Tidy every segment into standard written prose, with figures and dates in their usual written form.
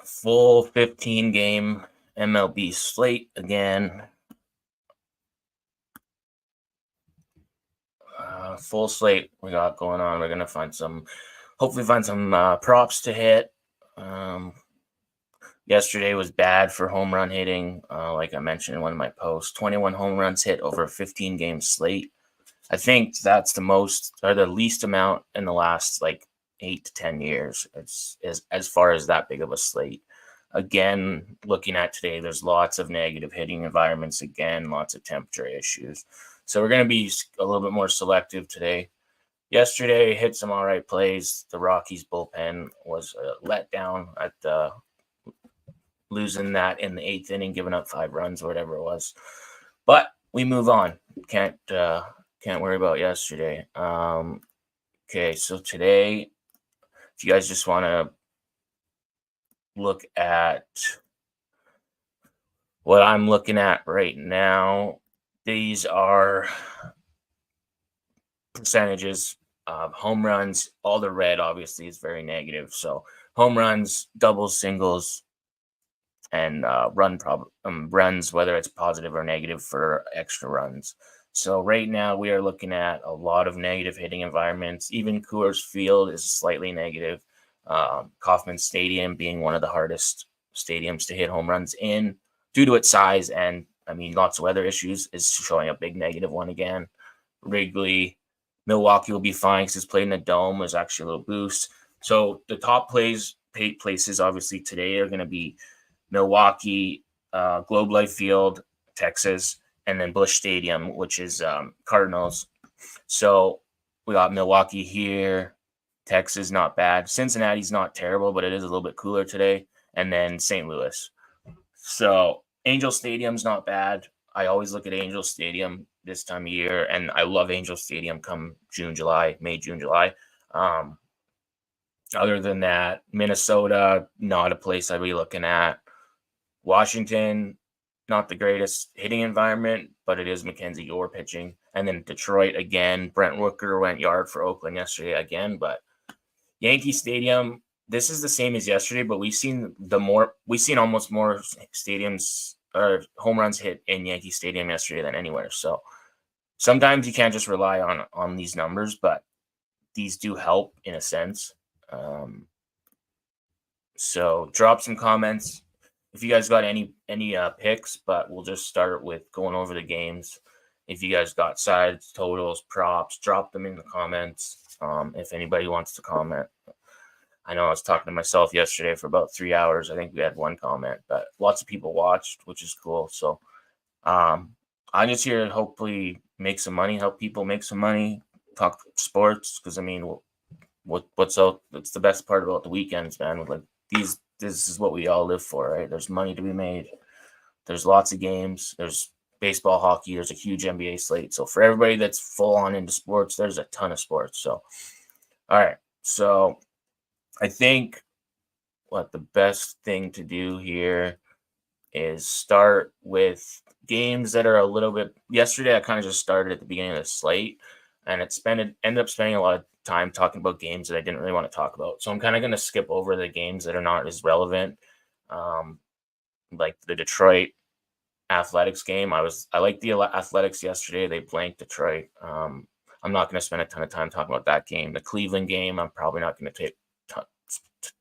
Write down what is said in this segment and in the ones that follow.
Full 15 game MLB slate again. Full slate we got going on. We're gonna hopefully find some props to hit. Yesterday was bad for home run hitting. Like I mentioned in one of my posts, 21 home runs hit over a 15 game slate. I think that's the most or the least amount in the last like 8 to 10 years. It's as far as that big of a slate. Again, looking at today, there's lots of negative hitting environments. Again, lots of temperature issues. So we're going to be a little bit more selective today. Yesterday, hit some all right plays. The Rockies bullpen was let down at losing that in the 8th inning, giving up 5 runs or whatever it was. But we move on. Can't worry about yesterday. Okay, so today, if you guys just want to look at what I'm looking at right now, these are percentages of home runs. All the red obviously is very negative. So home runs, doubles, singles, and runs, whether it's positive or negative for extra runs. So right now we are looking at a lot of negative hitting environments. Even Coors Field is slightly negative. Kauffman Stadium being one of the hardest stadiums to hit home runs in due to its size and, lots of weather issues, is showing a big negative one again. Wrigley, Milwaukee will be fine because it's played in a dome. There's actually a little boost. So the top places obviously today are going to be Milwaukee, Globe Life Field, Texas, and then Busch Stadium, which is Cardinals. So we got Milwaukee here, Texas, not bad. Cincinnati's not terrible, but it is a little bit cooler today. And then St. Louis. So Angel Stadium's not bad. I always look at Angel Stadium this time of year, and I love Angel Stadium come May, June, July. Other than that, Minnesota, not a place I'd be looking at. Washington, not the greatest hitting environment, but it is Mackenzie Gore pitching. And then Detroit again. Brent Rooker went yard for Oakland yesterday again. But Yankee Stadium, this is the same as yesterday, but we've seen almost more stadiums or home runs hit in Yankee Stadium yesterday than anywhere. So sometimes you can't just rely on these numbers, but these do help in a sense. So drop some comments if you guys got any picks, but we'll just start with going over the games. If you guys got sides, totals, props, drop them in the comments. If anybody wants to comment. I know I was talking to myself yesterday for about 3 hours. I think we had one comment, but lots of people watched, which is cool. So I'm just here to hopefully make some money, help people make some money, talk sports, because what's out? That's the best part about the weekends, man. With this is what we all live for, right? There's money to be made. There's lots of games. There's baseball, hockey. There's a huge NBA slate. So for everybody that's full on into sports, there's a ton of sports. So, all right. So I think the best thing to do here is start with games that are a little bit. Yesterday, I kind of just started at the beginning of the slate, and ended up spending a lot of time talking about games that I didn't really want to talk about. So I'm kind of going to skip over the games that are not as relevant, like the Detroit Athletics game. I liked the Athletics yesterday. They blanked Detroit. I'm not going to spend a ton of time talking about that game. The Cleveland game, I'm probably not going to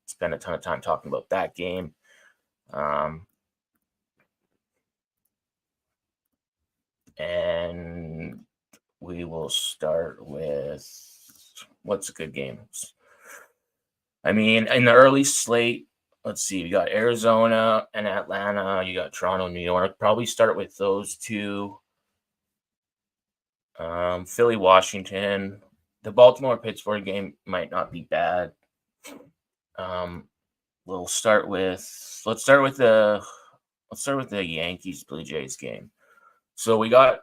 spend a ton of time talking about that game. And we will start with what's a good game. In the early slate, let's see, you got Arizona and Atlanta. You got Toronto, New York. Probably start with those two. Philly, Washington. The Baltimore-Pittsburgh game might not be bad. Let's start with the Yankees Blue Jays game. So we got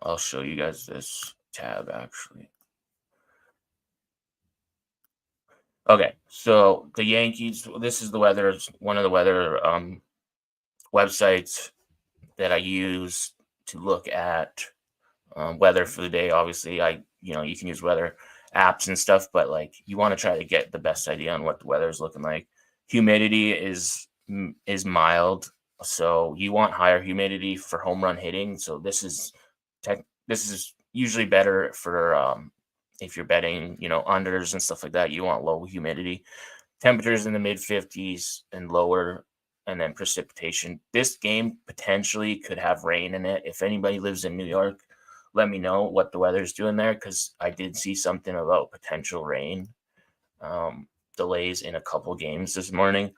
I'll show you guys this tab actually. Okay, so the Yankees, this is the weather, one of the weather websites that I use to look at weather for the day. Obviously, you can use weather apps and stuff, but like you want to try to get the best idea on what the weather is looking like. Humidity is mild, so you want higher humidity for home run hitting. So this is usually better for if you're betting, unders and stuff like that. You want low humidity. Temperatures in the mid 50s and lower, and then precipitation. This game potentially could have rain in it. If anybody lives in New York, let me know what the weather's doing there, because I did see something about potential rain delays in a couple games this morning.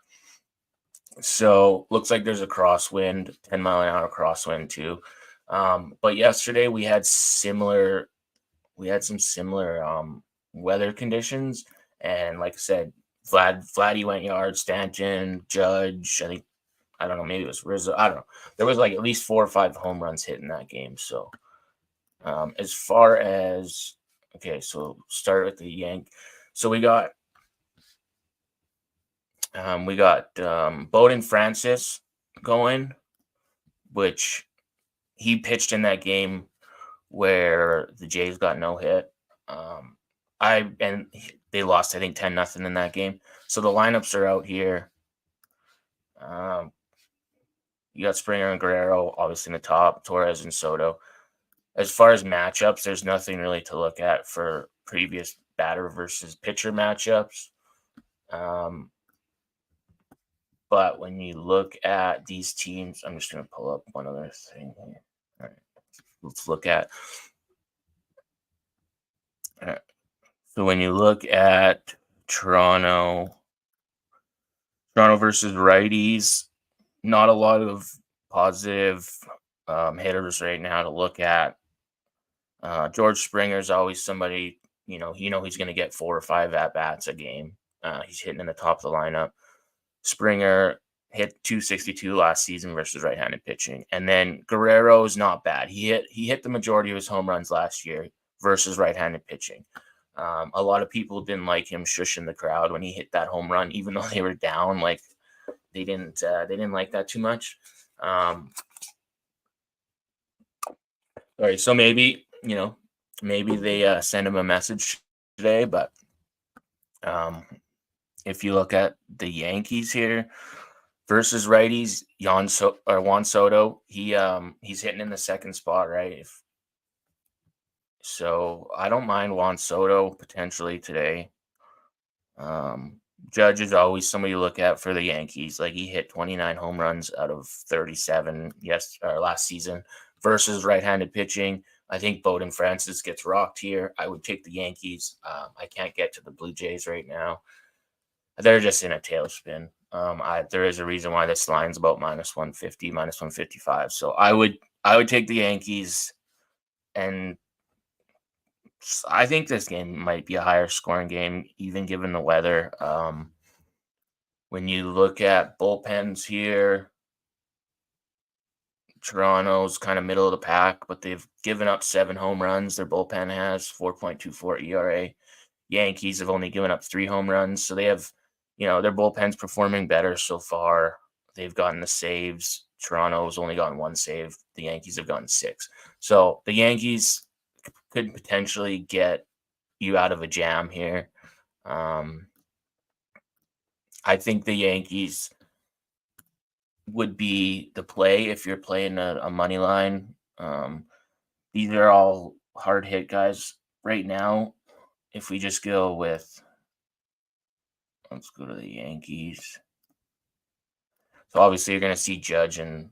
So looks like there's a crosswind, 10-mile-an-hour crosswind too. But yesterday we had some similar weather conditions, and like I said, Vladdy went yard, Stanton, Judge, I don't know, maybe it was Rizzo. I don't know. There was like at least 4 or 5 home runs hit in that game. So as far as so start with the Yank. So we got Bowden Francis going, which he pitched in that game where the Jays got no hit. They lost, I think, 10-0 in that game. So the lineups are out here. You got Springer and Guerrero, obviously in the top, Torres and Soto. As far as matchups, there's nothing really to look at for previous batter versus pitcher matchups. But when you look at these teams, I'm just going to pull up one other thing here. All right, let's look at. All right. So when you look at Toronto versus righties, not a lot of positive hitters right now to look at. George Springer is always somebody, he's going to get 4 or 5 at-bats a game. He's hitting in the top of the lineup. Springer hit 262 last season versus right-handed pitching. And then Guerrero is not bad. He hit the majority of his home runs last year versus right-handed pitching. A lot of people didn't like him shushing the crowd when he hit that home run, even though they were down. Like they didn't like that too much. All right, so maybe they send him a message today, but if you look at the Yankees here versus righties, Juan Soto, he's hitting in the second spot, right? So I don't mind Juan Soto potentially today. Judge is always somebody to look at for the Yankees. Like he hit 29 home runs out of 37 last season versus right-handed pitching. I think Bowden Francis gets rocked here. I would take the Yankees. I can't get to the Blue Jays right now. They're just in a tailspin. There is a reason why this line's about -150, -155. So I would take the Yankees, and I think this game might be a higher scoring game, even given the weather. When you look at bullpens here, Toronto's kind of middle of the pack, but they've given up 7 home runs. Their bullpen has 4.24 ERA. Yankees have only given up 3 home runs, so they have, their bullpen's performing better so far. They've gotten the saves. Toronto's only gotten 1 save. The Yankees have gotten 6. So the Yankees could potentially get you out of a jam here. I think the Yankees would be the play if you're playing a money line. These are all hard hit guys right now. If we just go with, let's go to the Yankees. So obviously you're going to see Judge and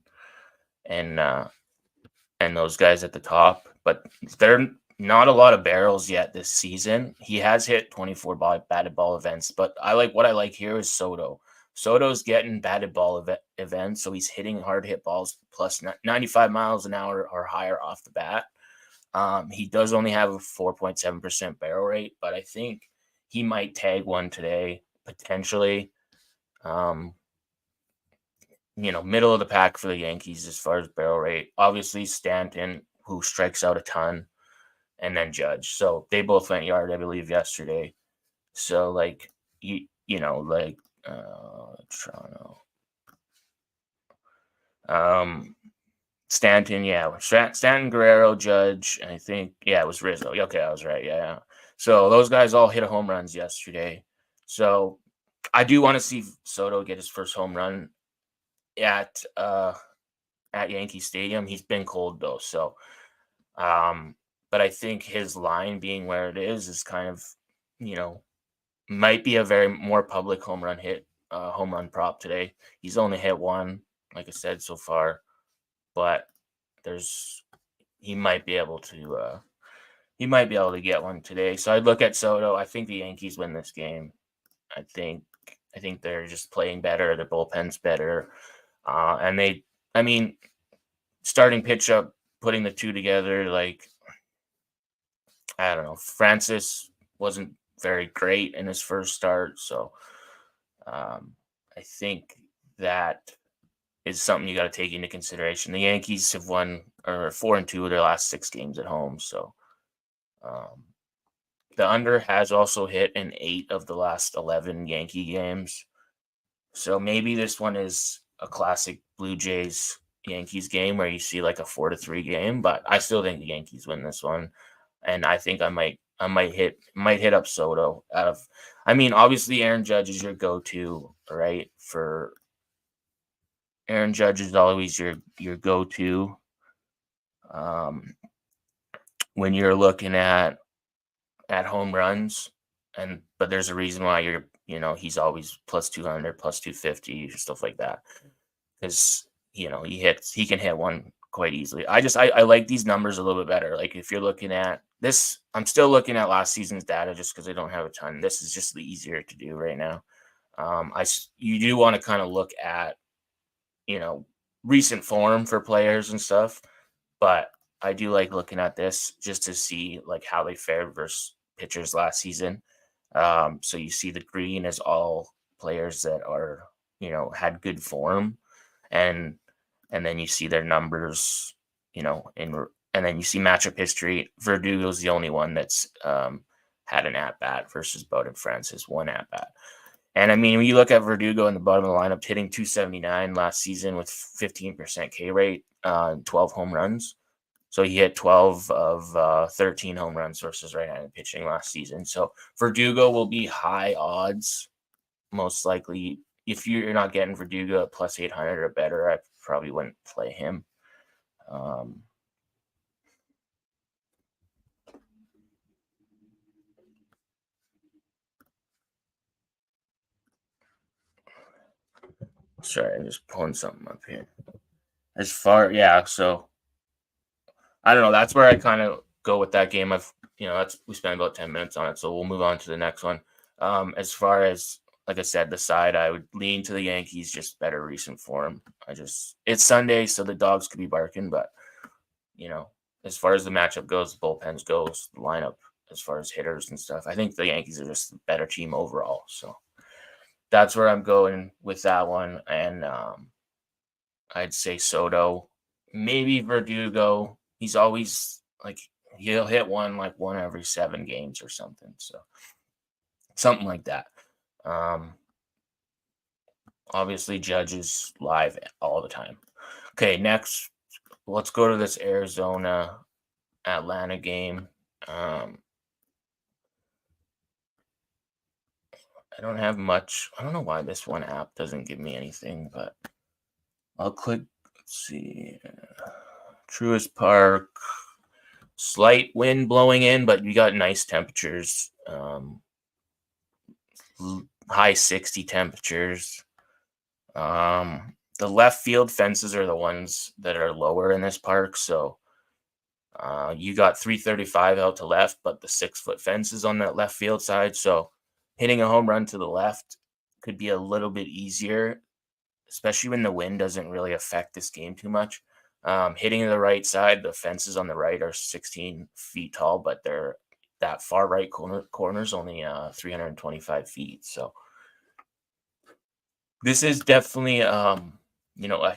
those guys at the top, but they're not a lot of barrels yet this season. He has hit 24 batted ball events, but what I like here is Soto. Soto's getting batted ball events, so he's hitting hard hit balls plus 95 miles an hour or higher off the bat. He does only have a 4.7% barrel rate, but I think he might tag one today, potentially. Middle of the pack for the Yankees as far as barrel rate. Obviously, Stanton, who strikes out a ton, and then Judge. So they both went yard, I believe, yesterday. So, Toronto. Stanton, Stanton, Guerrero, Judge, and I think, it was Rizzo. Okay, I was right, yeah. So those guys all hit home runs yesterday. So I do want to see Soto get his first home run at Yankee Stadium. He's been cold though, so but I think his line being where it is kind of, you know, might be a very more public home run prop today. He's only hit one, like I said, so far, but there's he might be able to get one today. So I'd look at Soto. I think the Yankees win this game. I think they're just playing better. Their bullpen's better, and I mean, starting pitch up, putting the two together, like I don't know, Francis wasn't very great in his first start, so I think that is something you got to take into consideration. The Yankees have won or 4-2 of their last 6 games at home, so the under has also hit in 8 of the last 11 Yankee games. So maybe this one is a classic Blue Jays Yankees game where you see like a 4-3 game, but I still think the Yankees win this one. And I think I might hit up Soto obviously Aaron Judge is your go-to, right? For Aaron Judge is always your go-to when you're looking at home runs, but there's a reason why he's always plus 200, plus 250, stuff like that, because he can hit one quite easily. I like these numbers a little bit better. Like if you're looking at this, I'm still looking at last season's data just because I don't have a ton. This is just the easier to do right now. You do want to kind of look at recent form for players and stuff, but I do like looking at this just to see like how they fared versus pitchers last season. So you see the green is all players that are, had good form, and then you see their numbers, and then you see matchup history. Verdugo's the only one that's had an at bat versus Bowden Francis, one at bat. And I mean, when you look at Verdugo in the bottom of the lineup, hitting 279 last season with 15% K rate, 12 home runs. So he hit 12 of 13 home runs versus right-handed pitching last season. So Verdugo will be high odds, most likely. If you're not getting Verdugo at plus 800 or better, I probably wouldn't play him. Sorry, I'm just pulling something up here. So I don't know. That's where I kind of go with that game. We spent about 10 minutes on it, so we'll move on to the next one. As far as, like I said, the side, I would lean to the Yankees, just better recent form. It's Sunday, so the dogs could be barking, but, as far as the matchup goes, the bullpens goes, the lineup, as far as hitters and stuff, I think the Yankees are just a better team overall. So that's where I'm going with that one. And I'd say Soto, maybe Verdugo. He's always like, he'll hit one every 7 games or something. So something like that. Obviously Judge is live all the time. Okay, next, let's go to this Arizona Atlanta game. I don't have much. I don't know why this one app doesn't give me anything, but I'll click. Let's see. Truist Park. Slight wind blowing in, but you got nice temperatures. High 60 temperatures. The left field fences are the ones that are lower in this park. So you got 335 out to left, but the 6-foot fence is on that left field side. So hitting a home run to the left could be a little bit easier, especially when the wind doesn't really affect this game too much. Hitting to the right side, the fences on the right are 16 feet tall, but that far right corner is only 325 feet. So this is definitely a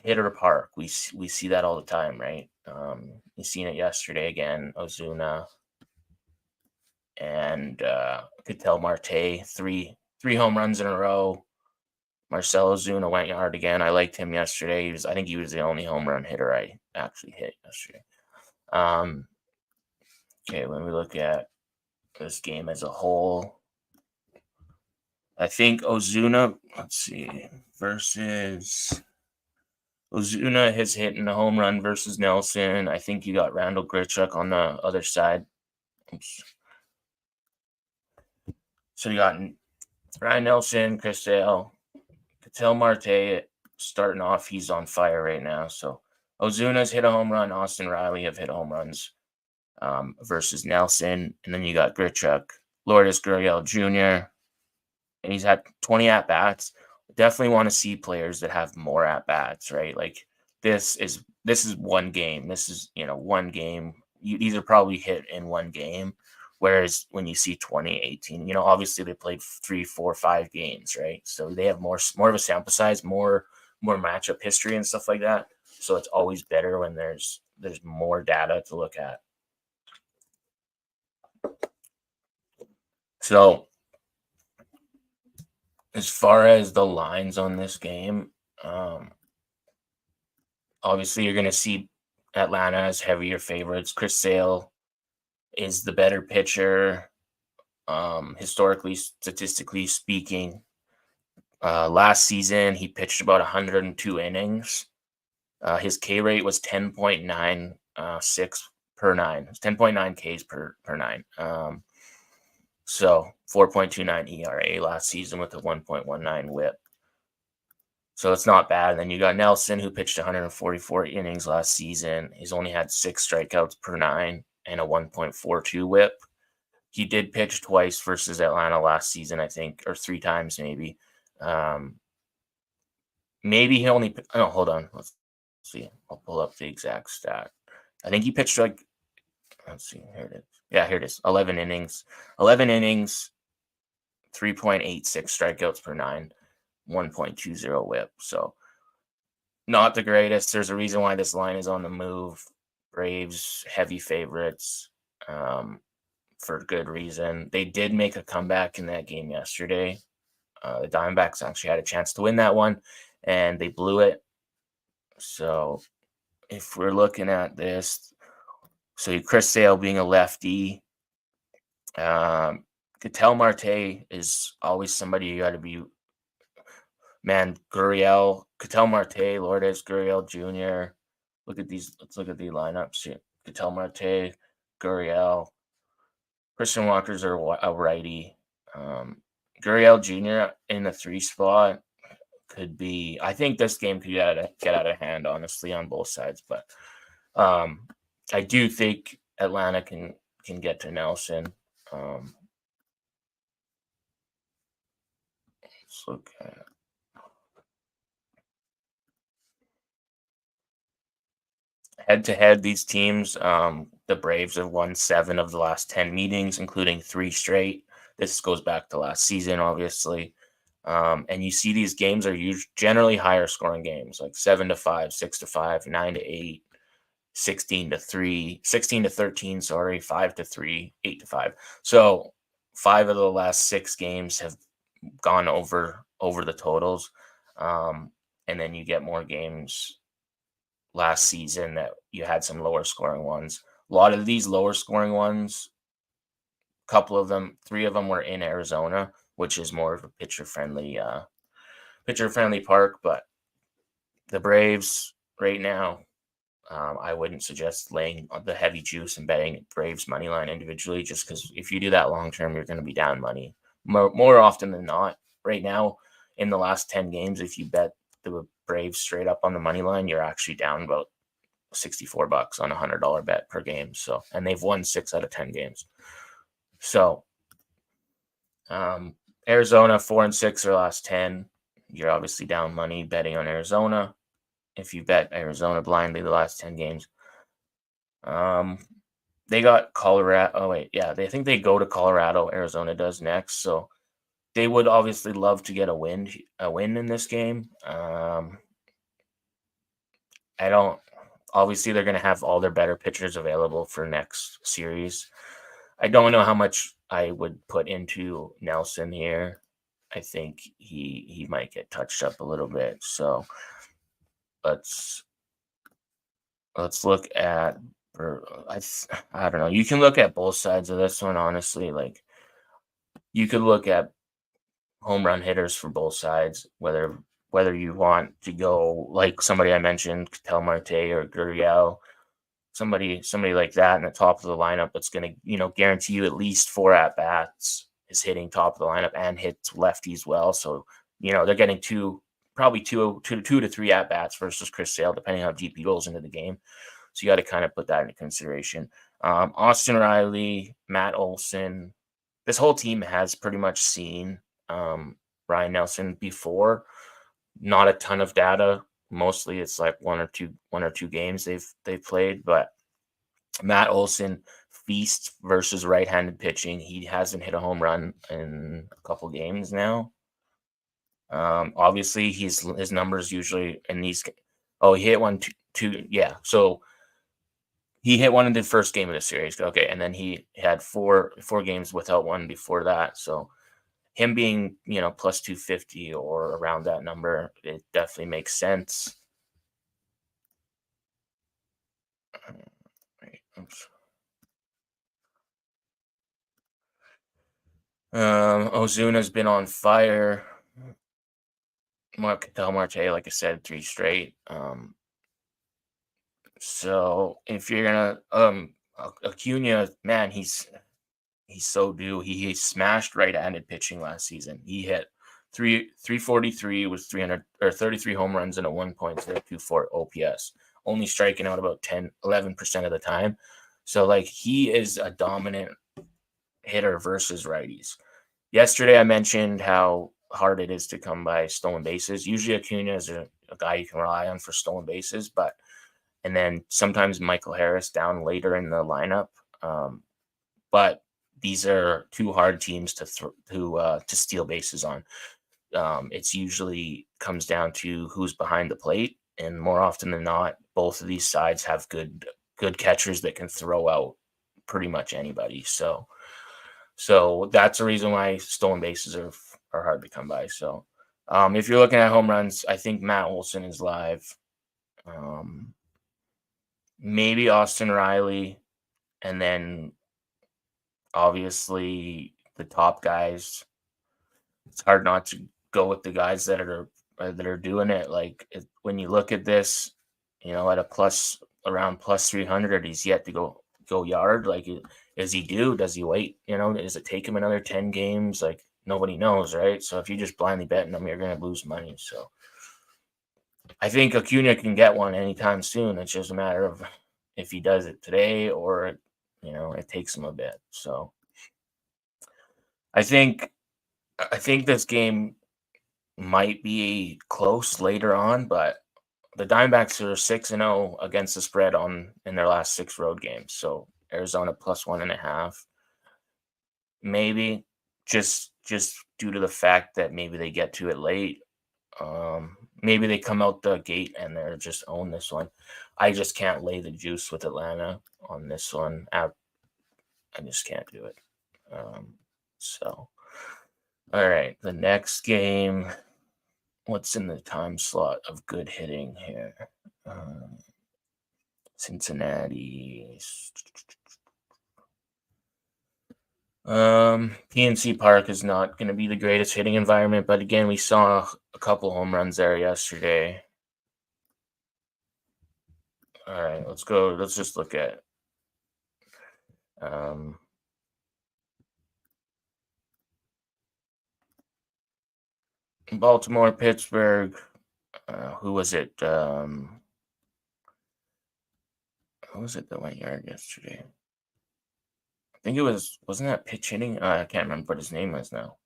hitter park. We see that all the time, right? You've seen it yesterday again. Ozuna and Ketel Marte, three home runs in a row. Marcell Ozuna went yard again. I liked him yesterday. I think he was the only home run hitter I actually hit yesterday. Okay, when we look at this game as a whole. I think Ozuna, versus Ozuna has hit in the home run versus Nelson. I think you got Randall Grichuk on the other side. Oops. So you got Ryan Nelson, Chris Sale, Ketel Marte starting off. He's on fire right now. So Ozuna's hit a home run. Austin Riley have hit home runs versus Nelson. And then you got Grichuk, Lourdes Gurriel Jr., and he's had 20 at-bats. Definitely want to see players that have more at-bats, right? Like this is one game. This is, one game. These are probably hit in one game. Whereas when you see 2018, obviously they played 3, 4, 5 games, right? So they have more of a sample size, more matchup history and stuff like that. So it's always better when there's more data to look at. So as far as the lines on this game, obviously you're going to see Atlanta as heavier favorites. Chris Sale is the better pitcher, historically, statistically speaking. Last season, he pitched about 102 innings. His K rate was 10.96 per 9. It's 10.9 Ks per 9. So 4.29 ERA last season with a 1.19 whip. So it's not bad. And then you got Nelson, who pitched 144 innings last season. He's only had 6 strikeouts per 9 and a 1.42 whip. He did pitch twice versus Atlanta last season, I think, or 3 times maybe. Maybe he only – hold on. Let's see. I'll pull up the exact stat. I think he pitched let's see. Here it is. Yeah, here it is. 11 innings. 3.86 strikeouts per 9, 1.20 whip. So not the greatest. There's a reason why this line is on the move. Braves, heavy favorites, for good reason. They did make a comeback in that game yesterday. The Diamondbacks actually had a chance to win that one, and they blew it. So if we're looking at this, so Chris Sale being a lefty, Ketel Marte is always somebody you got to be. Man, Gurriel, Ketel Marte, Lourdes Gurriel Jr. Look at these. Let's look at the lineups here. Ketel Marte, Gurriel, Christian Walker's a righty. Gurriel Jr. in the 3 spot could be. I think this game could get out of hand, honestly, on both sides. But I do think Atlanta can get to Nelson. Let's look at head-to-head. These teams, the Braves have won 7 of the last 10 meetings, including 3 straight. This goes back to last season, obviously. And you see these games are generally higher scoring games, like 7-5, 6-5, 9-8, 16-3, 16-13, 5-3, 8-5. So 5 of the last 6 games have gone over the totals. And then you get more games last season that you had some lower scoring ones. A lot of these lower scoring ones, couple of them, 3 of them were in Arizona, which is more of a pitcher friendly park. But the Braves right now, I wouldn't suggest laying the heavy juice and betting Braves money line individually, just because if you do that long term, you're going to be down money more often than not. Right now, in the last 10 games, if you bet the Braves straight up on the money line, you're actually down about $64 on a $100 bet per game. So, and they've won 6 out of 10 games. So, Arizona 4-6 their last 10. You're obviously down money betting on Arizona. If you bet Arizona blindly the last 10 games, they got Colorado. Oh wait, yeah, they think they go to Colorado. Arizona does next, so they would obviously love to get a win in this game. I don't. Obviously, they're going to have all their better pitchers available for next series. I don't know how much I would put into Nelson here. I think he might get touched up a little bit. So let's look at I don't know. You can look at both sides of this one, honestly. Like you could look at home run hitters for both sides, whether you want to go like somebody I mentioned, Ketel Marte or Gurriel, somebody like that in the top of the lineup that's going to guarantee you at least 4 at bats is hitting top of the lineup and hits lefties well. So they're getting probably two to three at bats versus Chris Sale, depending how deep he goes into the game. So you got to kind of put that into consideration. Austin Riley, Matt Olson, this whole team has pretty much seen Ryan Nelson before. Not a ton of data. Mostly it's like one or two games they've played, but Matt Olson feasts versus right-handed pitching. He hasn't hit a home run in a couple games now. Obviously his numbers usually in these. Oh, he hit one two. Yeah, so he hit one in the first game of the series. Okay, and then he had four games without one before that. So him being plus 250 or around that number, it definitely makes sense. Ozuna's been on fire. Ketel Marte, like I said, 3 straight. So if you're gonna Acuna, man, he's so due. He smashed right-handed pitching last season. He hit 343 with 33 home runs and a 1.024 OPS, only striking out about 11% of the time. So like he is a dominant hitter versus righties. Yesterday I mentioned how hard it is to come by stolen bases. Usually Acuna is a guy you can rely on for stolen bases, and then sometimes Michael Harris down later in the lineup. But these are 2 hard teams to steal bases on. It's usually comes down to who's behind the plate, and more often than not, both of these sides have good catchers that can throw out pretty much anybody. So that's the reason why stolen bases are hard to come by. So if you're looking at home runs, I think Matt Olson is live. Maybe Austin Riley, and then obviously the top guys. It's hard not to go with the guys that are doing it. Like when you look at this, at a around plus 300, he's yet to go yard. Like, does he do? Does he wait? Does it take him another 10 games? Like nobody knows, right? So if you just blindly betting him, you're going to lose money. So I think Acuna can get one anytime soon. It's just a matter of if he does it today or it takes him a bit. So I think this game might be close later on, but the Diamondbacks are 6-0 against the spread in their last 6 road games. So Arizona plus 1.5. Maybe just due to the fact that maybe they get to it late. Maybe they come out the gate and they're just own this one. I just can't lay the juice with Atlanta on this one. I just can't do it. So, all right, the next game. What's in the time slot of good hitting here? Cincinnati. PNC Park is not going to be the greatest hitting environment, but again, we saw a couple home runs there yesterday. All right, let's go. Let's just look at Baltimore, Pittsburgh. Who was it? Who was it that went yard yesterday? I think it wasn't that pitch hitting? I can't remember what his name is now.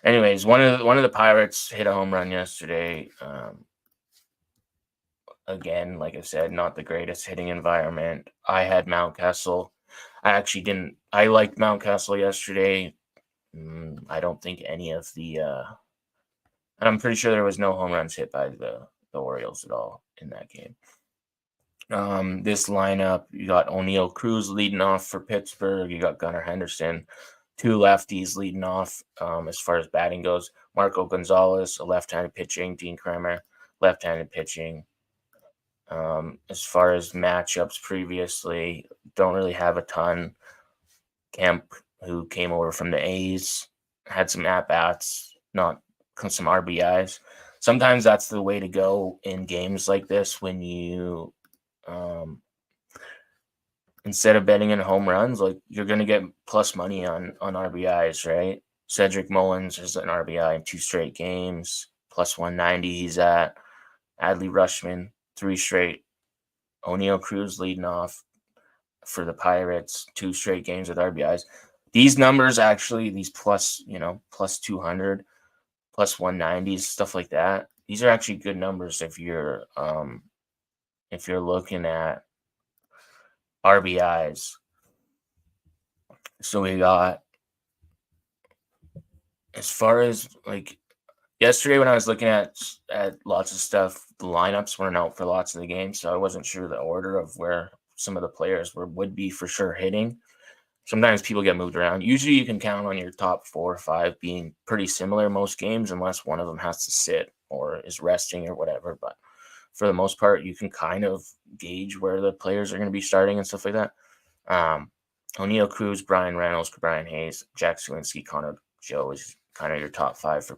Anyways, one of the Pirates hit a home run yesterday. Again, like I said, not the greatest hitting environment. I had Mountcastle. I actually didn't. I liked Mountcastle yesterday. I don't think any of the. I'm pretty sure there was no home runs hit by the Orioles at all in that game. This lineup, you got O'Neal Cruz leading off for Pittsburgh. You got Gunnar Henderson, 2 lefties leading off as far as batting goes. Marco Gonzalez, a left-handed pitching. Dean Kremer, left-handed pitching. As far as matchups previously, don't really have a ton. Kemp, who came over from the A's, had some at-bats, not some RBIs. Sometimes that's the way to go in games like this when you instead of betting in home runs, like you're going to get plus money on RBIs, right? Cedric Mullins is an RBI in 2 straight games, plus 190 he's at. Adley Rutschman, 3 straight. O'Neill Cruz leading off for the Pirates, 2 straight games with RBIs. These numbers actually, these plus 200, plus 190s, stuff like that. These are actually good numbers if you're looking at RBIs. So we got, as far as like yesterday when I was looking at lots of stuff, the lineups weren't out for lots of the games, so I wasn't sure the order of where some of the players would be for sure hitting. Sometimes people get moved around. Usually you can count on your top 4 or 5 being pretty similar most games unless one of them has to sit or is resting or whatever. But for the most part, you can kind of gauge where the players are going to be starting and stuff like that. O'Neill Cruz, Brian Reynolds, Brian Hayes, Jack Swinsky, Connor Joe is kind of your top 5 for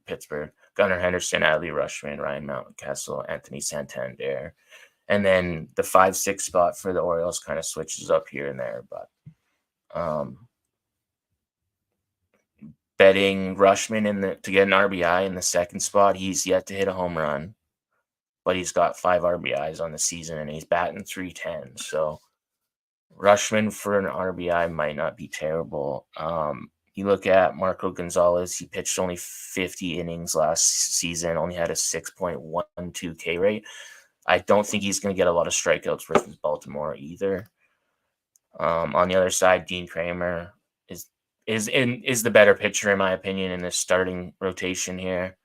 Pittsburgh. Gunnar Henderson, Adley Rutschman, Ryan Mountcastle, Anthony Santander. And then the 5-6 spot for the Orioles kind of switches up here and there. But betting Rutschman to get an RBI in the 2nd spot, he's yet to hit a home run, but he's got 5 RBIs on the season and he's batting .310. So Rutschman for an RBI might not be terrible. You look at Marco Gonzalez, he pitched only 50 innings last season, only had a 6.12 K rate. I don't think he's going to get a lot of strikeouts versus Baltimore either. On the other side, Dean Kramer is the better pitcher in my opinion in this starting rotation here.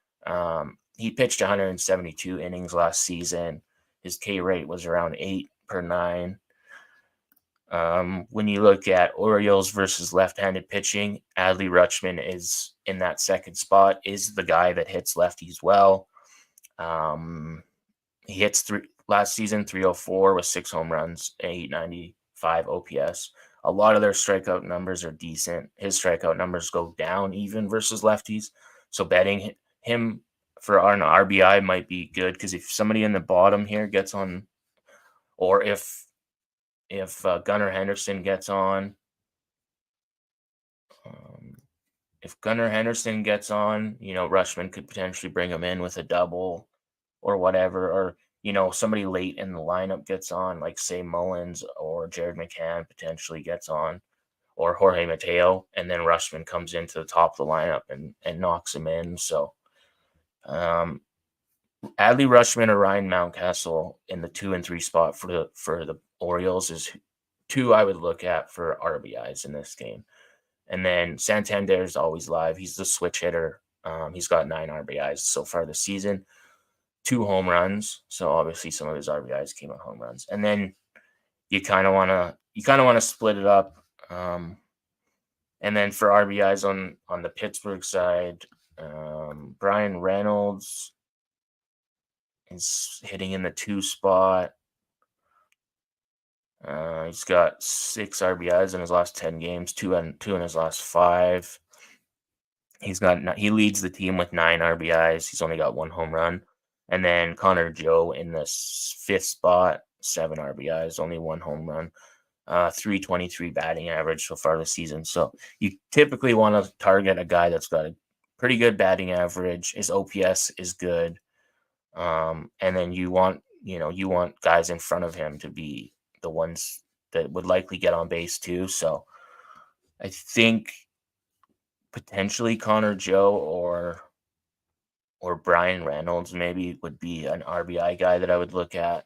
He pitched 172 innings last season. His K rate was around 8 per 9. When you look at Orioles versus left-handed pitching, Adley Rutschman is in that 2nd spot, is the guy that hits lefties well. He hits last season 304 with 6 home runs, 895 OPS. A lot of their strikeout numbers are decent. His strikeout numbers go down even versus lefties. So betting him for an RBI might be good because if somebody in the bottom here gets on, or if Gunnar Henderson gets on, Rutschman could potentially bring him in with a double or whatever, or somebody late in the lineup gets on, like say Mullins or Jared McCann potentially gets on, or Jorge Mateo, and then Rutschman comes into the top of the lineup and knocks him in. So Adley Rutschman or Ryan Mountcastle in the 2 and 3 spot for the Orioles is 2 I would look at for RBIs in this game. And then Santander is always live. He's the switch hitter. He's got 9 RBIs so far this season, 2 home runs. So obviously some of his RBIs came on home runs. And then you kind of want to split it up. And then for RBIs on the Pittsburgh side, Brian Reynolds is hitting in the 2 spot. He's got 6 RBIs in his last 10 games, 2 in his last 5. He leads the team with 9 RBIs. He's only got 1 home run. And then Connor Joe in the 5th spot, 7 RBIs, only 1 home run, 323 batting average so far this season. So you typically want to target a guy that's got a pretty good batting average. His OPS is good. And then you want guys in front of him to be the ones that would likely get on base too. So I think potentially Connor Joe or Brian Reynolds maybe would be an RBI guy that I would look at.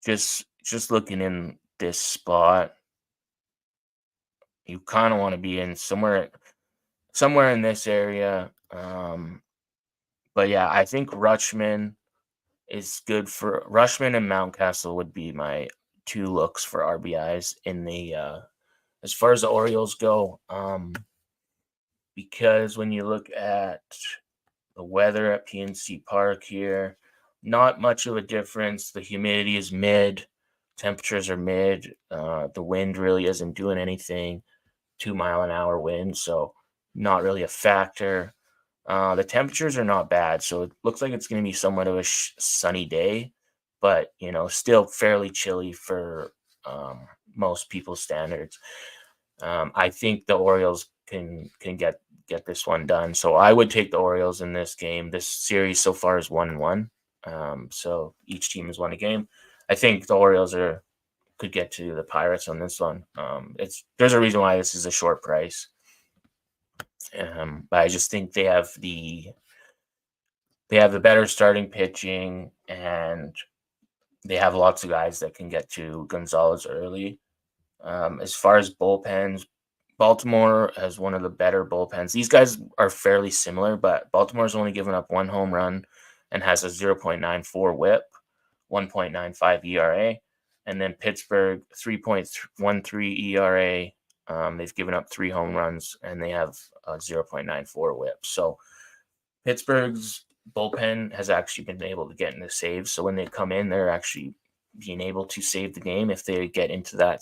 Just looking in this spot, you kind of want to be in somewhere in this area. But yeah, I think Rutschman is good for Rutschman, and Mountcastle would be my 2 looks for RBIs in the as far as the Orioles go. Because when you look at The weather at PNC Park here, not much of a difference. The humidity is mid, temperatures are mid. The wind really isn't doing anything. 2-mile-an-hour wind, so not really a factor. The temperatures are not bad, so it looks like it's going to be somewhat of a sunny day, but still fairly chilly for most people's standards. I think the Orioles can get this one done, so I would take the Orioles in this game. This series so far is 1-1, so each team has won a game. I think the Orioles could get to the Pirates on this one. There's a reason why this is a short price. But I just think they have the better starting pitching, and they have lots of guys that can get to Gonzalez early. As far as bullpens, Baltimore has one of the better bullpens. These guys are fairly similar, but Baltimore's only given up 1 home run and has a 0.94 whip, 1.95 ERA. And then Pittsburgh, 3.13 ERA. They've given up 3 home runs, and they have a 0.94 whip. So Pittsburgh's bullpen has actually been able to get into saves. So when they come in, they're actually being able to save the game if they get into that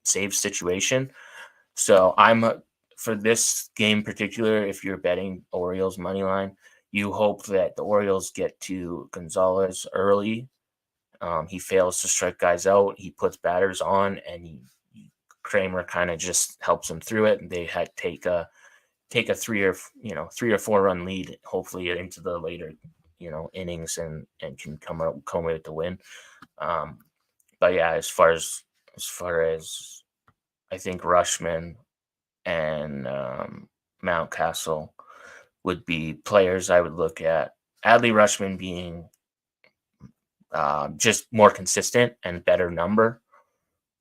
save situation. So for this game in particular, if you're betting Orioles money line, you hope that the Orioles get to Gonzalez early. He fails to strike guys out. He puts batters on, and Kramer kind of just helps him through it. And they had take a 3 or 4 run lead, hopefully into the later innings, and can come away with the win. But yeah, as far as I think Rushman and Mountcastle would be players I would look at. Adley Rushman being just more consistent and better number.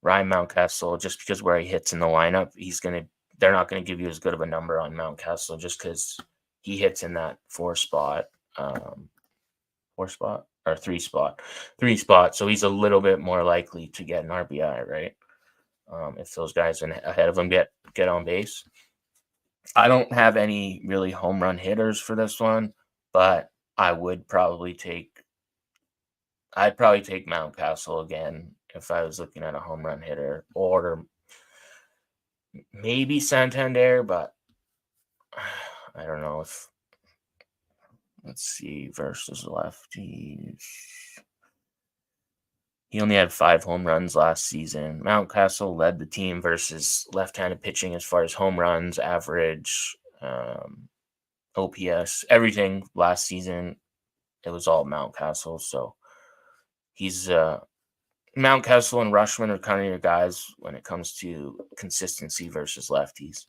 Ryan Mountcastle, just because where he hits in the lineup, they're not going to give you as good of a number on Mountcastle just because he hits in that 3 spot. So he's a little bit more likely to get an RBI, right? If those guys ahead of him get on base. I don't have any really home run hitters for this one, but I'd probably take Mountcastle again if I was looking at a home run hitter, or maybe Santander, but I don't know if. Let's see, versus lefties. He only had 5 home runs last season. Mountcastle led the team versus left-handed pitching as far as home runs, average, OPS, everything last season. It was all Mountcastle. So he's Mountcastle and Rushman are kind of your guys when it comes to consistency versus lefties.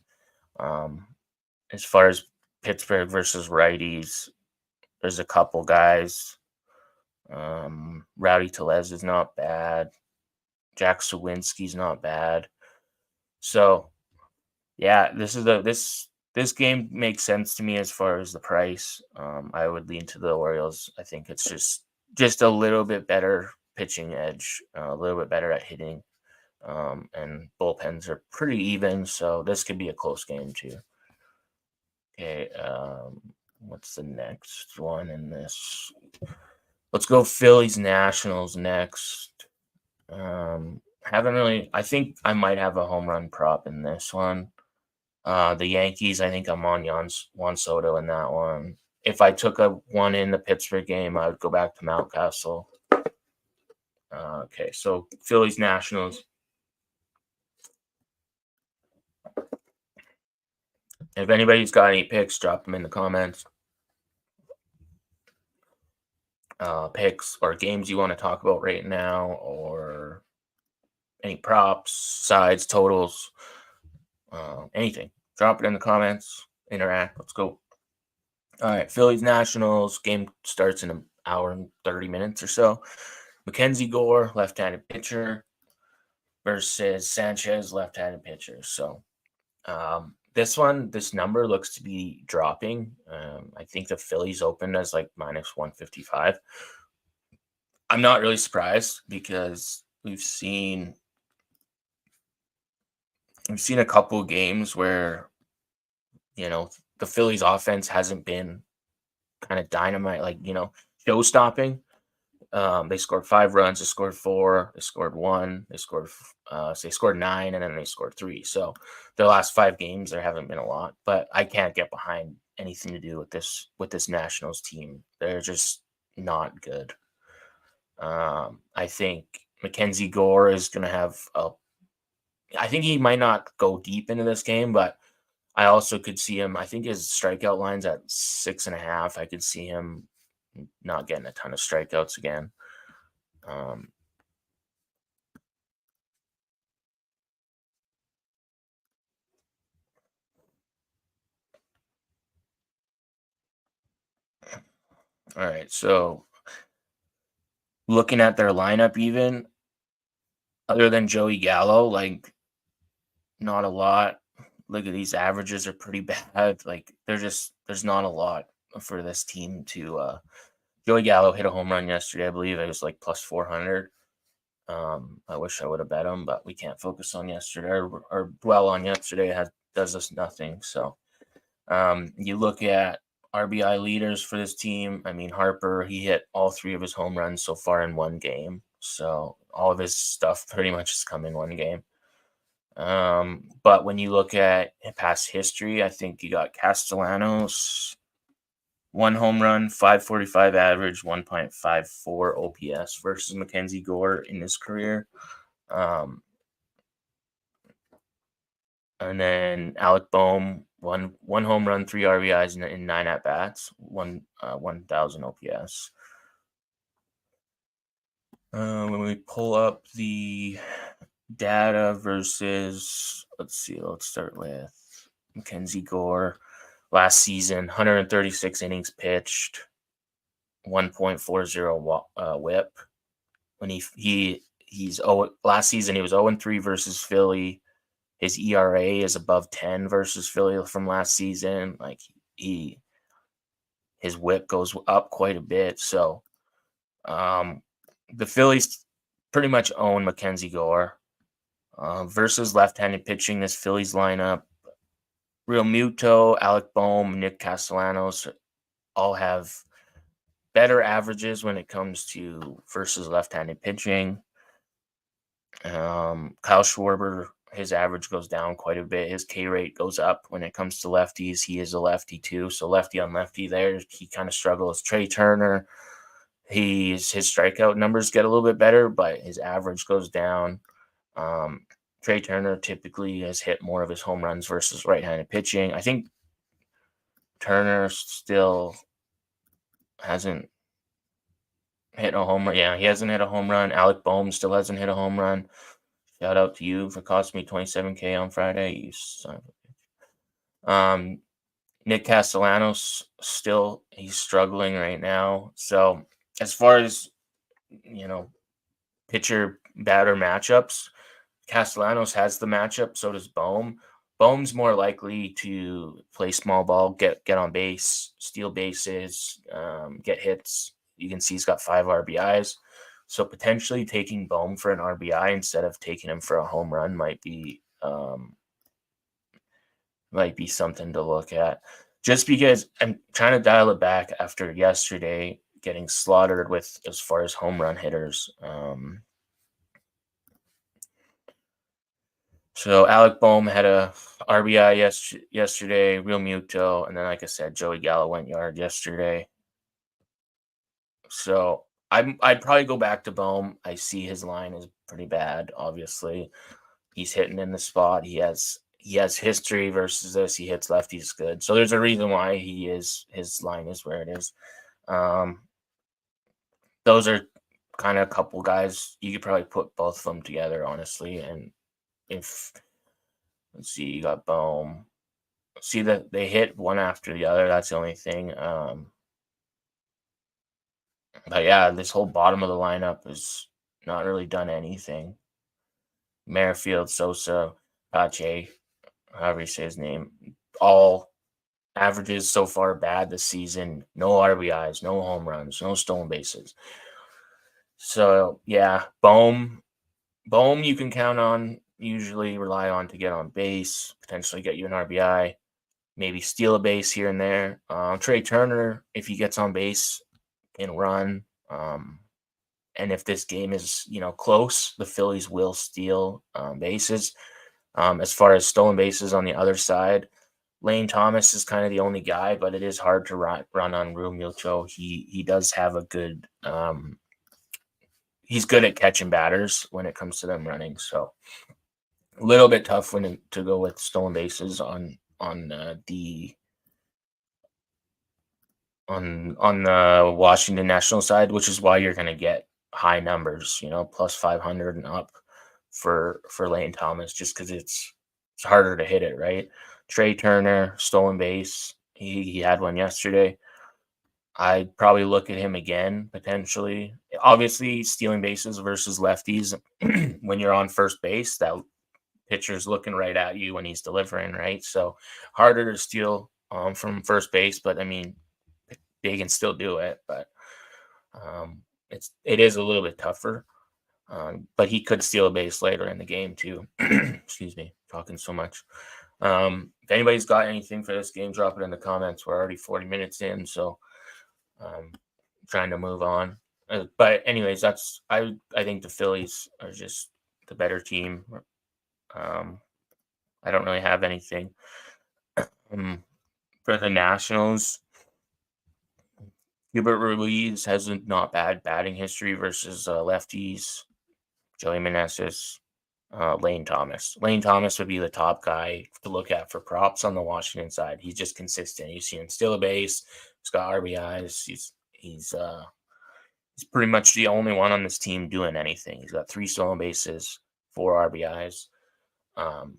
As far as Pittsburgh versus righties, there's a couple guys. Rowdy Tellez is not bad. Jack Sawinski's not bad. So, yeah, this game makes sense to me as far as the price. I would lean to the Orioles. I think it's just a little bit better pitching edge, a little bit better at hitting, and bullpens are pretty even. So this could be a close game too. Okay, what's the next one in this? Let's go Phillies Nationals next. I think I might have a home run prop in this one. The Yankees, I think I'm on Juan Soto in that one. If I took one in the Pittsburgh game, I would go back to Mountcastle. Okay, so Phillies Nationals. If anybody's got any picks, drop them in the comments. Picks or games you want to talk about right now, or any props, sides, totals, anything. Drop it in the comments. Interact. Let's go. All right, Phillies Nationals. Game starts in an hour and 30 minutes or so. Mackenzie Gore, left-handed pitcher, versus Sanchez, left-handed pitcher. So this number looks to be dropping. I think the Phillies opened as like minus 155. I'm not really surprised because we've seen a couple of games where the Phillies offense hasn't been kind of dynamite, like, show stopping. They scored 5 runs, they scored 4, they scored 1, they scored 9, and then they scored 3. So their last 5 games, there haven't been a lot, but I can't get behind anything to do with this Nationals team. They're just not good. I think Mackenzie Gore is going to have I think he might not go deep into this game, but I also could see him. I think his strikeout line's at 6.5. I could see him not getting a ton of strikeouts again. Um, all right, so looking at their lineup, even other than Joey Gallo, like not a lot. Look at these averages are pretty bad. Like there's not a lot for this team to. Joey Gallo hit a home run yesterday, I believe it was like plus 400. I wish I would have bet him, but we can't focus on yesterday or dwell on yesterday. It does us nothing. So you look at RBI leaders for this team. I mean, Harper, he hit all 3 of his home runs so far in one game. So all of his stuff pretty much has come in one game. But when you look at past history, I think you got Castellanos, 1 home run, 545 average, 1.54 OPS versus Mackenzie Gore in his career. And then Alec Boehm, one home run, 3 RBIs in 9 at bats, 1,000 OPS. When we pull up the data versus, let's start with Mackenzie Gore. Last season, 136 innings pitched, 1.40 WHIP. When last season he was 0-3 versus Philly. His ERA is above 10 versus Philly from last season. Like his WHIP goes up quite a bit. So the Phillies pretty much own Mackenzie Gore. Versus left-handed pitching, this Phillies lineup, Real Muto, Alec Boehm, Nick Castellanos all have better averages when it comes to versus left-handed pitching. Kyle Schwarber, his average goes down quite a bit. His K rate goes up when it comes to lefties. He is a lefty too, so lefty on lefty there, he kind of struggles. Trey Turner, his strikeout numbers get a little bit better, but his average goes down. Trey Turner typically has hit more of his home runs versus right-handed pitching. I think Turner still hasn't hit a home run. Yeah, he hasn't hit a home run. Alec Boehm still hasn't hit a home run. Shout out to you for costing me $27K on Friday. You son of a bitch. Nick Castellanos he's struggling right now. So as far as pitcher batter matchups, Castellanos has the matchup. So does Boehm. Boehm's more likely to play small ball, get on base, steal bases, get hits. You can see he's got 5 RBIs. So potentially taking Boehm for an RBI instead of taking him for a home run might be something to look at. Just because I'm trying to dial it back after yesterday getting slaughtered with as far as home run hitters. So Alec Boehm had a RBI yesterday, Real Muto, and then like I said, Joey Gallo went yard yesterday. So I'd probably go back to Boehm. I see his line is pretty bad. Obviously, he's hitting in the spot. He has history versus this. He hits lefties good. So there's a reason why his line is where it is. Those are kind of a couple guys you could probably put both of them together, honestly. And if let's see, you got Boehm. See that they hit one after the other. That's the only thing. But yeah, this whole bottom of the lineup has not really done anything. Merrifield, Sosa, Pache, however you say his name, all averages so far bad this season. No RBIs, no home runs, no stolen bases. So yeah, Boehm you can count on, usually rely on to get on base, potentially get you an RBI. maybe steal a base here and there. Trey Turner, if he gets on base, can run. And if this game is, close, the Phillies will steal bases. As far as stolen bases on the other side, Lane Thomas is kind of the only guy, but it is hard to run on Realmuto. He does have a good he's good at catching batters when it comes to them running. So a little bit tough to go with stolen bases on the Washington National side, which is why you're going to get high numbers, plus 500 and up for Lane Thomas, just because it's harder to hit it, right? Trey Turner, stolen base. He had one yesterday. I'd probably look at him again, potentially. Obviously, stealing bases versus lefties, when you're on first base, that pitcher's looking right at you when he's delivering, right? So harder to steal from first base, but I mean, they can still do it, but it is a little bit tougher. But he could steal a base later in the game too. Excuse me, talking so much. If anybody's got anything for this game, drop it in the comments. We're already 40 minutes in, so trying to move on. But anyways, I think the Phillies are just the better team. I don't really have anything for the Nationals. Hubert Ruiz has a not bad batting history versus lefties. Joey Meneses, Lane Thomas. Lane Thomas would be the top guy to look at for props on the Washington side. He's just consistent. You see him steal a base. He's got RBIs. He's pretty much the only one on this team doing anything. He's got 3 stolen bases, 4 RBIs. And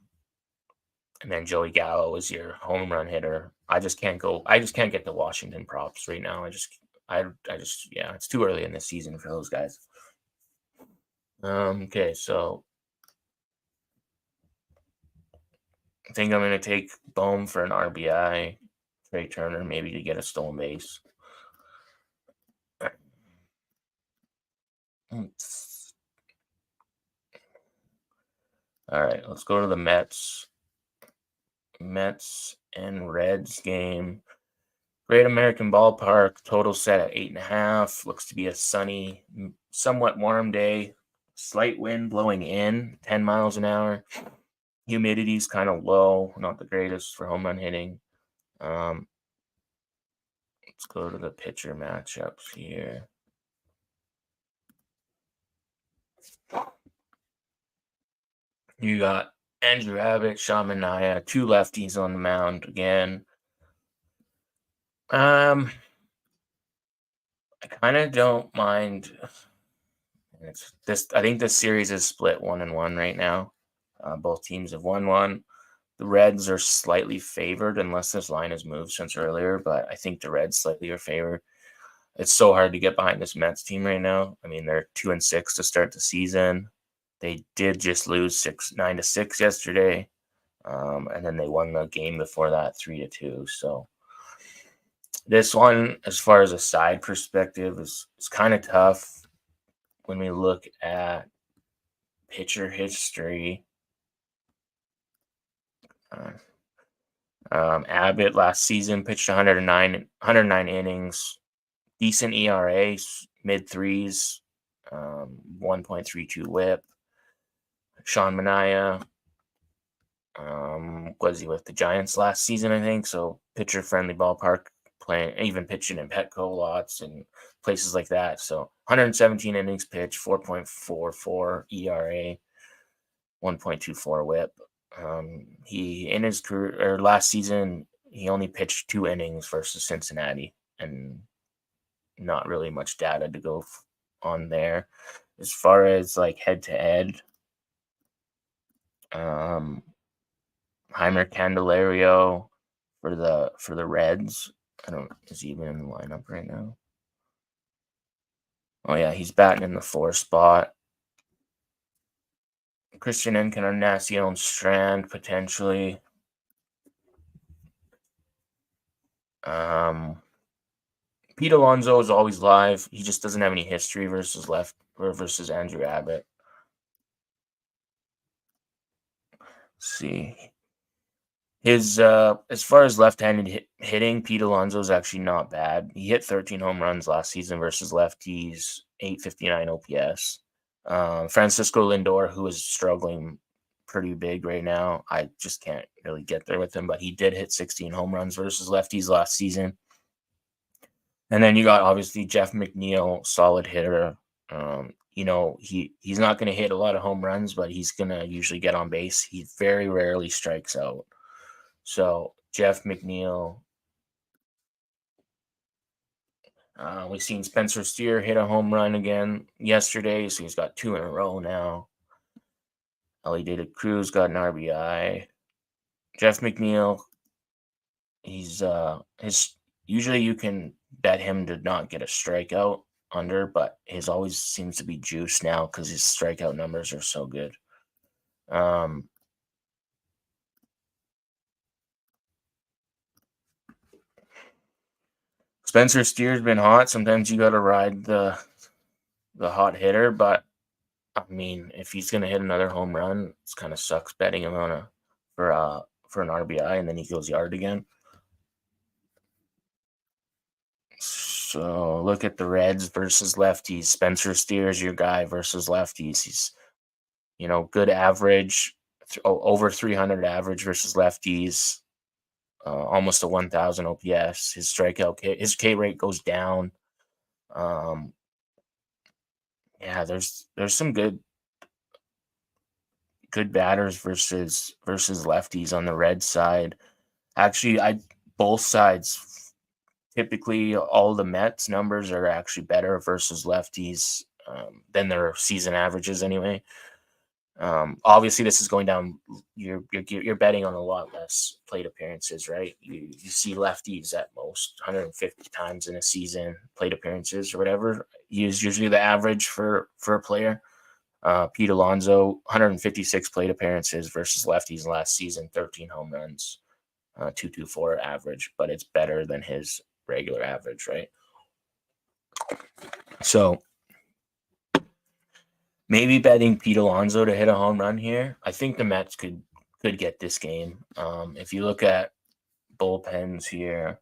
then Joey Gallo is your home run hitter. I just can't get the Washington props right now. It's too early in the season for those guys. Okay, so I think I'm going to take Bohm for an RBI, Trey Turner maybe to get a stolen base. All right, let's go to the Mets and Reds game. Great American Ballpark, total set at 8.5. Looks to be a sunny, somewhat warm day. Slight wind blowing in, 10 miles an hour. Humidity's kind of low, not the greatest for home run hitting. Let's go to the pitcher matchups here. You got Andrew Abbott, Sean Manaea, 2 lefties on the mound again. I kind of don't mind. I think this series is split 1-1 right now. Both teams have won one. The Reds are slightly favored unless this line has moved since earlier, but I think the Reds slightly are favored. It's so hard to get behind this Mets team right now. I mean, they're 2-6 to start the season. They did just lose 9-6 yesterday, and then they won the game before that 3-2. So this one, as far as a side perspective, is kind of tough when we look at pitcher history. Abbott last season pitched 109 innings, decent ERA, mid 3s, 1.32 WHIP. Sean Manaea was he with the Giants last season, I think, so pitcher friendly ballpark, playing even pitching in Petco lots and places like that. So 117 innings pitched, 4.44 ERA, 1.24 WHIP. He in his career or last season he only pitched 2 innings versus Cincinnati, and not really much data to go on there. As far as like head to head, Heimer Candelario for the Reds. Is he even in the lineup right now? Oh yeah, he's batting in the 4 spot. Christian Encarnacion Strand potentially. Pete Alonso is always live. He just doesn't have any history versus Andrew Abbott. Let's see. His as far as left-handed hitting, Pete Alonso's actually not bad. He hit 13 home runs last season versus lefties, 859 OPS. Francisco Lindor, who is struggling pretty big right now, I just can't really get there with him, but he did hit 16 home runs versus lefties last season. And then you got obviously Jeff McNeil, solid hitter. He's not going to hit a lot of home runs, but he's going to usually get on base. He very rarely strikes out. So Jeff McNeil. We've seen Spencer Steer hit a home run again yesterday, so he's got 2 in a row now. Ellie De La Cruz got an RBI. Jeff McNeil, he's his usually you can bet him to not get a strikeout under, but his always seems to be juiced now because his strikeout numbers are so good. Spencer Steer's been hot. Sometimes you got to ride the hot hitter, but I mean, if he's gonna hit another home run, it kind of sucks betting him on for an RBI and then he goes yard again. So look at the Reds versus lefties. Spencer Steer's your guy versus lefties. He's good average, over 300 average versus lefties. Almost a 1,000 OPS. His K rate goes down. Yeah, there's some good batters versus lefties on the red side. Actually, both sides. Typically, all the Mets numbers are actually better versus lefties than their season averages anyway. Obviously, this is going down. You're betting on a lot less plate appearances, right? You see lefties at most 150 times in a season plate appearances or whatever is usually the average for a player. Pete Alonso 156 plate appearances versus lefties last season, 13 home runs, 224 average, but it's better than his regular average, right? So maybe betting Pete Alonso to hit a home run here. I think the Mets could get this game. If you look at bullpens here,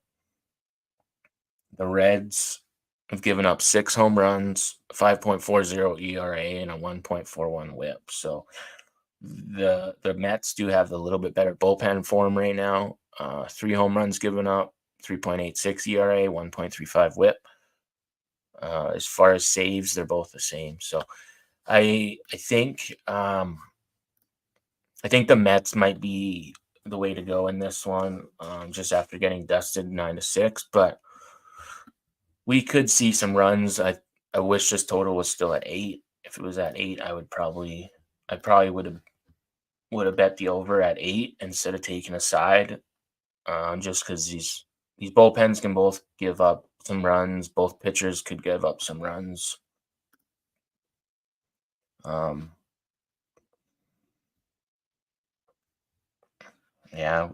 the Reds have given up 6 home runs, 5.40 ERA, and a 1.41 WHIP. So the Mets do have a little bit better bullpen form right now. 3 home runs given up, 3.86 ERA, 1.35 WHIP. As far as saves, they're both the same. So I think the Mets might be the way to go in this one, just after getting dusted 9-6. But we could see some runs. I wish this total was still at 8. If it was at 8, I probably would have bet the over at 8 instead of taking a side, just because these bullpens can both give up some runs. Both pitchers could give up some runs. Yeah.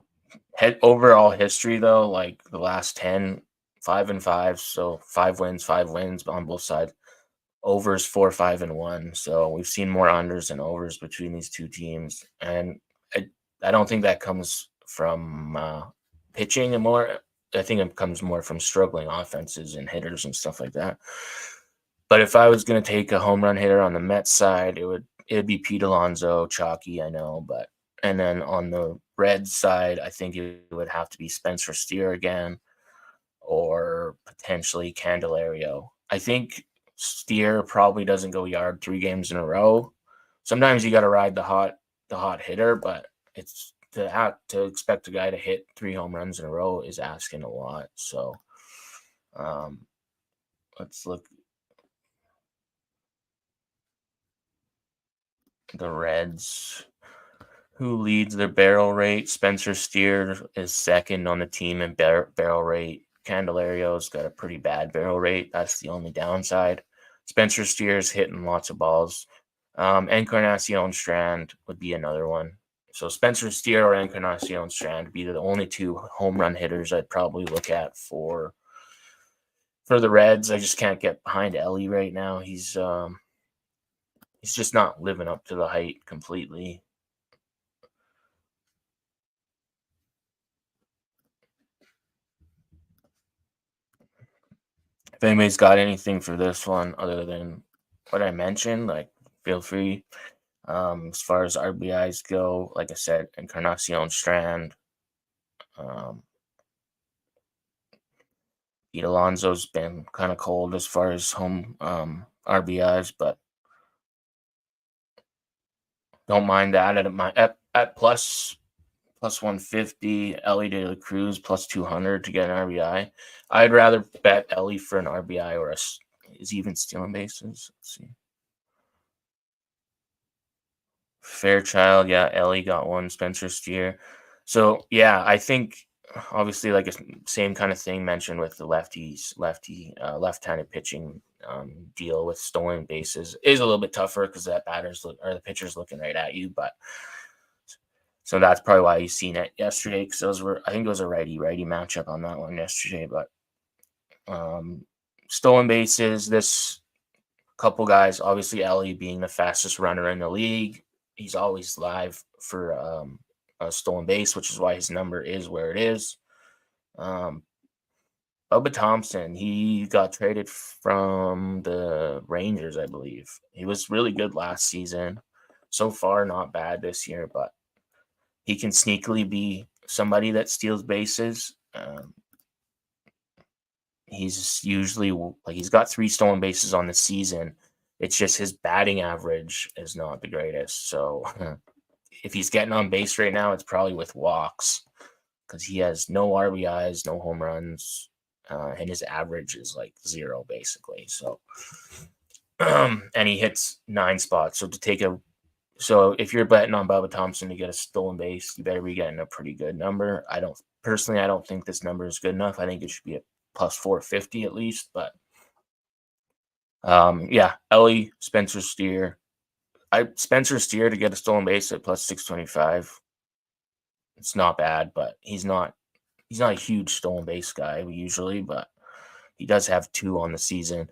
Overall history though, like the last 10, 5-5, so 5 wins on both sides. Overs 4, 5-1. So we've seen more unders and overs between these two teams, and I don't think that comes from pitching and more. I think it comes more from struggling offenses and hitters and stuff like that. But if I was going to take a home run hitter on the Mets side, it'd be Pete Alonso, chalky, I know, and then on the Reds side, I think it would have to be Spencer Steer again, or potentially Candelario. I think Steer probably doesn't go yard 3 games in a row. Sometimes you got to ride the hot hitter, but it's to expect a guy to hit 3 home runs in a row is asking a lot. So let's look. The Reds, who leads their barrel rate. Spencer Steer is second on the team in barrel rate. Candelario's got a pretty bad barrel rate. That's the only downside. Spencer Steer's hitting lots of balls. Encarnacion Strand would be another one. So Spencer Steer or Encarnacion Strand would be the only 2 home run hitters I'd probably look at for the Reds. I just can't get behind Ellie right now. He's just not living up to the hype completely. If anybody's got anything for this one other than what I mentioned, like feel free. As far as RBIs go, like I said, Encarnacion Strand, um, Pete Alonso's been kind of cold as far as home RBIs, but don't mind that at plus 150. Ellie De La Cruz plus 200 to get an RBI. I'd rather bet Ellie for an RBI or is even stealing bases. Let's see. Fairchild, yeah, Ellie got one. Spencer Steer. So yeah, I think obviously like a same kind of thing mentioned with the left-handed pitching deal with stolen bases is a little bit tougher because that the pitcher's looking right at you. But so that's probably why you seen it yesterday because I think it was a righty matchup on that one yesterday. But stolen bases, this couple guys, obviously Ellie being the fastest runner in the league. He's always live for a stolen base, which is why his number is where it is. Bubba Thompson, he got traded from the Rangers, I believe. He was really good last season. So far, not bad this year, but he can sneakily be somebody that steals bases. He's usually like he's got 3 stolen bases on the season. It's just his batting average is not the greatest. So if he's getting on base right now, it's probably with walks because he has no RBIs, no home runs, and his average is like 0 basically. So and he hits 9 spots. So if you're betting on Bubba Thompson to get a stolen base, you better be getting a pretty good number. I don't think this number is good enough. I think it should be a plus 450 at least. But yeah, Ellie, Spencer Steer. Spencer Steer to get a stolen base at plus 625. It's not bad, but he's not a huge stolen base guy usually, but he does have 2 on the season.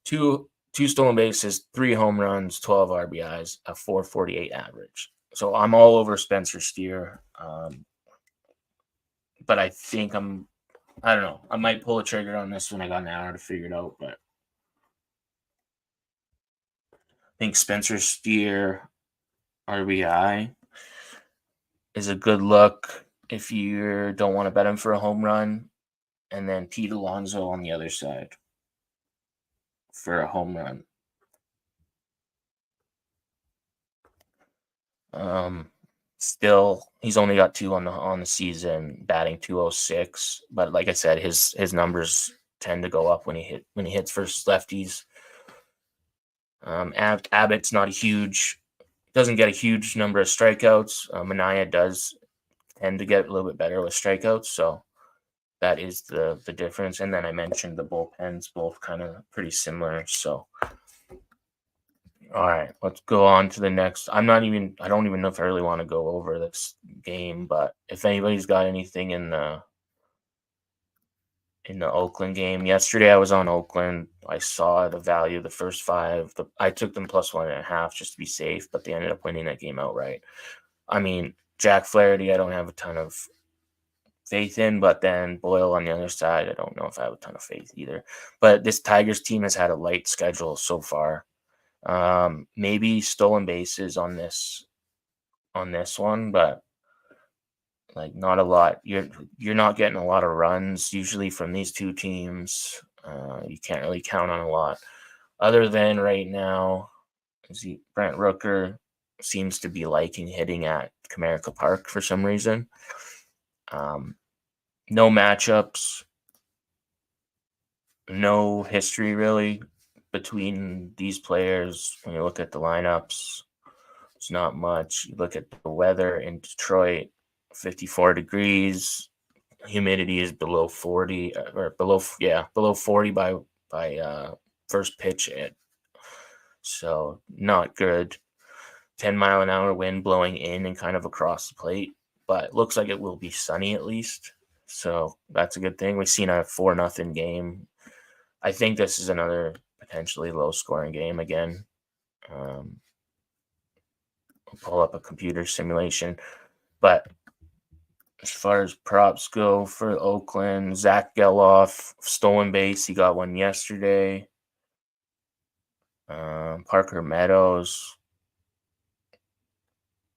Two stolen bases, 3 home runs, 12 RBIs, a 448 average. So I'm all over Spencer Steer. But I think I don't know. I might pull a trigger on this when I got an hour to figure it out, but I think Spencer Steer RBI is a good look if you don't want to bet him for a home run, and then Pete Alonso on the other side for a home run. Still, he's only got 2 on the season, batting 206. But like I said, his numbers tend to go up when he hits versus lefties. Abbott's doesn't get a huge number of strikeouts. Minaya does tend to get a little bit better with strikeouts, so that is the difference. And then I mentioned the bullpens, both kind of pretty similar. So all right, let's go on to the next. I don't even know if I really want to go over this game, but if anybody's got anything in the Oakland game. Yesterday I was on Oakland. I saw the value of the first 5. I took them plus 1.5 just to be safe, but they ended up winning that game outright. I mean, Jack Flaherty, I don't have a ton of faith in, but then Boyle on the other side, I don't know if I have a ton of faith either. But this Tigers team has had a light schedule so far. Maybe stolen bases on this one, but like not a lot. You're not getting a lot of runs usually from these two teams. You can't really count on a lot. Other than right now, Brent Rooker seems to be liking hitting at Comerica Park for some reason. No matchups, no history really between these players. When you look at the lineups, it's not much. You look at the weather in Detroit, 54 degrees. Humidity is below 40 or below 40 by first pitch. So not good. 10-mile-an-hour wind blowing in and kind of across the plate, but it looks like it will be sunny at least. So that's a good thing. We've seen a 4-0 game. I think this is another potentially low-scoring game again. I'll pull up a computer simulation, but As far as props go for Oakland, Zach Geloff, stolen base. He got one yesterday. Parker Meadows.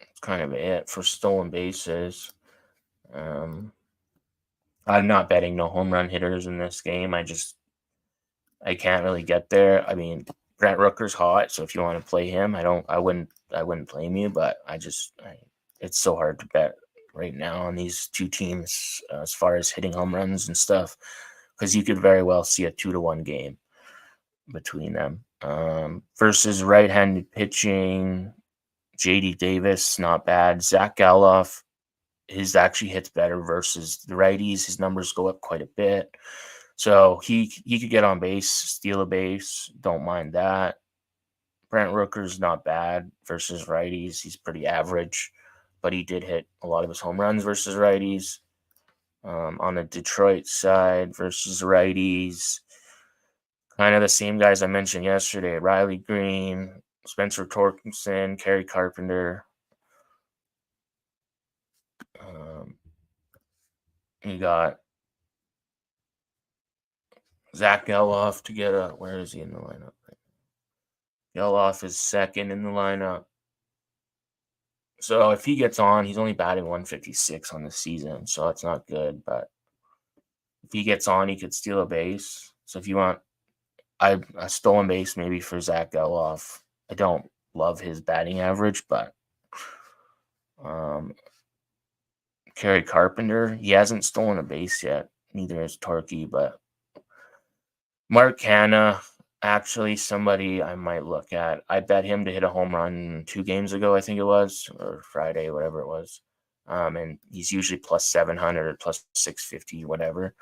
That's kind of it for stolen bases. I'm not betting no home run hitters in this game. I can't really get there. I mean, Brent Rooker's hot, so if you want to play him, I wouldn't blame you, but it's so hard to bet right now on these two teams as far as hitting home runs and stuff, because you could very well see a 2-1 game between them. Versus right-handed pitching, JD Davis, not bad. Zach Geloff, his actually hits better versus the righties. His numbers go up quite a bit. So he could get on base, steal a base. Don't mind that. Brent Rooker's not bad versus righties. He's pretty average, but he did hit a lot of his home runs versus righties. On the Detroit side versus righties, kind of the same guys I mentioned yesterday: Riley Green, Spencer Torkelson, Kerry Carpenter. You got Zach Geloff to get a. Where is he in the lineup? Geloff is second in the lineup. So if he gets on, he's only batting 156 on the season, so that's not good. But if he gets on, he could steal a base. So if you want a stolen base maybe for Zach Geloff, I don't love his batting average, but Kerry Carpenter, he hasn't stolen a base yet. Neither has Torkey, but Mark Hanna, actually somebody I might look at. I bet him to hit a home run 2 games ago, I think it was, or Friday, whatever it was. And he's usually plus 700 or plus 650, whatever.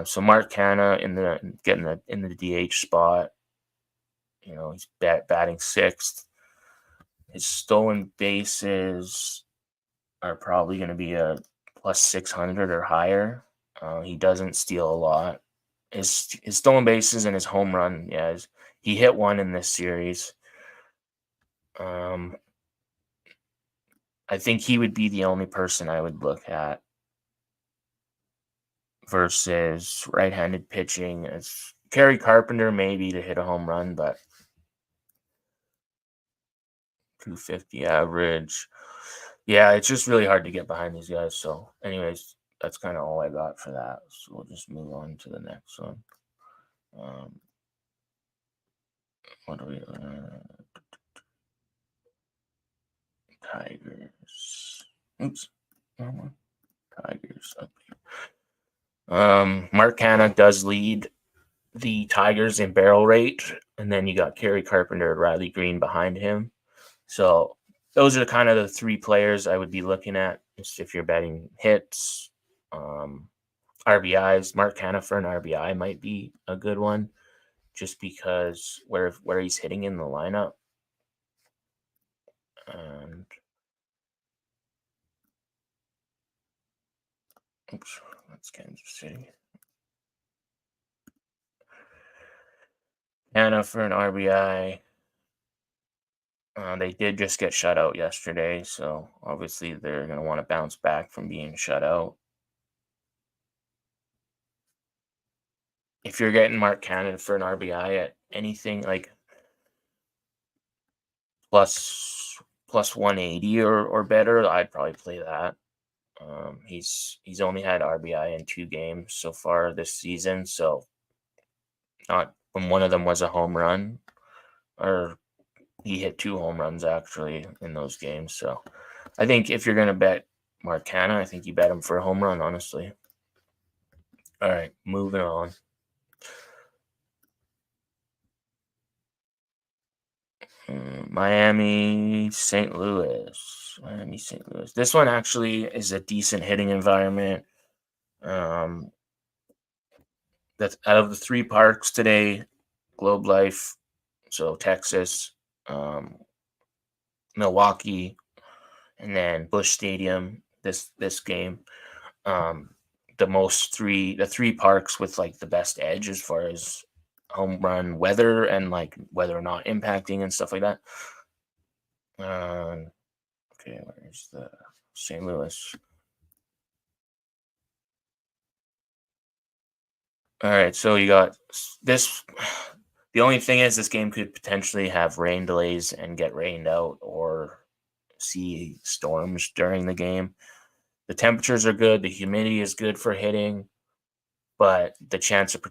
So Mark Hanna in the DH spot. You know, he's batting 6th. His stolen bases are probably going to be a plus 600 or higher. He doesn't steal a lot. His stolen bases and his home run, he hit one in this series. I think he would be the only person I would look at versus right-handed pitching. It's Kerry Carpenter maybe to hit a home run, but 250 average. Yeah, it's just really hard to get behind these guys. So anyways, that's kind of all I got for that. So we'll just move on to the next one. What do we Tigers. Oops. Tigers up here. Mark Hanna does lead the Tigers in barrel rate, and then you got Kerry Carpenter and Riley Green behind him. So those are kind of the 3 players I would be looking at if you're betting hits. RBIs, Mark Hanna for an RBI might be a good one, just because where he's hitting in the lineup. And oops, that's Kansas City. Hanna for an RBI. They did just get shut out yesterday, so obviously they're going to want to bounce back from being shut out. If you're getting Mark Cannon for an RBI at anything like plus 180 or better, I'd probably play that. He's only had RBI in 2 games so far this season, so not when one of them was a home run, or he hit 2 home runs actually in those games. So I think if you're going to bet Mark Cannon, I think you bet him for a home run, honestly. All right, moving on. Miami, St. Louis. This one actually is a decent hitting environment. That's out of the 3 parks today: Globe Life, so Texas, Milwaukee, and then Busch Stadium. This game, the 3 parks with like the best edge as far as home run weather and like whether or not impacting and stuff like that. Okay, where's the St. Louis? All right, so you got this. The only thing is, this game could potentially have rain delays and get rained out, or see storms during the game. The temperatures are good. The humidity is good for hitting, but the chance of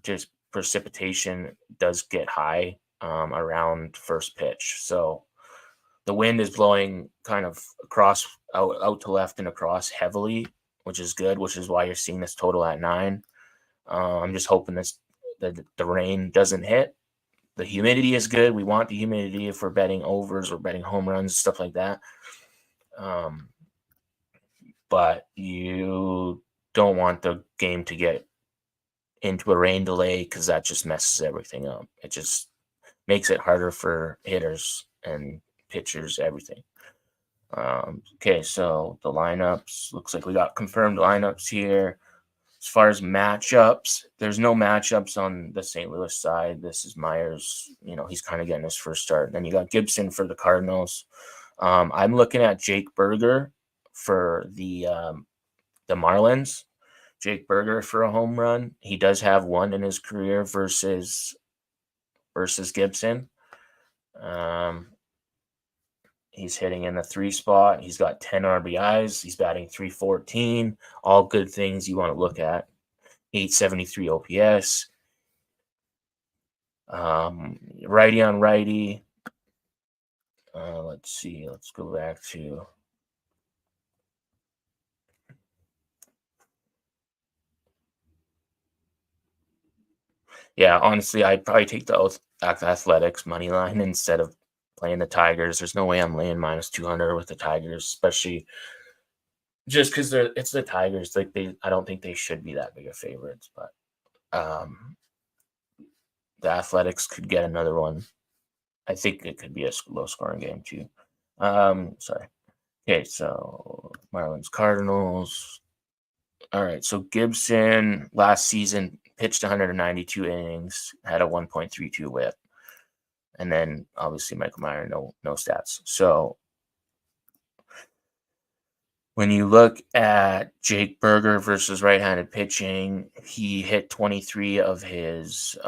precipitation does get high around first pitch. So the wind is blowing kind of across, out to left and across heavily, which is good, which is why you're seeing this total at 9. I'm just hoping that the rain doesn't hit. The humidity is good. We want the humidity if we're betting overs or betting home runs, stuff like that. Um, but you don't want the game to get into a rain delay, because that just messes everything up. It just makes it harder for hitters and pitchers, everything. Okay, so the lineups, looks like we got confirmed lineups here. As far as matchups, there's no matchups on the St. Louis side. This is Myers. He's kind of getting his first start. Then you got Gibson for the Cardinals. I'm looking at Jake Burger for the Marlins. Jake Burger for a home run. He does have one in his career versus Gibson. He's hitting in the 3 spot. He's got 10 RBIs. He's batting .314. All good things you want to look at. 873 OPS. Righty on righty. Let's see. Let's go back to. Yeah, honestly, I'd probably take the Athletics money line instead of playing the Tigers. There's no way I'm laying -200 with the Tigers, especially just because it's the Tigers. Like, I don't think they should be that big of favorites, but the Athletics could get another one. I think it could be a low scoring game too. Sorry. Okay, so Marlins Cardinals. All right, so Gibson last season pitched 192 innings, had a 1.32 WHIP, and then obviously Michael Meyer, no stats. So when you look at Jake Burger versus right-handed pitching, he hit 23 of his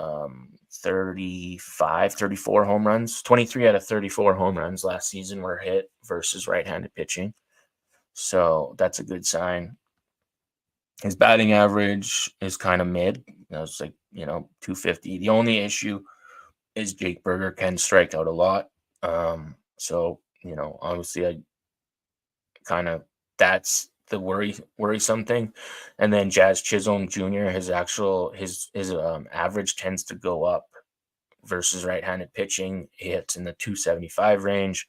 34 home runs. 23 out of 34 home runs last season were hit versus right-handed pitching. So that's a good sign. His batting average is kind of mid. It's like, 250. The only issue is Jake Burger can strike out a lot. So, obviously I kind of, that's the worrisome thing. And then Jazz Chisholm Jr., his average tends to go up versus right-handed pitching. He hits in the 275 range,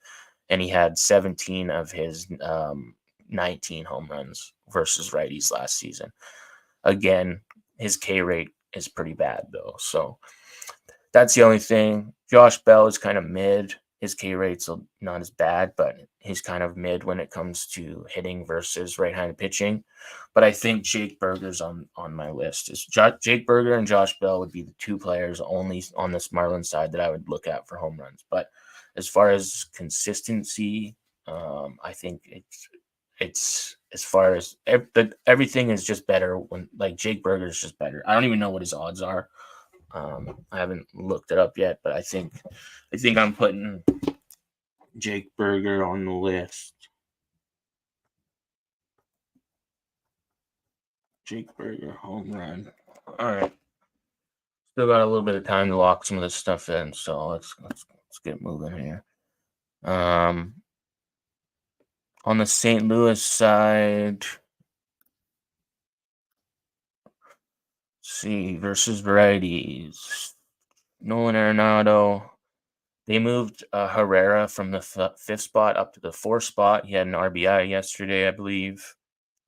and he had 17 of his 19 home runs versus righties last season. Again, his K rate is pretty bad though. So that's the only thing. Josh Bell is kind of mid. His K rate's not as bad, but he's kind of mid when it comes to hitting versus right-handed pitching. But I think Jake Burger's on my list. Jake Burger and Josh Bell would be the 2 players only on this Marlins side that I would look at for home runs. But as far as consistency, I think it's as far as everything is just better when, like, Jake Burger is just better. I don't even know what his odds are. I haven't looked it up yet, but I think I'm putting Jake Burger on the list. Jake Burger home run. All right. Still got a little bit of time to lock some of this stuff in, so let's get moving here. On the St. Louis side, see, versus varieties. Nolan Arenado. They moved Herrera from the 5th spot up to the 4th spot. He had an RBI yesterday, I believe.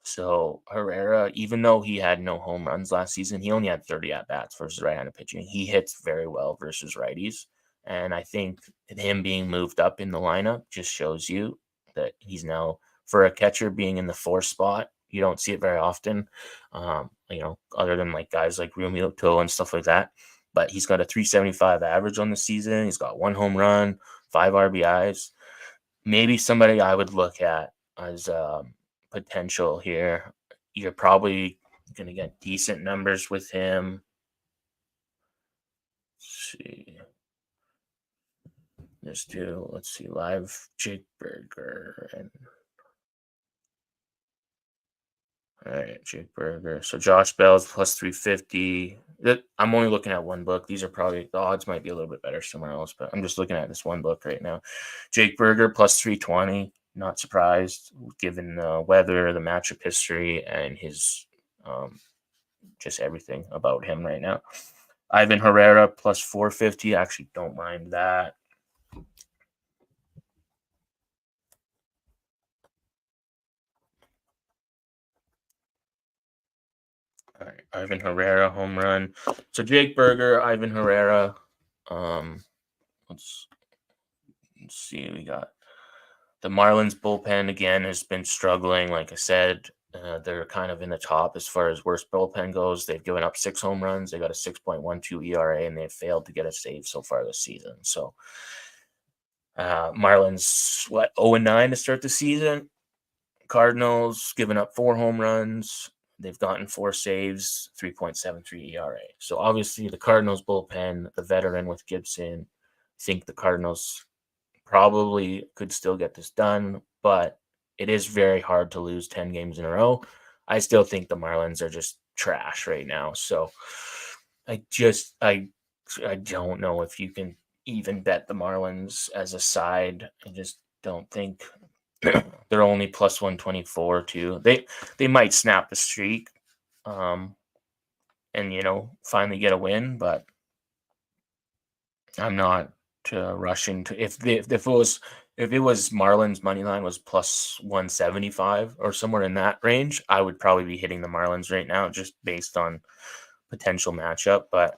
So Herrera, even though he had no home runs last season, he only had 30 at-bats versus right-handed pitching. He hits very well versus righties. And I think him being moved up in the lineup just shows you that he's now, for a catcher being in the 4th spot, you don't see it very often, other than like guys like Realmuto and stuff like that. But he's got a 375 average on the season. He's got 1 home run, 5 RBIs. Maybe somebody I would look at as potential here. You're probably going to get decent numbers with him. see. Let's see, live Jake Berger and all right, Jake Berger. So Josh Bell's plus 350. I'm only looking at one book. These are probably the odds might be a little bit better somewhere else, but I'm just looking at this one book right now. Jake Berger plus 320. Not surprised given the weather, the matchup history, and his just everything about him right now. Ivan Herrera plus 450. I actually don't mind that. All right, Ivan Herrera home run. So Jake Berger, Ivan Herrera. Let's see. We got the Marlins bullpen again has been struggling. Like I said, they're kind of in the top as far as worst bullpen goes. They've given up 6 home runs. They got a 6.12 ERA, and they've failed to get a save so far this season. So Marlins, 0-9 to start the season. Cardinals giving up 4 home runs. They've gotten 4 saves, 3.73 ERA. So obviously the Cardinals bullpen, the veteran with Gibson, think the Cardinals probably could still get this done, but it is very hard to lose 10 games in a row. I still think the Marlins are just trash right now. So I don't know if you can even bet the Marlins as a side. I just don't think they're only plus 124 too. They might snap the streak and finally get a win, but I'm not rushing to if it was Marlins money line was plus 175 or somewhere in that range, I would probably be hitting the Marlins right now just based on potential matchup, but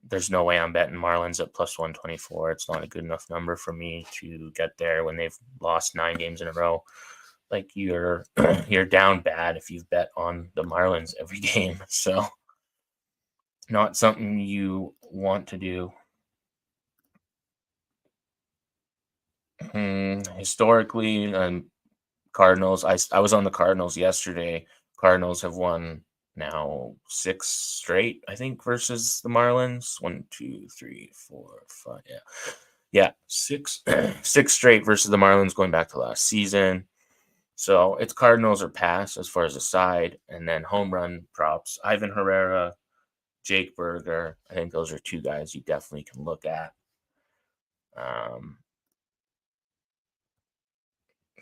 there's no way I'm betting Marlins at plus 124. It's not a good enough number for me to get there when they've lost 9 games in a row. Like you're down bad if you've bet on the Marlins every game. So not something you want to do. Historically, Cardinals. I was on the Cardinals yesterday. Cardinals have won now 6 straight, I think, versus the Marlins. 1, 2, 3, 4, 5. Yeah, 6 6 straight versus the Marlins going back to last season. So it's Cardinals or pass as far as a side, and then home run props. Ivan Herrera, Jake Berger. I think those are 2 guys you definitely can look at.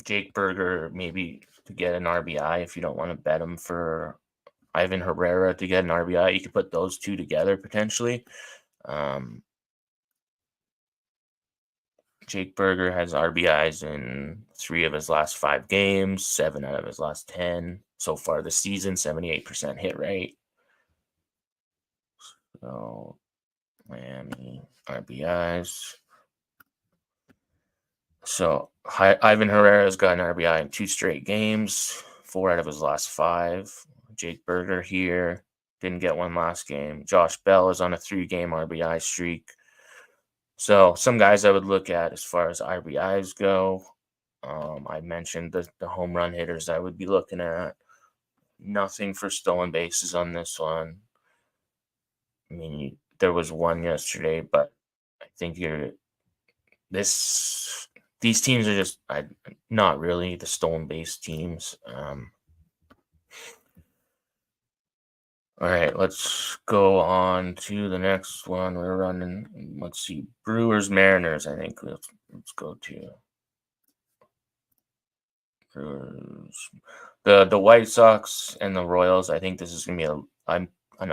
Jake Berger maybe to get an RBI if you don't want to bet him for Ivan Herrera to get an RBI. You could put those 2 together potentially. Jake Berger has RBIs in 3 of his last 5 games, 7 out of his last 10 so far this season, 78% hit rate. So Miami RBIs. So Ivan Herrera's got an RBI in 2 straight games, 4 out of his last 5. Jake Berger here didn't get one last game. Josh Bell is on a 3-game RBI streak. So some guys I would look at as far as RBIs go. I mentioned the home run hitters I would be looking at. Nothing for stolen bases on this one. I mean, there was one yesterday, but I think these teams are just not really the stolen base teams. All right, let's go on to the next one. We're running, let's see, Brewers Mariners, I think. Let's go to Brewers. The White Sox and the Royals, I think this is going to be an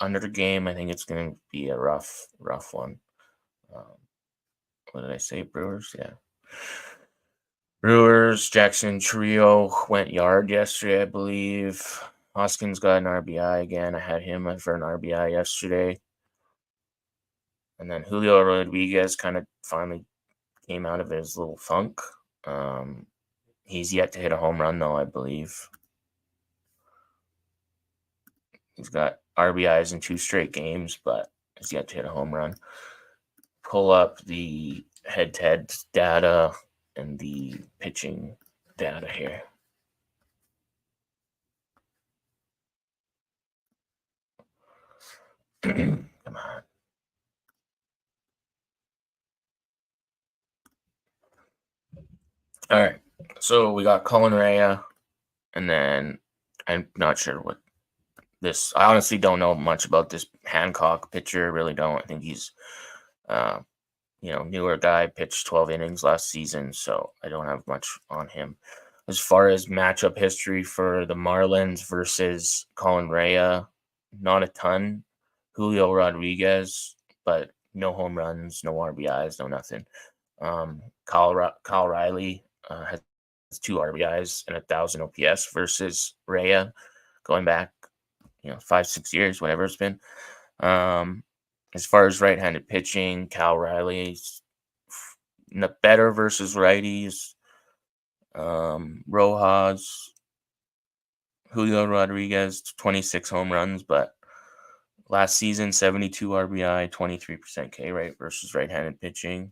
under game. I think it's going to be a rough one. What did I say? Brewers? Yeah. Brewers, Jackson Trio went yard yesterday, I believe. Hoskins got an RBI again. I had him for an RBI yesterday. And then Julio Rodriguez kind of finally came out of his little funk. He's yet to hit a home run, though, I believe. He's got RBIs in 2 straight games, but he's yet to hit a home run. Pull up the head-to-head data and the pitching data here. Come on. All right. So we got Colin Rea, and then I'm not sure what this. I honestly don't know much about this Hancock pitcher. I really don't. I think he's, uh, newer guy. Pitched 12 innings last season, so I don't have much on him. As far as matchup history for the Marlins versus Colin Rea, not a ton. Julio Rodriguez, but no home runs, no RBIs, no nothing. Kyle Riley has 2 RBIs and 1,000 OPS versus Rea, going back 5-6 years, whatever it's been. As far as right-handed pitching, Cal Riley's better versus righties. Rojas, Julio Rodriguez, 26 home runs, but last season 72 RBI, 23% K rate versus right-handed pitching.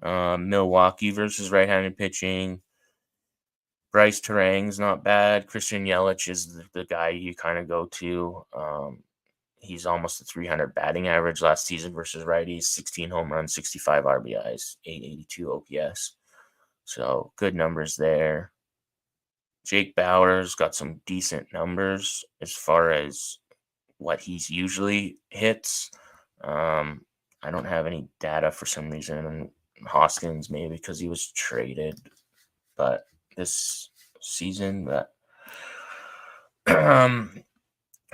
Milwaukee versus right-handed pitching. Bryce Terang's not bad. Christian Yelich is the guy you kind of go to. He's almost a 300 batting average last season versus righties, 16 home runs, 65 RBIs, 882 OPS. So good numbers there. Jake Bauer's got some decent numbers as far as what he's usually hits. I don't have any data for some reason. Hoskins maybe because he was traded, but this season, but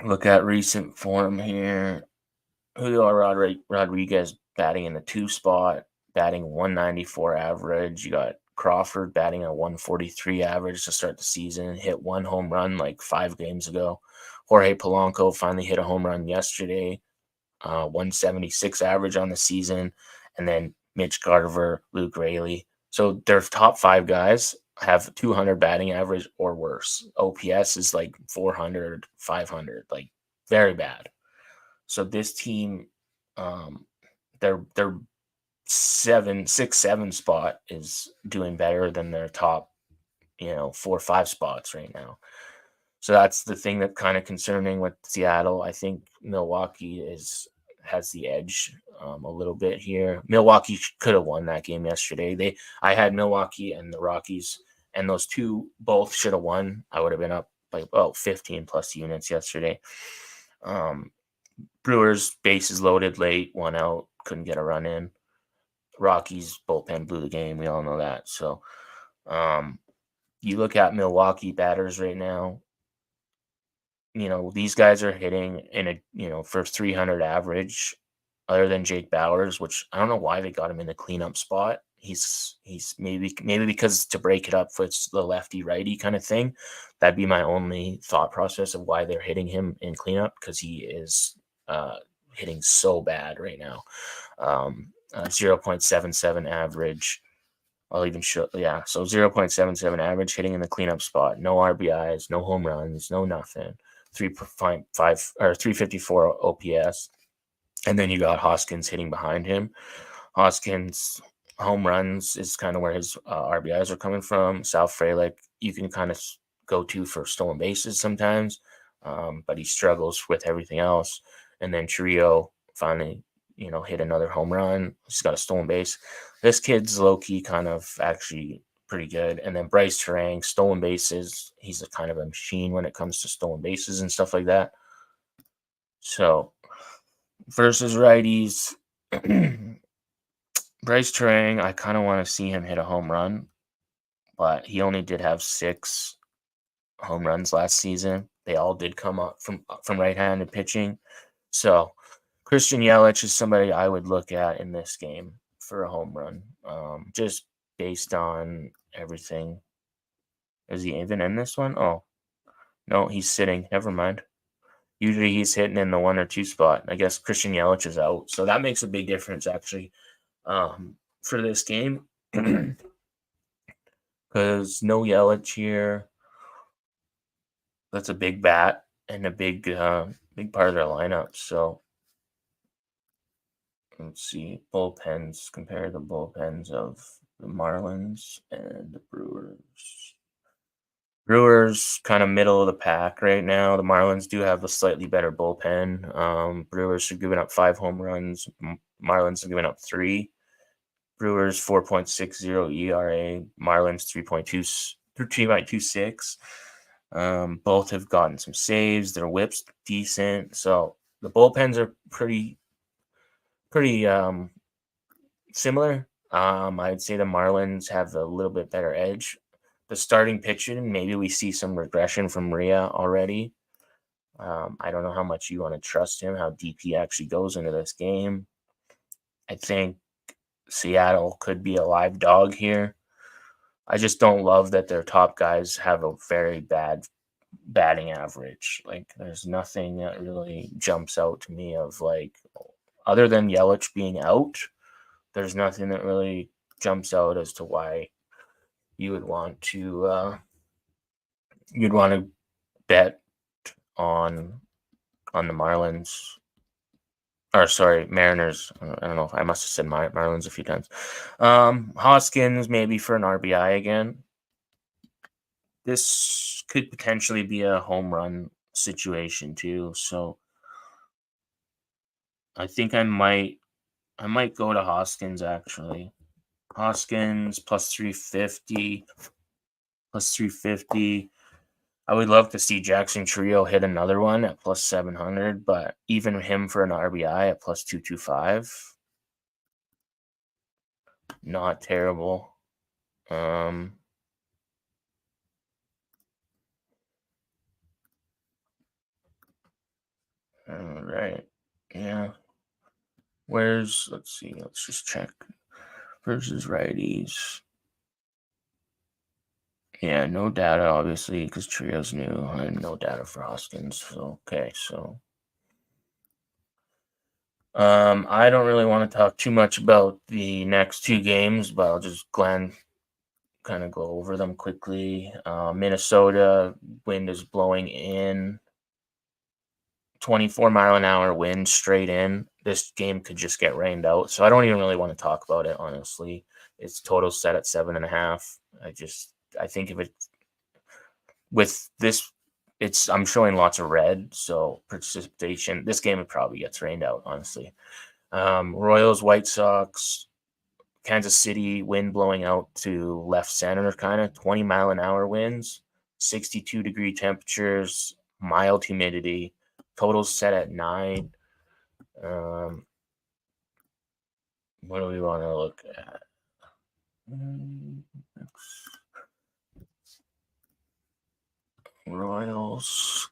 look at recent form here. Julio Rodriguez batting in the 2 spot, batting 194 average. You got Crawford batting a 143 average to start the season, hit 1 home run like 5 games ago. Jorge Polanco finally hit a home run yesterday, 176 average on the season. And then Mitch Garver, Luke Raley. So their top 5 guys have 200 batting average or worse. OPS is like 400, 500, like very bad. So this team, their 6-7 spot is doing better than their top, 4-5 spots right now. So that's the thing that's kind of concerning with Seattle. I think Milwaukee has the edge a little bit here. Milwaukee could have won that game yesterday. I had Milwaukee and the Rockies, and those two both should have won. I would have been up by about 15 plus units yesterday. Brewers bases loaded late, 1 out, couldn't get a run in. Rockies bullpen blew the game. We all know that. So you look at Milwaukee batters right now. These guys are hitting in a, for 300 average, other than Jake Bauers, which I don't know why they got him in the cleanup spot. He's maybe because to break it up it's the lefty righty kind of thing. That'd be my only thought process of why they're hitting him in cleanup, because he is hitting so bad right now. 0.77 average. I'll even show, so 0.77 average hitting in the cleanup spot. No RBIs, no home runs, no nothing. 354 OPS. And then you got Hoskins hitting behind him. Hoskins home runs is kind of where his RBIs are coming from. Sal Frelick, you can kind of go to for stolen bases sometimes, but he struggles with everything else. And then Trio finally, hit another home run. He's got a stolen base. This kid's low-key kind of actually pretty good. And then Bryce Terang, stolen bases. He's a kind of a machine when it comes to stolen bases and stuff like that. So versus righties, Bryce Terang, I kind of want to see him hit a home run, but he only did have 6 home runs last season. They all did come up from right-handed pitching. So Christian Yelich is somebody I would look at in this game for a home run, just based on everything. Is he even in this one? Oh, no, he's sitting. Never mind. Usually he's hitting in the 1 or 2 spot. I guess Christian Yelich is out. So that makes a big difference, actually, for this game. Because no Yelich here. That's a big bat and a big part of their lineup. So let's see. Bullpens. Compare the bullpens of the Marlins and the Brewers. Brewers kind of middle of the pack right now. The Marlins do have a slightly better bullpen. Brewers have given up 5 home runs. Marlins have given up 3. Brewers 4.60 ERA, Marlins 3.26. Both have gotten some saves. Their whip's decent, so the bullpens are pretty similar. I'd say the Marlins have a little bit better edge. The starting pitching, maybe we see some regression from Rhea already. I don't know how much you want to trust him, how deep he actually goes into this game. I think Seattle could be a live dog here. I just don't love that their top guys have a very bad batting average. Like, there's nothing that really jumps out to me of, like, other than Yelich being out, there's nothing that really jumps out as to why you would want to bet on the Marlins. Or sorry, Mariners. I don't know. I must have said Marlins a few times. Hoskins maybe for an RBI again. This could potentially be a home run situation too. So I think I might go to Hoskins actually. Hoskins plus 350. Plus 350. I would love to see Jackson Trio hit another one at plus 700, but even him for an RBI at plus 225, not terrible. All right. Yeah. Let's see, let's just check. Versus righties. Yeah, no data, obviously, because Trio's new, and no data for Hoskins. So, okay, so I don't really want to talk too much about the next two games, but I'll just kind of go over them quickly. Minnesota, wind is blowing in. 24-mile-an-hour wind straight in. This game could just get rained out, so I don't even really want to talk about it, honestly. Its total set at 7.5. I think if it with this, I'm showing lots of red, so precipitation. This game probably gets rained out, honestly. Royals, White Sox, Kansas City, wind blowing out to left center, kind of 20-mile-an-hour winds, 62-degree temperatures, mild humidity. Totals set at 9. What do we want to look at? Royals.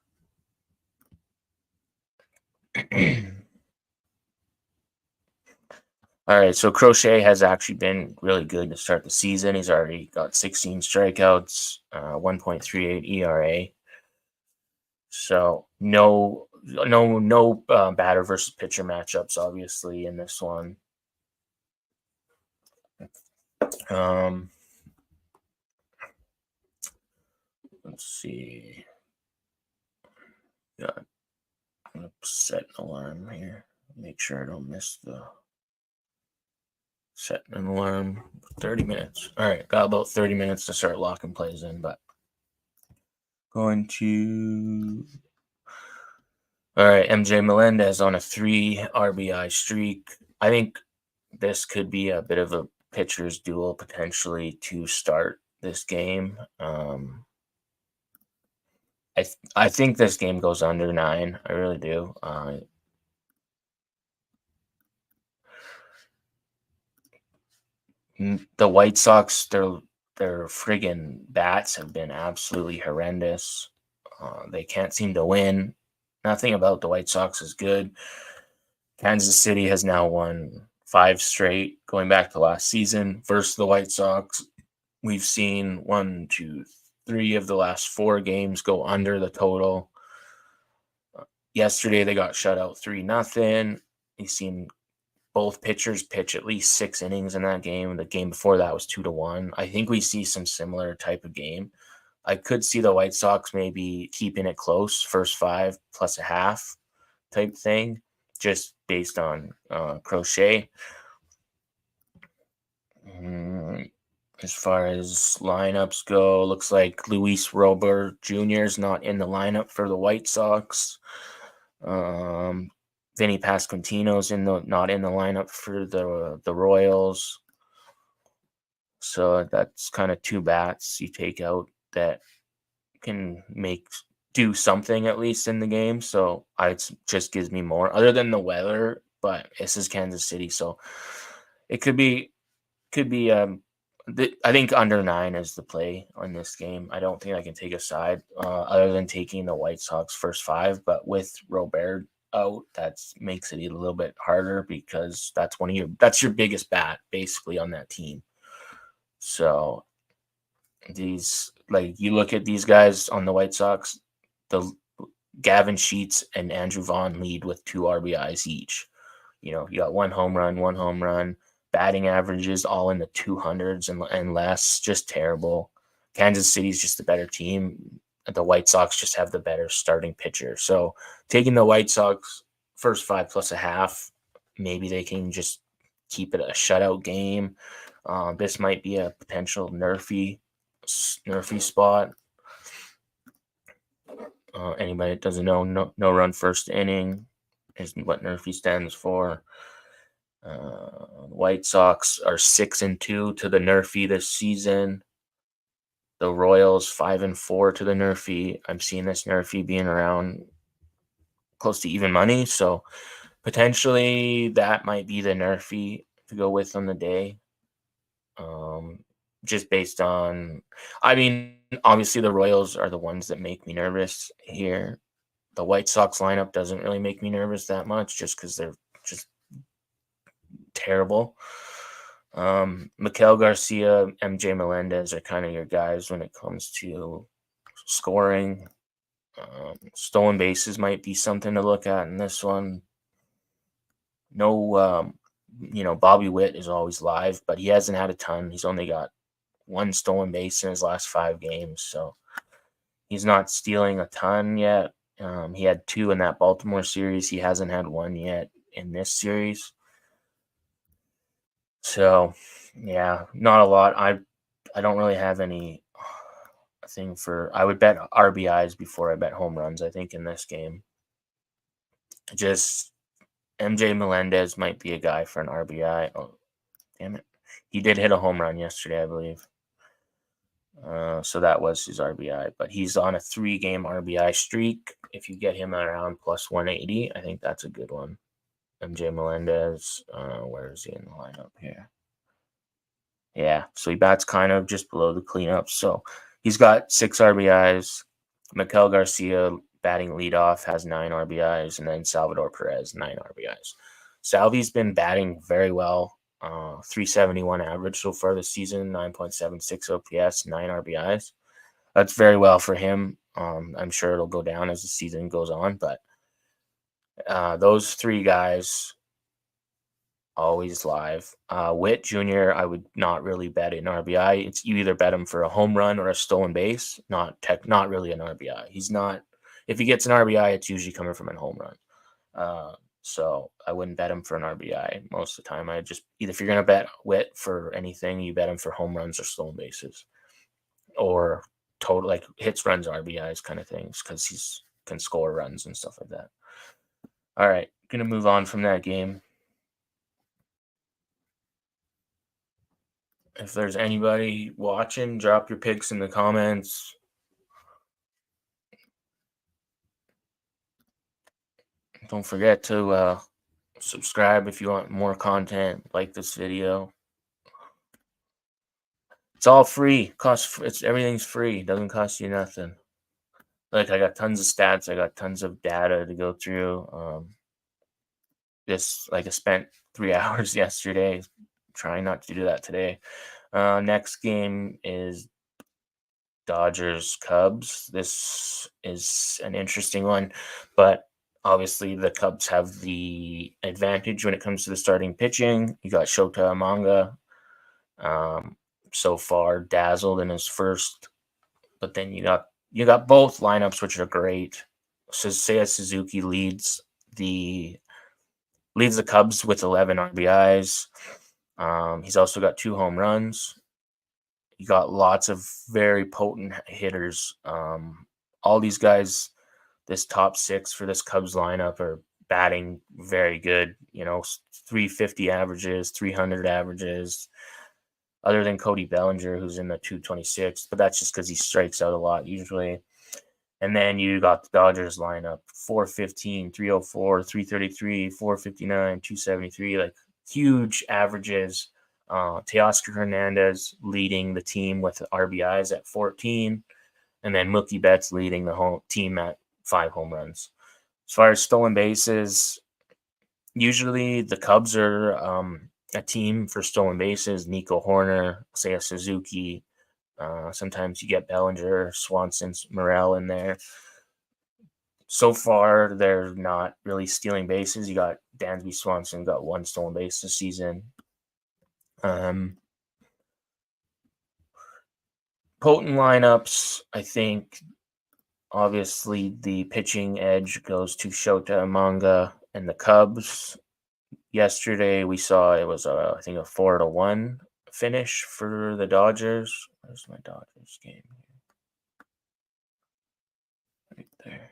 All right, so Crochet has actually been really good to start the season. He's already got 16 strikeouts, 1.38 ERA. So no batter versus pitcher matchups, obviously, in this one. Let's see. Yeah, I'm gonna set an alarm here. Make sure I don't miss the set an alarm. 30 minutes. All right, got about 30 minutes to start locking plays in, but going to. All right, MJ Melendez on a 3 RBI streak. I think this could be a bit of a pitcher's duel potentially to start this game. I think this game goes under 9. I really do. The White Sox, their friggin' bats have been absolutely horrendous. They can't seem to win. Nothing about the White Sox is good. Kansas City has now won 5 straight, going back to last season versus the White Sox. We've seen 1, 2, 3 of the last 4 games go under the total. Yesterday they got shut out 3-0. You've seen both pitchers pitch at least 6 innings in that game. The game before that was 2-1. I think we see some similar type of game. I could see the White Sox maybe keeping it close, first 5 plus a half type thing, just based on Crochet. As far as lineups go, looks like Luis Robert Jr. is not in the lineup for the White Sox. Vinny Pasquantino's not in the lineup for the Royals. So that's kind of two bats you take out that can do something at least in the game. So just gives me more other than the weather, but this is Kansas City, so it could be I think under 9 is the play on this game. I don't think I can take a side other than taking the White Sox first 5, but with Robert out, that makes it a little bit harder because that's your biggest bat basically on that team. So you look at these guys on the White Sox, the Gavin Sheets and Andrew Vaughn lead with 2 RBIs each. You got one home run, batting averages all in the 200s and less, just terrible. Kansas City's just a better team. The White Sox just have the better starting pitcher. So taking the White Sox first 5 plus a half, maybe they can just keep it a shutout game. This might be a potential nerfy spot. Anybody that doesn't know, no run first inning is what nerfy stands for. White Sox are 6-2 to the nerfy this season. The Royals 5-4 to the nerfy. I'm seeing this nerfy being around close to even money, so potentially that might be the nerfy to go with on the day. Just based on, obviously the Royals are the ones that make me nervous here. The White Sox lineup doesn't really make me nervous that much just because they're just terrible. Miguel Garcia, MJ Melendez are kind of your guys when it comes to scoring. Stolen bases might be something to look at in this one. No, Bobby Witt is always live, but he hasn't had a ton. He's only got 1 stolen base in his last 5 games, so he's not stealing a ton yet. He had 2 in that Baltimore series. He hasn't had 1 yet in this series. So, yeah, not a lot. I don't really have any thing I would bet RBIs before I bet home runs, I think, in this game. Just MJ Melendez might be a guy for an RBI. Oh, damn it. He did hit a home run yesterday, I believe. So that was his RBI, but he's on a 3-game RBI streak. If you get him around plus 180, I think that's a good one. MJ Melendez, where is he in the lineup here? Yeah, so he bats kind of just below the cleanup. So he's got 6 RBIs. Miguel Garcia batting leadoff has 9 RBIs, and then Salvador Perez 9 RBIs. Salvi's been batting very well. 371 average so far this season, 9.76 OPS, 9 RBIs. That's very well for him. I'm sure it'll go down as the season goes on, but those 3 guys always live. Witt Jr., I would not really bet an RBI. It's you either bet him for a home run or a stolen base, not really an RBI. He's not. If he gets an RBI, it's usually coming from a home run. So I wouldn't bet him for an RBI most of the time. I just if you're gonna bet Witt for anything, you bet him for home runs or stolen bases, or total like hits, runs, RBIs kind of things because he's can score runs and stuff like that. All right, gonna move on from that game. If there's anybody watching, drop your picks in the comments. Don't forget to subscribe if you want more content like this video. It's all free. Everything's free. Doesn't cost you nothing. I got tons of stats. I got tons of data to go through. I spent 3 hours yesterday trying not to do that today. Next game is Dodgers Cubs. This is an interesting one, but obviously the Cubs have the advantage when it comes to the starting pitching. You got Shota Amanga, so far dazzled in his first, but then you got both lineups which are great. Seiya Suzuki leads the Cubs with 11 RBIs. He's also got 2 home runs. You got lots of very potent hitters. All these guys, this top 6 for this Cubs lineup are batting very good. 350 averages, 300 averages. other than Cody Bellinger, who's in the 226, but that's just because he strikes out a lot usually. And then you got the Dodgers lineup 415, 304, 333, 459, 273, like huge averages. Teoscar Hernandez leading the team with RBIs at 14, and then Mookie Betts leading the home team at 5 home runs. As far as stolen bases, usually the Cubs are a team for stolen bases. Nico Horner, Seiya Suzuki. Sometimes you get Bellinger, Swanson, Morel in there. So far, they're not really stealing bases. You got Dansby Swanson got 1 stolen base this season. Potent lineups, I think. Obviously, the pitching edge goes to Shota Umanga and the Cubs. Yesterday, we saw it was I think a 4-1 finish for the Dodgers. Where's my Dodgers game? Right there.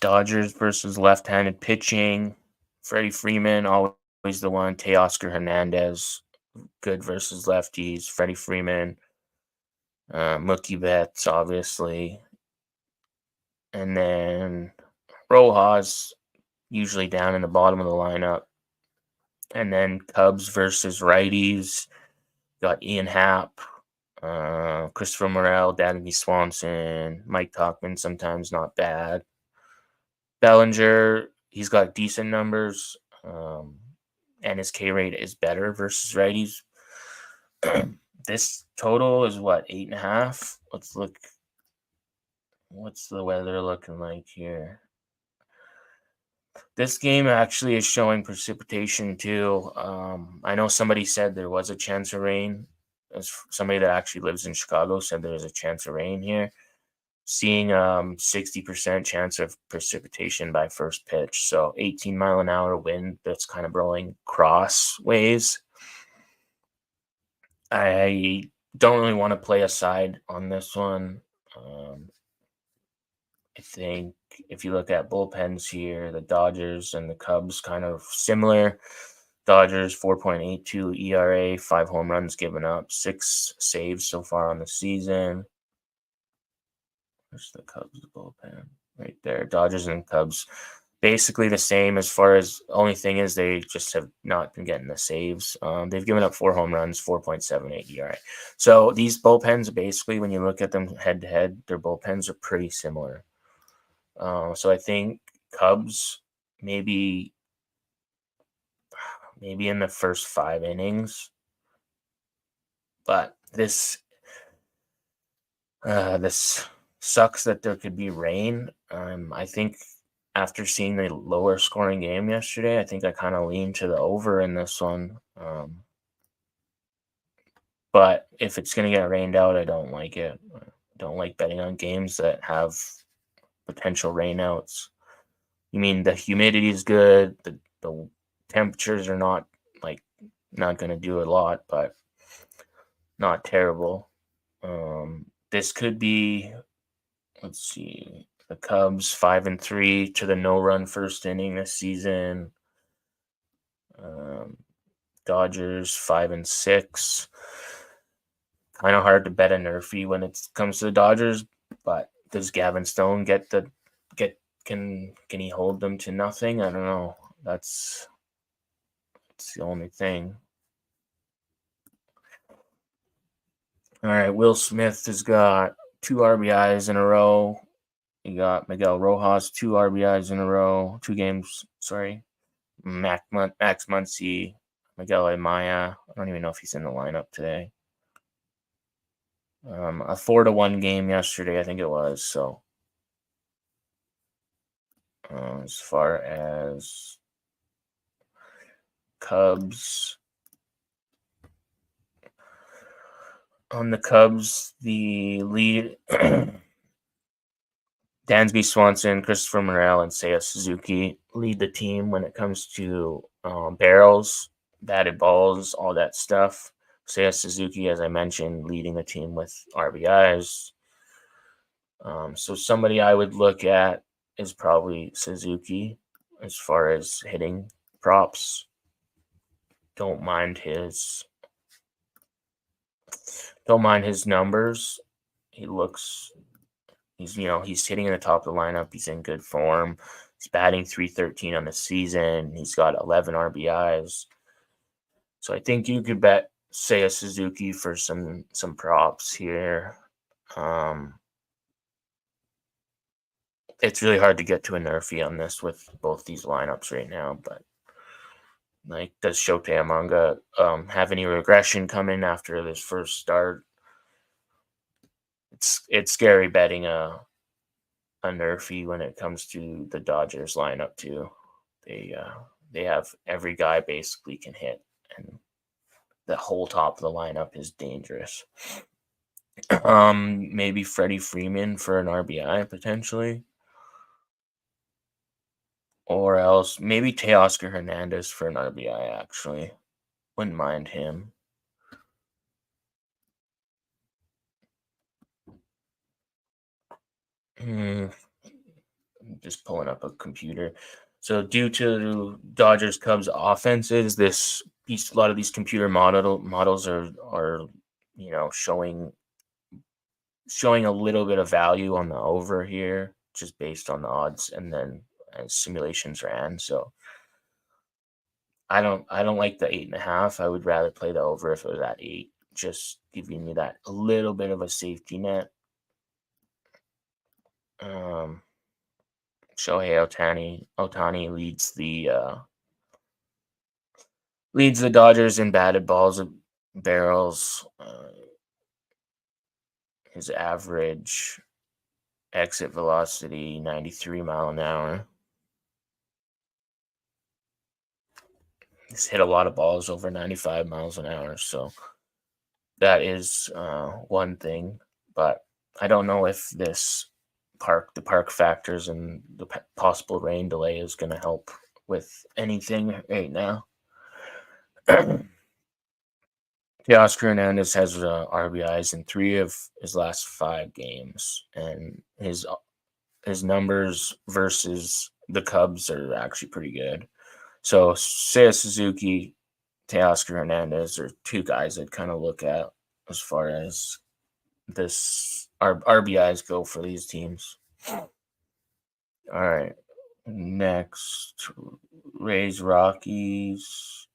Dodgers versus left-handed pitching. Freddie Freeman, always the one. Teoscar Hernandez, good versus lefties. Freddie Freeman. Mookie Betts, obviously. And then Rojas, usually down in the bottom of the lineup. And then Cubs versus righties. Got Ian Happ, Christopher Morel, Dansby Swanson, Mike Tauchman, sometimes not bad. Bellinger, he's got decent numbers, and his K rate is better versus righties. This total is what, 8.5? Let's look. What's the weather looking like here? This game actually is showing precipitation too. I know somebody said there was a chance of rain. As somebody that actually lives in Chicago said there was a chance of rain here. Seeing 60% chance of precipitation by first pitch. So 18-mile-an-hour wind that's kind of blowing crossways. I don't really want to play a side on this one. I think if you look at bullpens here, the Dodgers and the Cubs kind of similar. Dodgers 4.82 ERA, 5 home runs given up, 6 saves so far on the season. Where's the Cubs bullpen? Right there. Dodgers and Cubs basically the same as far as only thing is they just have not been getting the saves. They've given up 4 home runs, 4.78 ERA. So these bullpens, basically, when you look at them head to head, their bullpens are pretty similar. So I think Cubs maybe in the first 5 innings, but this sucks that there could be rain. I think after seeing the lower scoring game yesterday, I think I kind of lean to the over in this one. But if it's going to get rained out, I don't like it. I don't like betting on games that have potential rainouts. You mean the humidity is good, the temperatures are not going to do a lot, but not terrible. This could be, let's see, the Cubs 5-3 to the no-run first inning this season. Dodgers 5-6. Kind of hard to bet a nerfy when it comes to the Dodgers, but does Gavin Stone can he hold them to nothing? I don't know. That's the only thing. All right, Will Smith has got 2 RBIs in a row. You got Miguel Rojas, 2 RBIs in a row, 2 games, sorry. Max Muncy, Miguel Amaya. I don't even know if he's in the lineup today. A 4-1 game yesterday, I think it was. So as far as Cubs, on the Cubs, the lead Dansby Swanson, Christopher Morel, and Seiya Suzuki lead the team when it comes to barrels, batted balls, all that stuff. Seiya Suzuki, as I mentioned, leading the team with RBIs. So somebody I would look at is probably Suzuki. as far as hitting props. Don't mind his numbers. He's hitting in the top of the lineup. He's in good form. He's batting .313 on the season. He's got 11 RBIs. So I think you could bet Seiya Suzuki for some props here. It's really hard to get to a nerfy on this with both these lineups right now, but does Shotei Amanga have any regression coming after this first start? It's scary betting a nerfy when it comes to the Dodgers lineup too. They have every guy basically can hit, and the whole top of the lineup is dangerous. Maybe Freddie Freeman for an RBI potentially, or else maybe Teoscar Hernandez for an RBI. Actually, wouldn't mind him. I'm just pulling up a computer. So due to Dodgers Cubs offenses, a lot of these computer models are showing a little bit of value on the over here, just based on the odds, and then as simulations ran. So I don't like the 8.5. I would rather play the over if it was at 8, just giving me that a little bit of a safety net. Shohei Ohtani leads the Dodgers in batted balls and barrels. His average exit velocity 93 mile an hour. He's hit a lot of balls over 95 miles an hour, so that is one thing. But I don't know if the park factors and the possible rain delay is going to help with anything right now. Teoscar Hernandez has RBIs in 3 of his last 5 games, and his numbers versus the Cubs are actually pretty good. So Seiya Suzuki, Teoscar Hernandez are 2 guys I'd kind of look at as far as this RBIs go for these teams. All right, next Rays Rockies.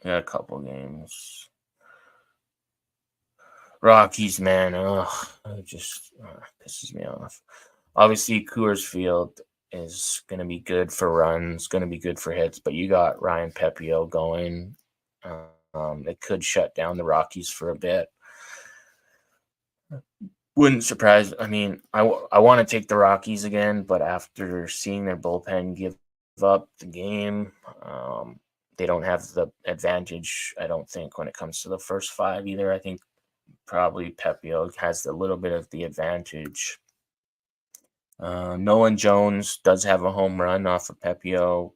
Got a couple games. Rockies, man, it just pisses me off. Obviously, Coors Field is going to be good for runs, going to be good for hits, but you got Ryan Pepio going. It could shut down the Rockies for a bit. Wouldn't surprise. I mean, I want to take the Rockies again, but after seeing their bullpen give up the game, they don't have the advantage, I don't think, when it comes to the first 5 either. I think probably Pepio has a little bit of the advantage. Nolan Jones does have a home run off of Pepio.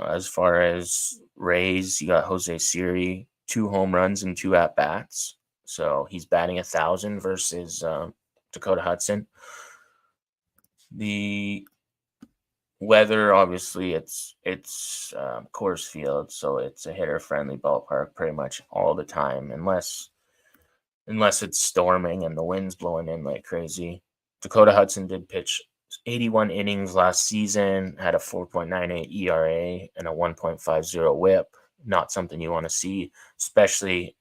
As far as Rays, you got Jose Siri, 2 home runs and 2 at-bats. So he's batting 1,000 versus Dakota Hudson. The weather, obviously, it's Coors Field, so it's a hitter-friendly ballpark pretty much all the time, unless it's storming and the wind's blowing in like crazy. Dakota Hudson did pitch 81 innings last season, had a 4.98 ERA and a 1.50 whip. Not something you want to see, especially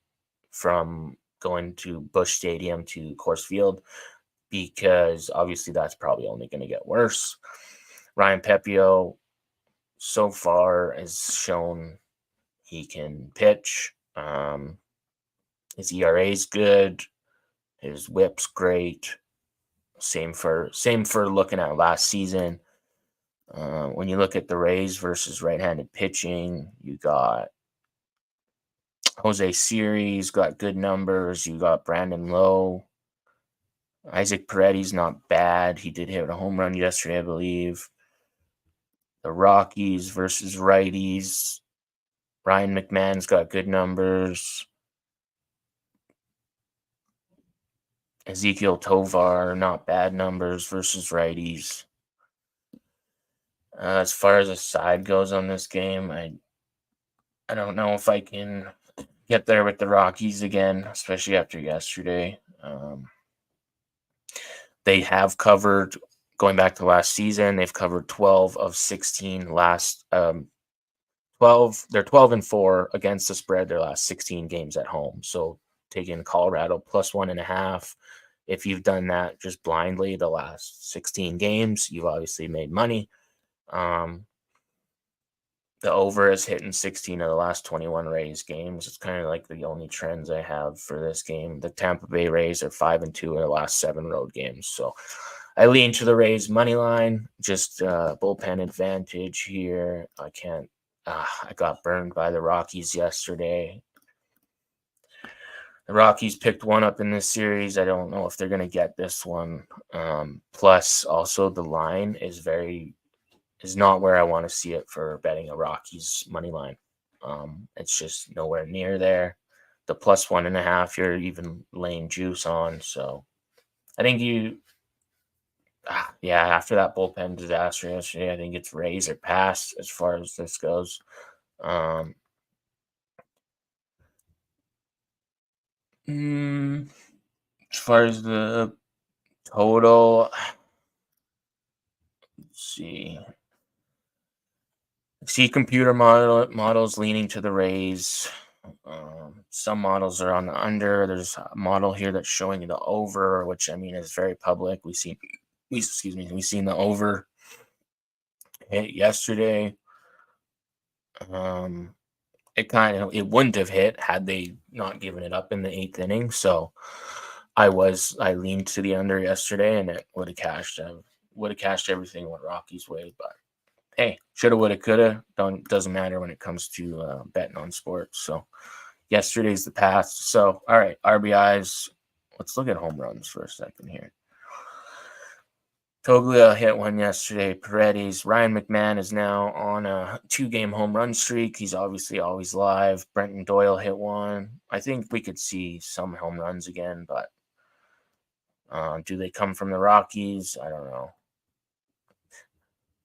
from going to Busch Stadium to Coors Field, because obviously that's probably only going to get worse. Ryan Pepio so far has shown he can pitch. His ERA is good. His whip's great. Same for looking at last season. When you look at the Rays versus right-handed pitching, you got Jose Siri's got good numbers. You got Brandon Lowe. Isaac Paredes not bad. He did hit a home run yesterday, I believe. The Rockies versus righties. Ryan McMahon's got good numbers. Ezekiel Tovar, not bad numbers versus righties. As far as a side goes on this game, I don't know if I can get there with the Rockies again, especially after yesterday. They have covered, going back to last season, they've covered 12 of 16 last 12. They're 12-4 against the spread their last 16 games at home. So taking Colorado plus 1.5. If you've done that just blindly the last 16 games, you've obviously made money. The over is hitting 16 of the last 21 Rays games. It's kind of like the only trends I have for this game. The Tampa Bay Rays are 5-2 in the last 7 road games. So I lean to the Rays money line, just bullpen advantage here. I got burned by the Rockies yesterday. The Rockies picked one up in this series. I don't know if they're going to get this one. Plus, also the line is not where I want to see it for betting a Rockies money line. It's just nowhere near there. The plus 1.5, you're even laying juice on. So I think after that bullpen disaster yesterday, I think it's raise or pass as far as this goes. As far as the total, let's see. Computer models leaning to the raise. Some models are on the under. There's a model here that's showing the over, which I mean is very public. We've seen the over hit yesterday. It wouldn't have hit had they not given it up in the 8th inning. So I leaned to the under yesterday, and it would have cashed. Everything went Rocky's way, but hey, shoulda, woulda, coulda. Doesn't matter when it comes to betting on sports. So yesterday's the past. So all right, RBIs. Let's look at home runs for a second here. Toglia hit one yesterday. Paredes. Ryan McMahon is now on a 2-game home run streak. He's obviously always live. Brenton Doyle hit one. I think we could see some home runs again, but do they come from the Rockies? I don't know.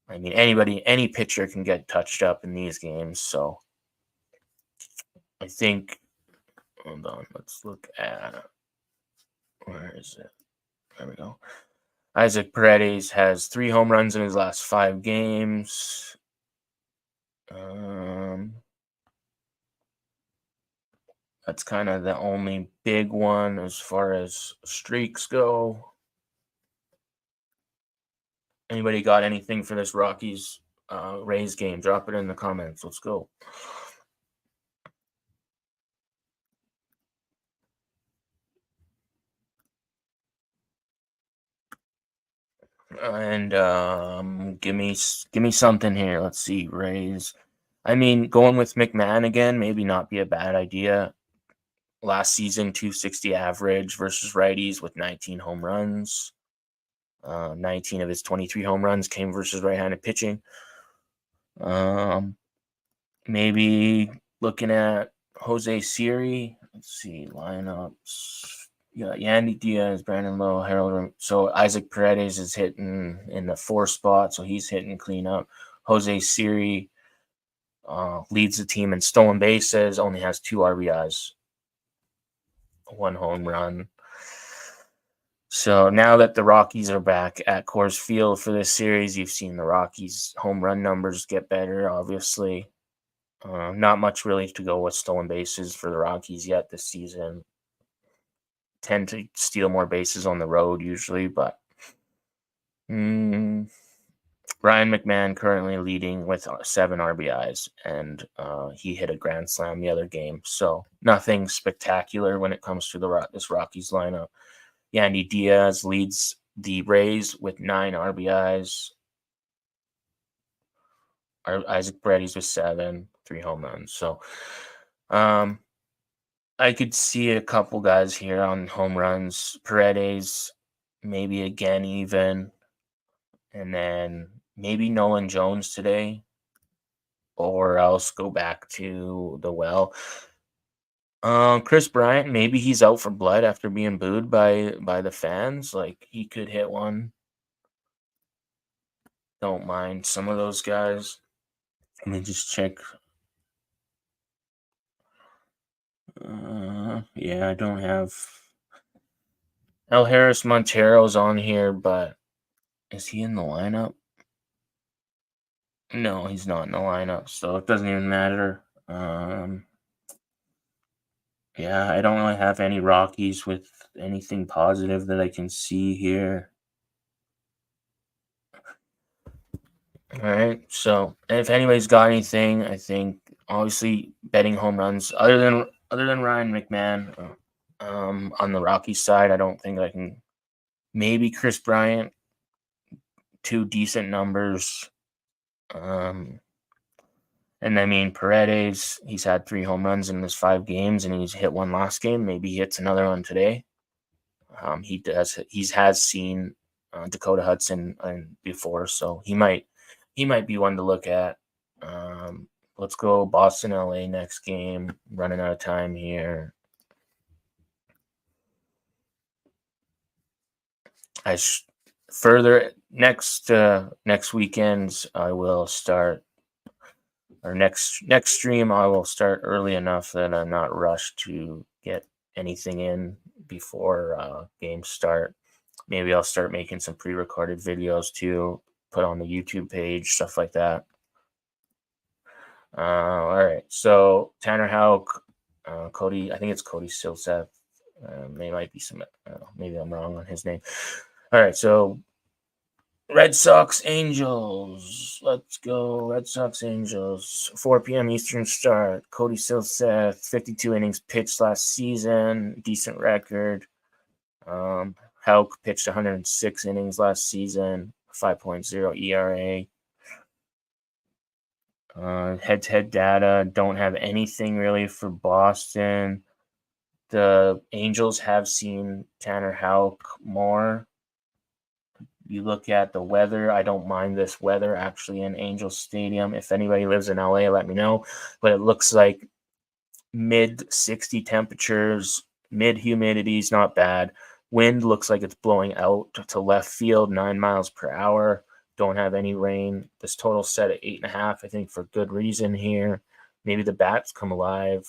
I mean, any pitcher can get touched up in these games. So I think, hold on, let's look at, where is it? There we go. Isaac Paredes has 3 home runs in his last 5 games. That's kind of the only big one as far as streaks go. Anybody got anything for this Rockies Rays game? Drop it in the comments. Let's go. And give me something here. Let's see, Rays. I mean, going with McMahon again, maybe not be a bad idea. Last season, 260 average versus righties with 19 home runs. 19 of his 23 home runs came versus right-handed pitching. Maybe looking at Jose Siri. Let's see, lineups. Yeah, Yandy Diaz, Brandon Lowe, Harold. So Isaac Paredes is hitting in the 4 spot, so he's hitting cleanup. Jose Siri leads the team in stolen bases, only has 2 RBIs, 1 home run. So now that the Rockies are back at Coors Field for this series, you've seen the Rockies' home run numbers get better, obviously. Not much really to go with stolen bases for the Rockies yet this season. Tend to steal more bases on the road usually, but Ryan McMahon currently leading with 7 RBIs, and he hit a grand slam the other game. So nothing spectacular when it comes to this Rockies lineup. Yandy Diaz leads the Rays with 9 RBIs. Isaac Paredes with 7, 3 home runs. So I could see a couple guys here on home runs. Paredes, maybe again even. And then maybe Nolan Jones today. Or else go back to the well. Chris Bryant, maybe he's out for blood after being booed by the fans. Like, he could hit one. Don't mind some of those guys. Let me just check. Yeah, I don't have El Harris Montero's on here, but is he in the lineup? No, he's not in the lineup, so it doesn't even matter. Yeah, I don't really have any Rockies with anything positive that I can see here. All right, so if anybody's got anything, I think obviously betting home runs other than Ryan McMahon, on the Rockies side, I don't think I can. Maybe Chris Bryant, two decent numbers. And I mean, Paredes, he's had 3 home runs in his 5 games, and he's hit one last game. Maybe he hits another one today. He has seen Dakota Hudson before, so he might be one to look at. Let's go Boston, LA next game. Running out of time here. Further next weekends I will start, or next stream I will start early enough that I'm not rushed to get anything in before games start. Maybe I'll start making some pre-recorded videos too, put on the YouTube page, stuff like that. All right, so Tanner Houck, Cody, I think it's Cody Silseth. Maybe I'm wrong on his name. All right, so Red Sox Angels. Let's go. Red Sox Angels. 4 p.m. Eastern start. Cody Silseth, 52 innings pitched last season. Decent record. Houck pitched 106 innings last season. 5.0 ERA. Head-to-head data. Don't have anything really for Boston. The Angels have seen Tanner Houck more. You look at the weather. I don't mind this weather actually in Angel Stadium. If anybody lives in LA, let me know. But it looks like mid 60 temperatures, mid humidity is not bad. Wind looks like it's blowing out to left field, 9 miles per hour. Don't have any rain. This total set at 8.5, I think, for good reason here. Maybe the bats come alive.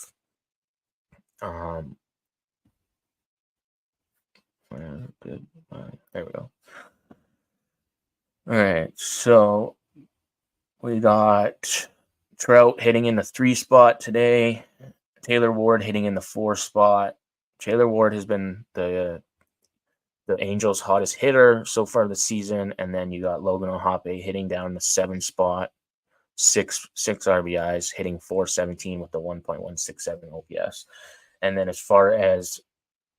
Good. There we go. All right, so we got Trout hitting in the 3 spot today. Taylor Ward hitting in the 4 spot. Taylor Ward has been the Angels' hottest hitter so far this season, and then you got Logan O'Hoppe hitting down the 7 spot, 6 RBIs, hitting .417 with the 1.167 OPS. And then as far as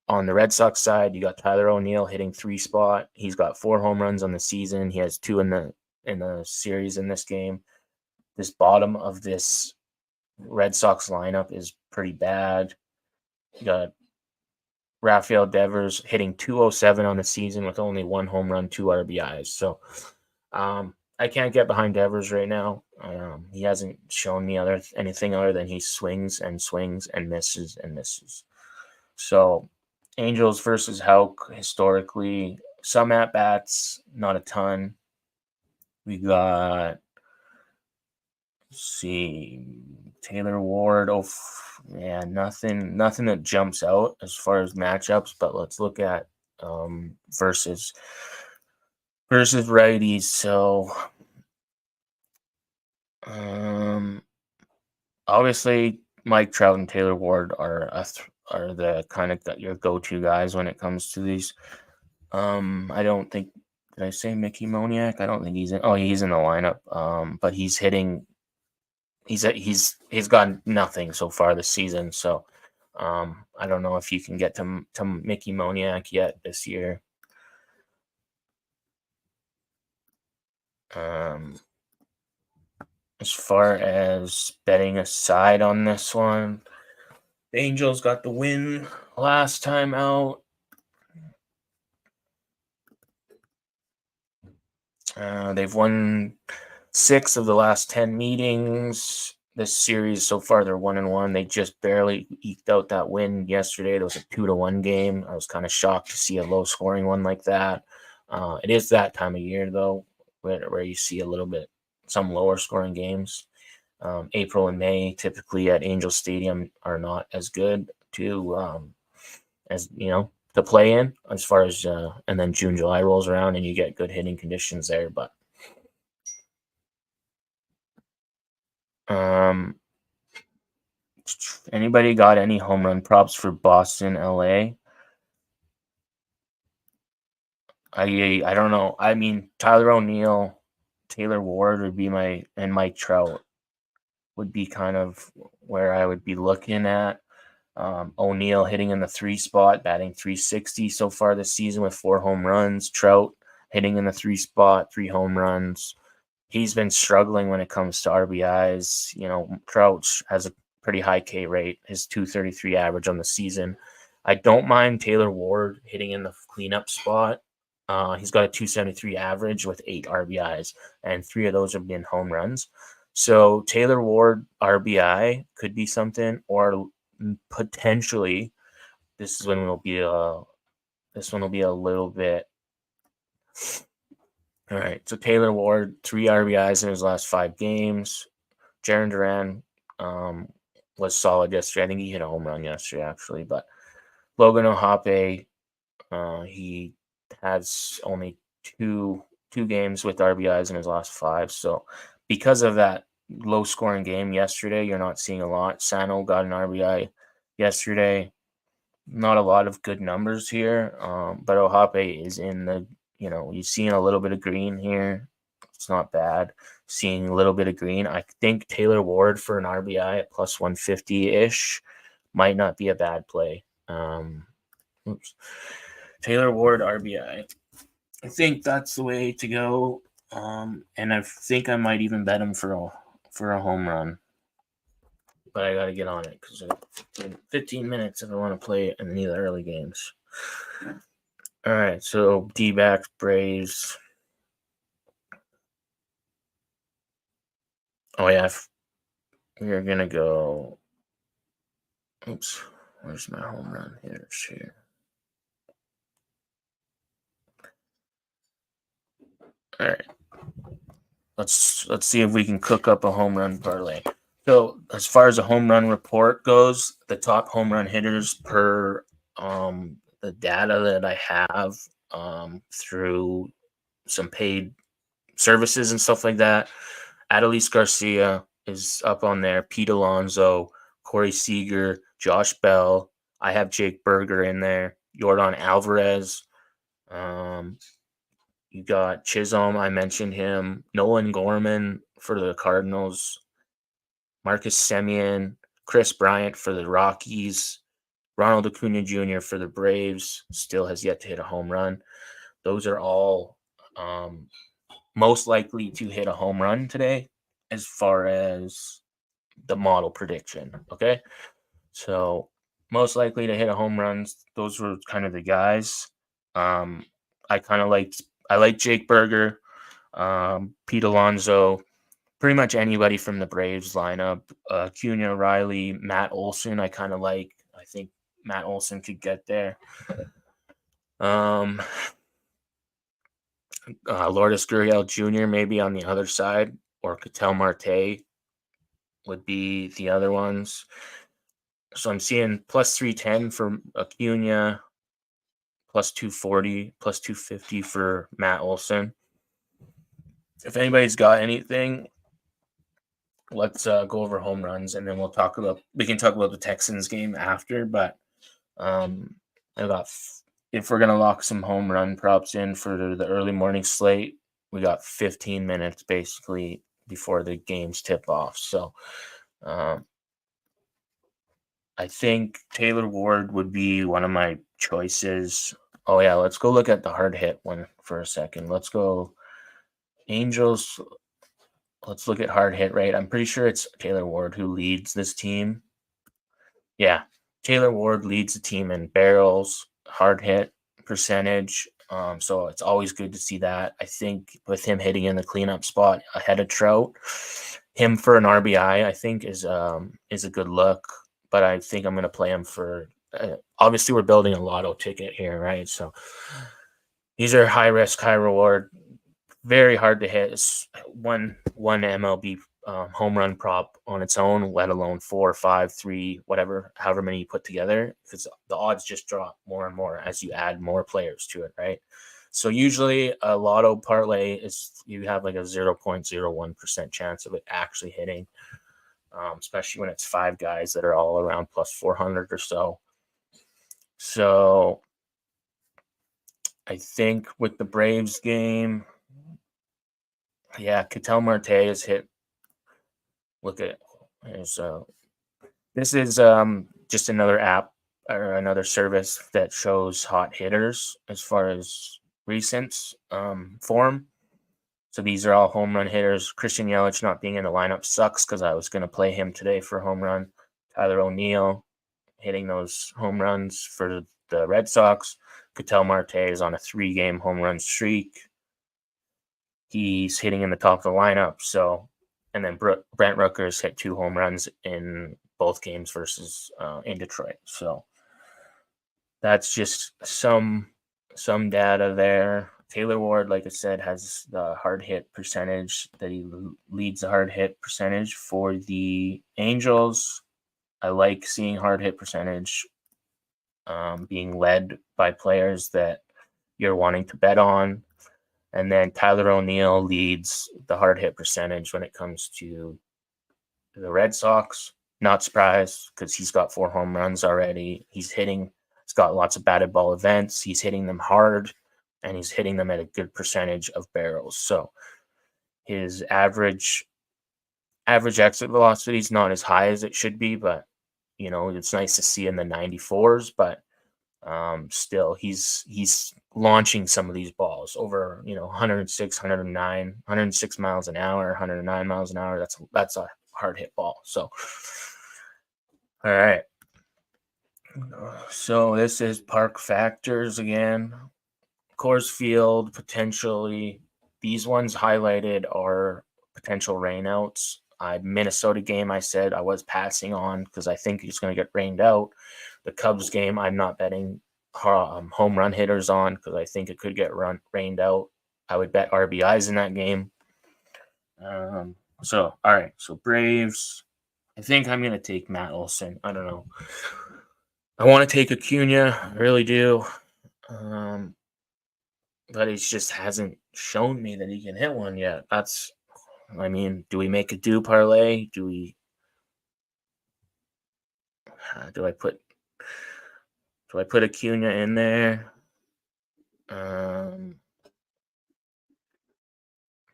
on the Red Sox side, you got Tyler O'Neill hitting 3 spot. He's got 4 home runs on the season. He has 2 in the series in this game. This bottom of this Red Sox lineup is pretty bad. You got Rafael Devers hitting .207 on the season with only 1 home run, 2 RBIs. So I can't get behind Devers right now. He hasn't shown me anything other than he swings and misses and misses. So Angels versus Houck, historically, some at-bats, not a ton. We got, let's see, Taylor Ward. Nothing that jumps out as far as matchups, but let's look at versus righties. So obviously Mike Trout and Taylor Ward are the kind of your go-to guys when it comes to these. I don't think, did I say Mickey Moniak? I don't think he's in. Oh, he's in the lineup. But he's hitting. He's gotten nothing so far this season. So, I don't know if you can get to Mickey Moniak yet this year. As far as betting aside on this one, the Angels got the win last time out. They've won 6 of the last 10 meetings. This series so far, they're 1-1. They just barely eked out that win yesterday. It was a 2-1 game. I was kind of shocked to see a low-scoring one like that. It is that time of year, though. where you see a little bit some lower scoring games. April and May typically at Angel Stadium are not as good to as to play in as far as and then June, July rolls around and you get good hitting conditions there. But anybody got any home run props for Boston, LA? I don't know. I mean, Tyler O'Neill, Taylor Ward would be and Mike Trout would be kind of where I would be looking at. O'Neill hitting in the 3 spot, batting 360 so far this season with 4 home runs. Trout hitting in the 3 spot, 3 home runs. He's been struggling when it comes to RBIs. Trout has a pretty high K rate, his 233 average on the season. I don't mind Taylor Ward hitting in the cleanup spot. He's got a 273 average with 8 RBIs, and 3 of those have been home runs. So Taylor Ward RBI could be something, or potentially this one will be a little bit. All right, so Taylor Ward, 3 RBIs in his last 5 games. Jarren Duran was solid yesterday. I think he hit a home run yesterday, actually. But Logan O'Hoppe, he has only two games with RBIs in his last 5. So because of that low-scoring game yesterday, you're not seeing a lot. Sano got an RBI yesterday. Not a lot of good numbers here, but O'Hoppe is in the, you're seeing a little bit of green here. It's not bad. Seeing a little bit of green. I think Taylor Ward for an RBI at plus 150-ish might not be a bad play. Taylor Ward RBI. I think that's the way to go. And I think I might even bet him for a home run. But I got to get on it because in 15 minutes if I want to play in any of the early games. All right, so D-backs, Braves. Oh, yeah. We're going to go. Oops. Where's my home run hitters here? All right. Let's see if we can cook up a home run parlay. So as far as a home run report goes, the top home run hitters per the data that I have through some paid services and stuff like that, Adolis Garcia is up on there, Pete Alonso, Corey Seager, Josh Bell. I have Jake Berger in there, Yordan Alvarez. You got Chisholm, I mentioned him, Nolan Gorman for the Cardinals, Marcus Semien, Chris Bryant for the Rockies, Ronald Acuna Jr. for the Braves, still has yet to hit a home run. Those are all most likely to hit a home run today as far as the model prediction, okay? So most likely to hit a home run, those were kind of the guys. I like Jake Berger, Pete Alonso, pretty much anybody from the Braves lineup. Acuna, Riley, Matt Olson, I kind of like. I think Matt Olson could get there. Lourdes Gurriel Jr. maybe on the other side, or Ketel Marte would be the other ones. So I'm seeing plus 310 for Acuna, plus 240, plus 250 for Matt Olson. If anybody's got anything, let's go over home runs, and then we can talk about the Texans game after. But if we're gonna lock some home run props in for the early morning slate, we got 15 minutes basically before the games tip off. So I think Taylor Ward would be one of my choices. Oh yeah, let's go look at the hard hit one for a second. Let's go Angels. Let's look at hard hit rate. I'm pretty sure it's Taylor Ward who leads this team. Yeah, Taylor Ward leads the team in barrels, hard hit percentage. So it's always good to see that. I think with him hitting in the cleanup spot ahead of Trout, him for an RBI, I think is a good look. But I think I'm going to play him for. Obviously, we're building a lotto ticket here, right? So these are high risk, high reward very hard to hit. It's one MLB home run prop on its own, let alone 4, 5, 3, whatever, however many you put together, because the odds just drop more and more as you add more players to it, right? So usually a lotto parlay is you have like a 0.01% chance of it actually hitting, especially when it's 5 guys that are all around plus 400 or so. So I think with the Braves game, yeah, Ketel Marte has hit. Look at this is just another app or another service that shows hot hitters as far as recent form. So these are all home run hitters. Christian Yelich not being in the lineup sucks because I was going to play him today for a home run. Tyler O'Neill hitting those home runs for the Red Sox. Ketel Marte is on a 3-game home run streak. He's hitting in the top of the lineup. So, and then Brent Rooker's hit 2 home runs in both games versus in Detroit. So that's just some data there. Taylor Ward, like I said, has the hard hit percentage that he leads the hard hit percentage for the Angels. I like seeing hard hit percentage being led by players that you're wanting to bet on. And then Tyler O'Neill leads the hard hit percentage when it comes to the Red Sox. Not surprised because he's got 4 home runs already. He's got lots of batted ball events. He's hitting them hard, and he's hitting them at a good percentage of barrels. So his average exit velocity is not as high as it should be, but it's nice to see in the 94s. But still, he's launching some of these balls over 106, 109, 106 miles an hour, 109 miles an hour. That's a hard hit ball. So, all right. So this is park factors again. Coors Field, potentially. These ones highlighted are potential rainouts. Minnesota game, I said I was passing on because I think it's going to get rained out. The Cubs game, I'm not betting home run hitters on because I think it could get rained out. I would bet RBIs in that game. So, all right. So Braves, I think I'm going to take Matt Olson. I don't know. I want to take Acuna. I really do. But he just hasn't shown me that he can hit one yet. Do we make a do parlay? Do I put Acuna in there?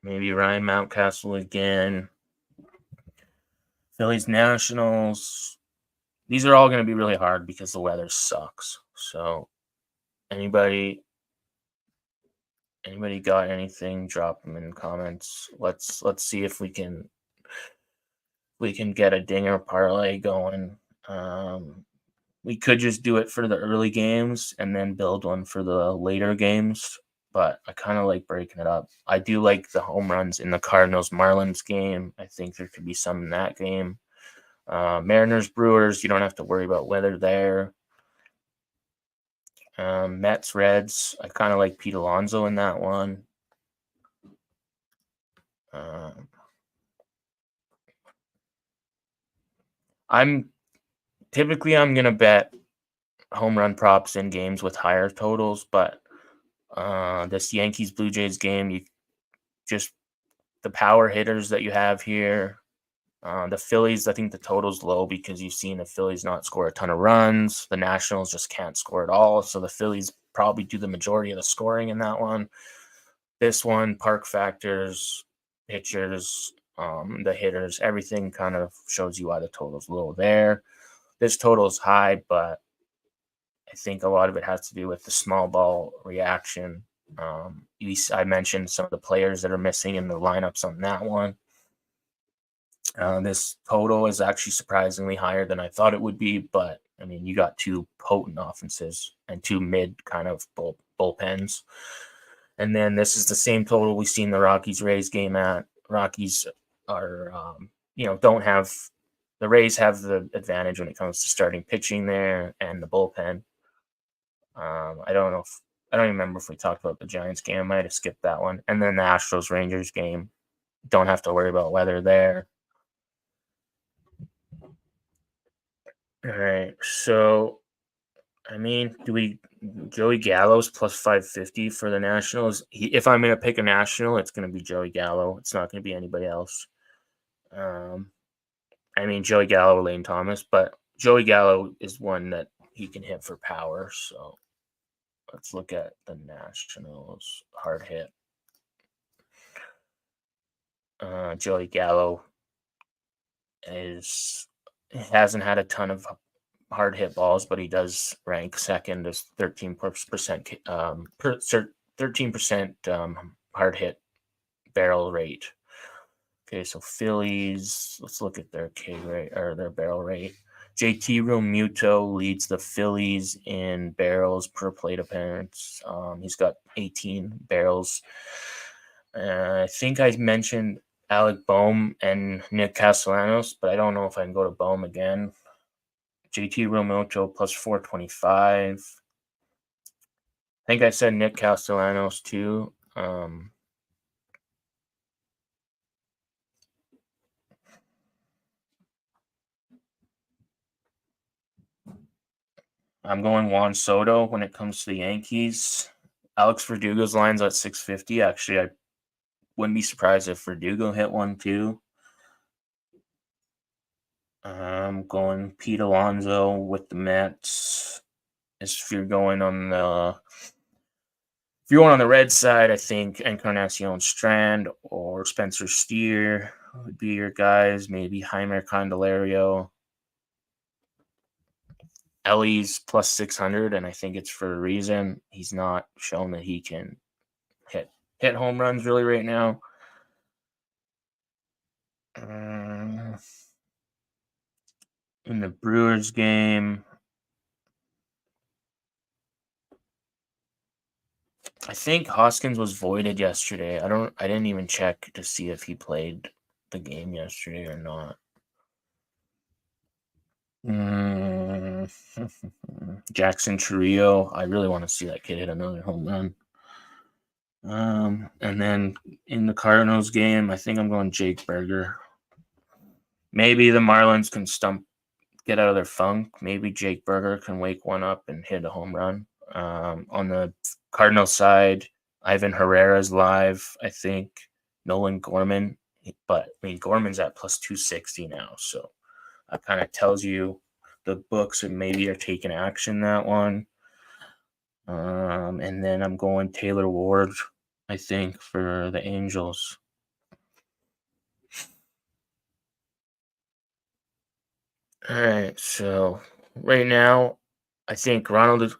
Maybe Ryan Mountcastle again. Phillies Nationals. These are all going to be really hard because the weather sucks. So anybody got anything? Drop them in the comments. Let's see if we can get a dinger parlay going. We could just do it for the early games and then build one for the later games, but I kind of like breaking it up. I do like the home runs in the Cardinals-Marlins game. I think there could be some in that game. Mariners-Brewers, you don't have to worry about weather there. Mets-Reds, I kind of like Pete Alonso in that one. I'm going to bet home run props in games with higher totals, but this Yankees-Blue Jays game, the power hitters that you have here. The Phillies, I think the total's low because you've seen the Phillies not score a ton of runs. The Nationals just can't score at all, so the Phillies probably do the majority of the scoring in that one. This one, park factors, pitchers, the hitters, everything kind of shows you why the total's low there. This total's high, but I think a lot of it has to do with the small ball reaction. I mentioned some of the players that are missing in the lineups on that one. This total is actually surprisingly higher than I thought it would be, but I mean, you got 2 potent offenses and 2 mid kind of bullpens. And then this is the same total we've seen the Rockies-Rays game at. Rockies are, don't have the Rays have the advantage when it comes to starting pitching there and the bullpen. I don't know if I don't even remember if we talked about the Giants game. I might have skipped that one. And then the Astros Rangers game. Don't have to worry about weather there. All right. So, I mean, Joey Gallo's plus 550 for the Nationals. If I'm going to pick a National, it's going to be Joey Gallo. It's not going to be anybody else. I mean, Joey Gallo or Lane Thomas, but Joey Gallo is one that he can hit for power. So let's look at the Nationals hard hit. Joey Gallo hasn't had a ton of hard hit balls, but he does rank second as 13% 13% hard hit barrel rate. Okay, so Phillies, let's look at their K rate or their barrel rate. JT Realmuto leads the Phillies in barrels per plate appearance. He's got 18 barrels. I think I mentioned Alec Boehm and Nick Castellanos, but I don't know if I can go to Boehm again. JT Realmuto plus 425. I think I said Nick Castellanos too. I'm going Juan Soto when it comes to the Yankees. Alex Verdugo's line's at 650. Actually, I wouldn't be surprised if Verdugo hit one too. I'm going Pete Alonso with the Mets. If you're going on the red side, I think Encarnacion Strand or Spencer Steer would be your guys. Maybe Jeimer Candelario. Ellie's plus 600, and I think it's for a reason. He's not shown that he can hit home runs really right now. In the Brewers game, I think Hoskins was voided yesterday. I didn't even check to see if he played the game yesterday or not. Jackson Chourio, I really want to see that kid hit another home run. And then in the Cardinals game, I think I'm going Jake Berger. Maybe the Marlins can get out of their funk. Maybe Jake Berger can wake one up and hit a home run. On the Cardinals side, Ivan Herrera's live, I think. Nolan Gorman. But, I mean, Gorman's at plus 260 now. So that kind of tells you the books and maybe are taking action that one. And then I'm going Taylor Ward, I think, for the Angels. All right, so right now, I think Ronald is.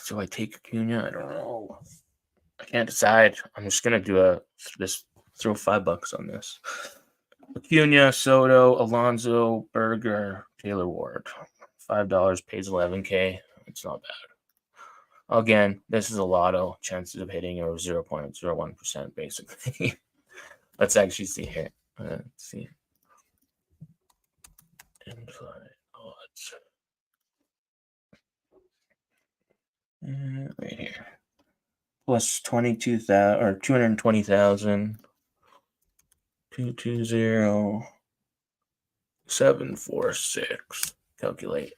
Do I take Acuna? I don't know. I can't decide. I'm just gonna do throw $5 on this. Acuna, Soto, Alonso, Berger, Taylor Ward. $5 pays $11K. It's not bad. Again, this is a lotto. Chances of hitting are 0.01% basically. Let's actually see here. Let's see. Inside odds. Right here. Plus 22,000 or 220,000. 220 746. Calculate.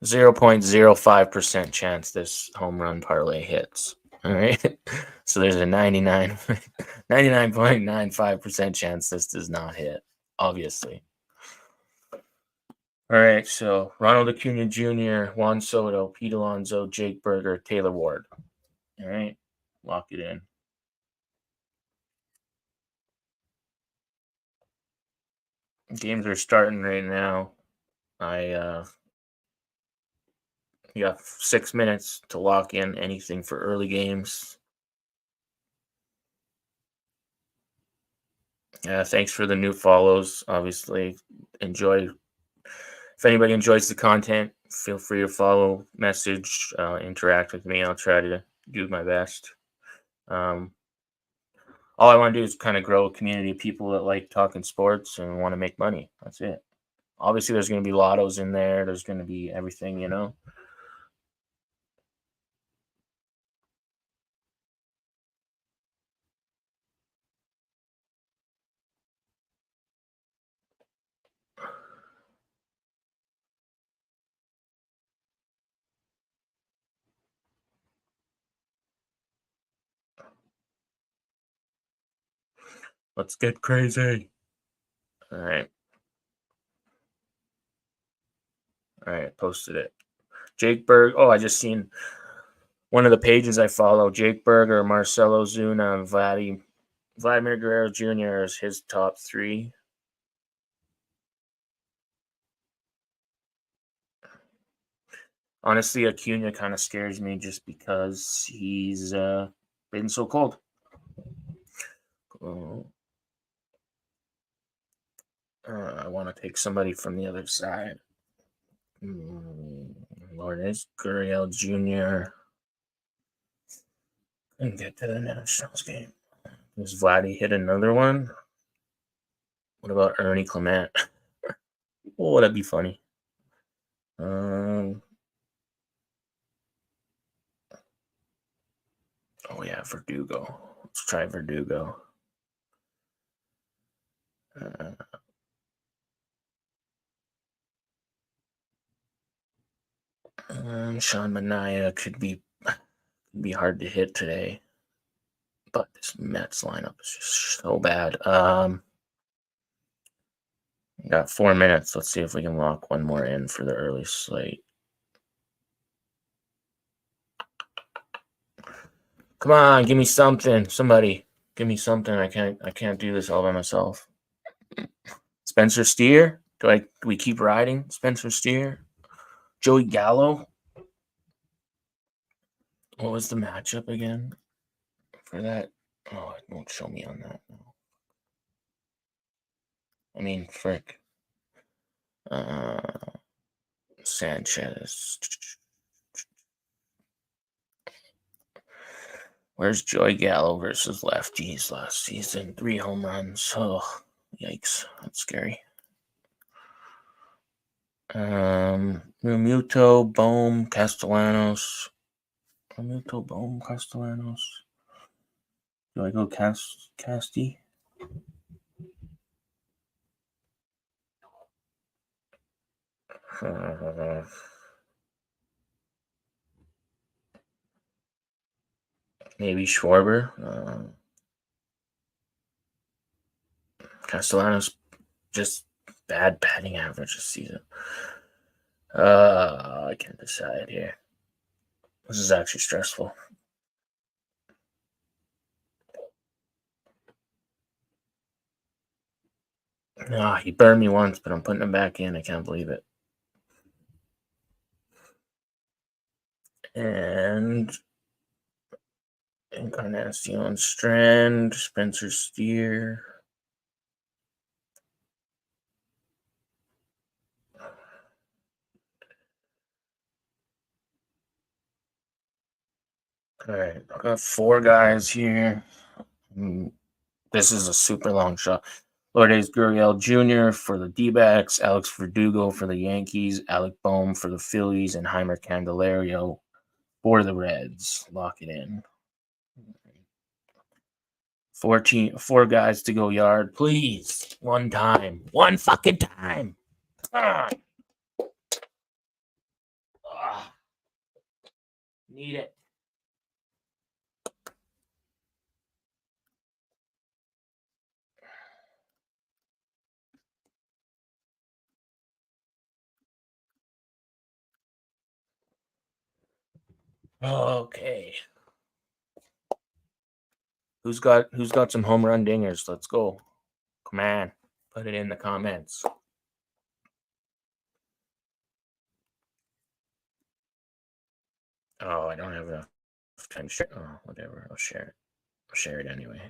0.05% chance this home run parlay hits. All right. So there's a 99.95% chance this does not hit, obviously. All right. So Ronald Acuna Jr., Juan Soto, Pete Alonso, Jake Berger, Taylor Ward. All right. Lock it in. Games are starting right now. You got 6 minutes to lock in anything for early games. Thanks for the new follows. Obviously, enjoy. If anybody enjoys the content, feel free to follow, message, interact with me. I'll try to do my best. All I want to do is kind of grow a community of people that like talking sports and want to make money. That's it. Obviously, there's going to be lottos in there. There's going to be everything, Let's get crazy. All right. All right. Posted it. Jake Berg. Oh, I just seen one of the pages I follow. Jake Berger, Marcelo Zuna, and Vladimir Guerrero Jr. is his top 3. Honestly, Acuna kind of scares me just because he's been so cold. I want to take somebody from the other side. Lourdes Gurriel Jr. And get to the Nationals game. Does Vladdy hit another one? What about Ernie Clement? Oh, that'd be funny. Oh yeah, Verdugo. Let's try Verdugo. Sean Manaea could be hard to hit today, but this Mets lineup is just so bad. Got 4 minutes. Let's see if we can lock one more in for the early slate. Come on, give me something. Somebody, give me something. I can't do this all by myself. Spencer Steer? Do we keep riding Spencer Steer? Joey Gallo? What was the matchup again for that? Oh, it won't show me on that. I mean, frick. Sanchez. Where's Joey Gallo versus lefties last season? 3 home runs. Oh, yikes. That's scary. Realmuto, Bohm, Castellanos. Realmuto, Bohm, Castellanos. Do I go Casty? Maybe Schwarber. Castellanos just bad batting average this season. I can't decide here. This is actually stressful. He burned me once, but I'm putting him back in. I can't believe it. And Encarnacion Strand, Spencer Steer. All right, I've got 4 guys here. This is a super long shot. Lourdes Gurriel Jr. for the D-backs, Alex Verdugo for the Yankees, Alec Bohm for the Phillies, and Heimer Candelario for the Reds. Lock it in. 4 guys to go yard, please. One time. One fucking time. Need it. Okay. Who's got some home run dingers? Let's go. Come on. Put it in the comments. Oh, I don't have enough time to share. Oh, whatever. I'll share it. I'll share it anyway.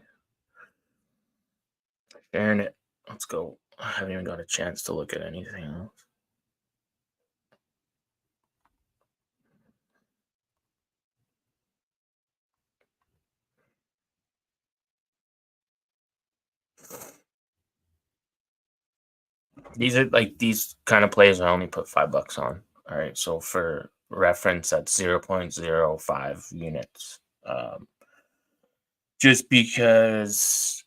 Sharing it. Let's go. I haven't even got a chance to look at anything else. These kind of plays I only put $5 on. All right. So for reference, that's 0.05 units. Just because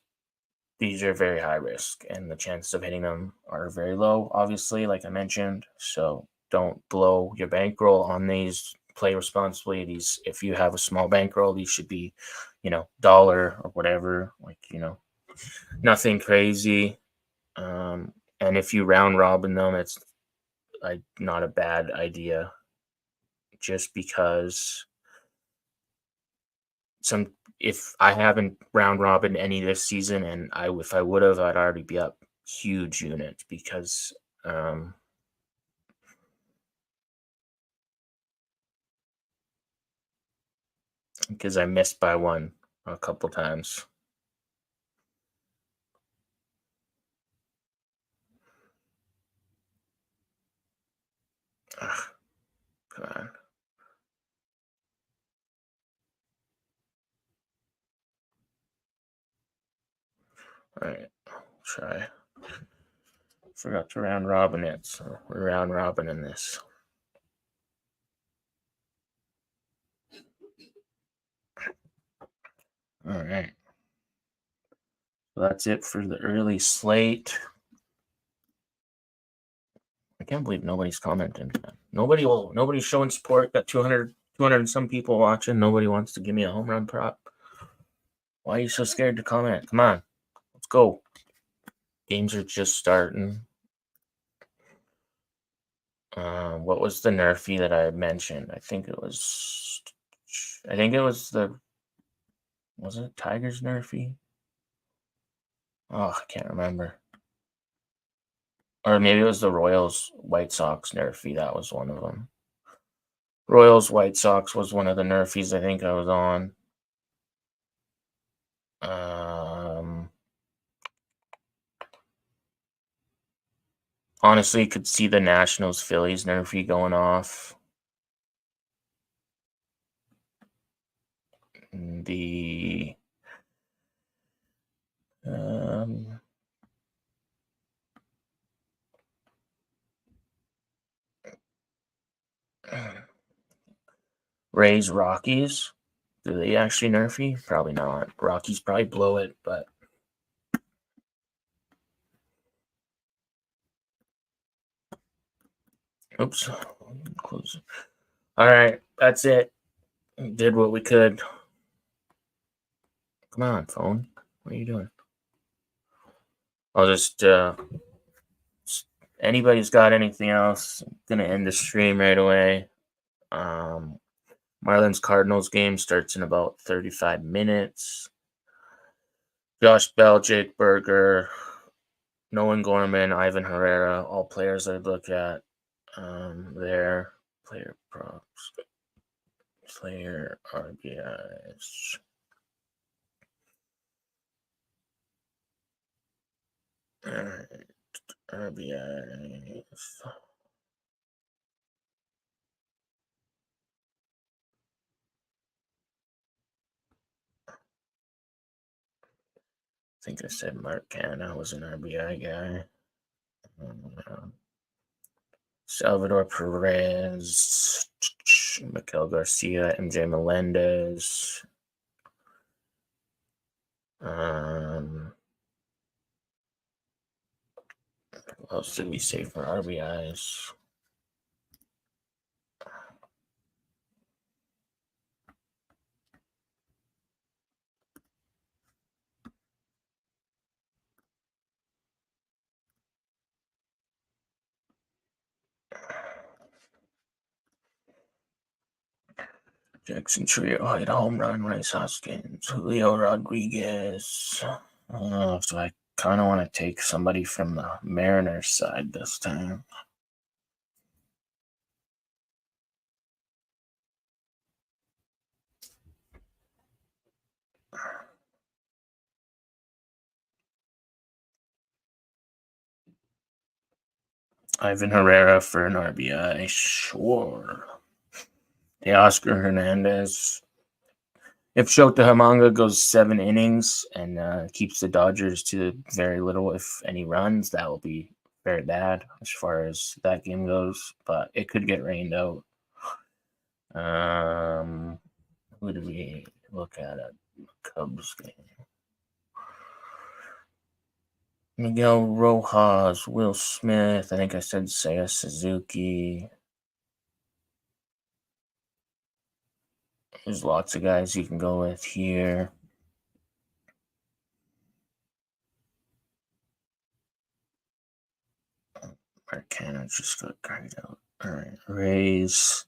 these are very high risk and the chances of hitting them are very low, obviously, like I mentioned. So don't blow your bankroll on these. Play responsibly. If you have a small bankroll, these should be, $1 or whatever, Nothing crazy. And if you round robin them, it's like not a bad idea. Just because some if I haven't round robin any this season, and if I would have, I'd already be up huge units because I missed by one a couple times. Ugh, come on. All right, try. Forgot to round robin it, so we're round robin in this. All right. So that's it for the early slate. I can't believe nobody's commenting. Nobody's showing support. Got 200 and some people watching. Nobody wants to give me a home run prop. Why are you so scared to comment? Come on. Let's go. Games are just starting. What was the nerfy that I mentioned? I think it was was it Tigers nerfy? Oh, I can't remember. Or maybe it was the Royals White Sox nerfy. That was one of them. Royals White Sox was one of the nerfies I think I was on. Honestly, could see the Nationals Phillies nerfy going off. The Rays Rockies. Do they actually nerfy? Probably not. Rockies probably blow it, but oops. Close. All right, that's it. Did what we could. Come on, phone. What are you doing? I'll just anybody's got anything else, I'm gonna end the stream right away. Marlins Cardinals game starts in about 35 minutes. Josh Bell, Jake Berger, Nolan Gorman, Ivan Herrera, all players I'd look at there. Player props, player RBIs. All right, RBIs. I think I said Mark Canha was an RBI guy. Salvador Perez, Miguel Garcia, MJ Melendez. What else did we say for RBIs? Jackson Trio hit a home run. Rice Hoskins, Julio Rodriguez. So I kind of want to take somebody from the Mariners side this time. Ivan Herrera for an RBI, sure. Teoscar Hernandez. If Shota Hamanga goes 7 innings and keeps the Dodgers to very little, if any runs, that will be very bad as far as that game goes. But it could get rained out. Who did we look at Cubs game? Miguel Rojas, Will Smith. I think I said Seiya Suzuki. There's lots of guys you can go with here. Arcana just got grayed out. All right, Rays.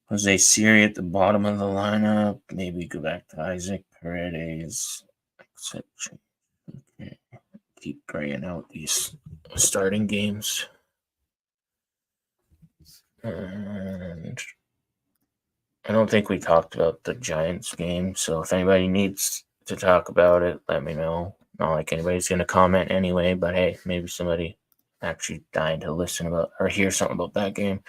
Jose Siri at the bottom of the lineup. Maybe go back to Isaac Paredes. Okay. Keep graying out these starting games. And I don't think we talked about the Giants game, so if anybody needs to talk about it, let me know. Not like anybody's going to comment anyway, but hey, maybe somebody actually died to listen about or hear something about that game.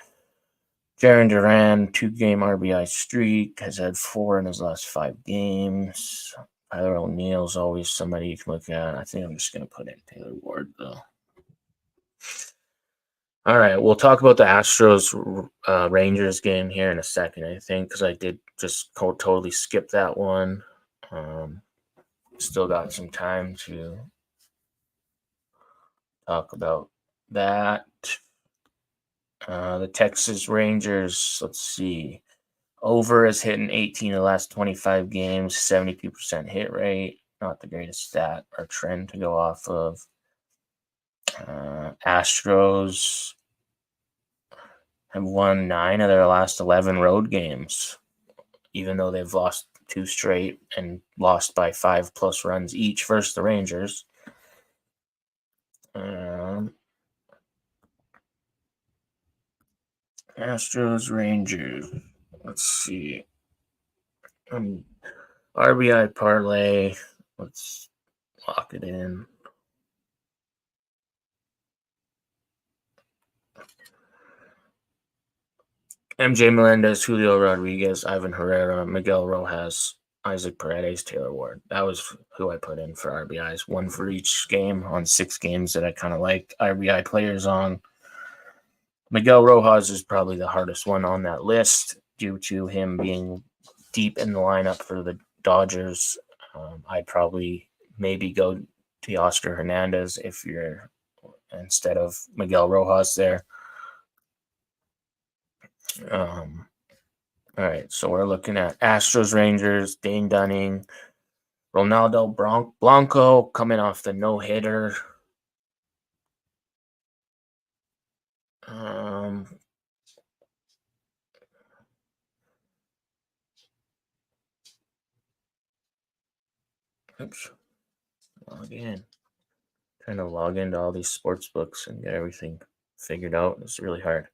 Jaron Duran, 2-game RBI streak, has had 4 in his last 5 games. Tyler O'Neill's always somebody you can look at. I think I'm just going to put in Taylor Ward, though. All right, we'll talk about the Astros Rangers game here in a second, I think, because I did just totally skip that one. Still got some time to talk about that. The Texas Rangers, let's see. Over is hitting 18 of the last 25 games, 72% hit rate. Not the greatest stat or trend to go off of. Astros have won 9 of their last 11 road games, even though they've lost 2 straight and lost by 5+ runs each versus the Rangers. Astros, Rangers. Let's see. RBI parlay. Let's lock it in. MJ Melendez, Julio Rodriguez, Ivan Herrera, Miguel Rojas, Isaac Paredes, Taylor Ward. That was who I put in for RBIs. 1 for each game on 6 games that I kind of liked RBI players on. Miguel Rojas is probably the hardest one on that list due to him being deep in the lineup for the Dodgers. I'd probably maybe go to Oscar Hernandez if you're instead of Miguel Rojas there. All right, so we're looking at Astros, Rangers, Dane Dunning, Ronaldo Blanco coming off the no-hitter. Oops. Log in. Trying to log into all these sports books and get everything figured out. It's really hard.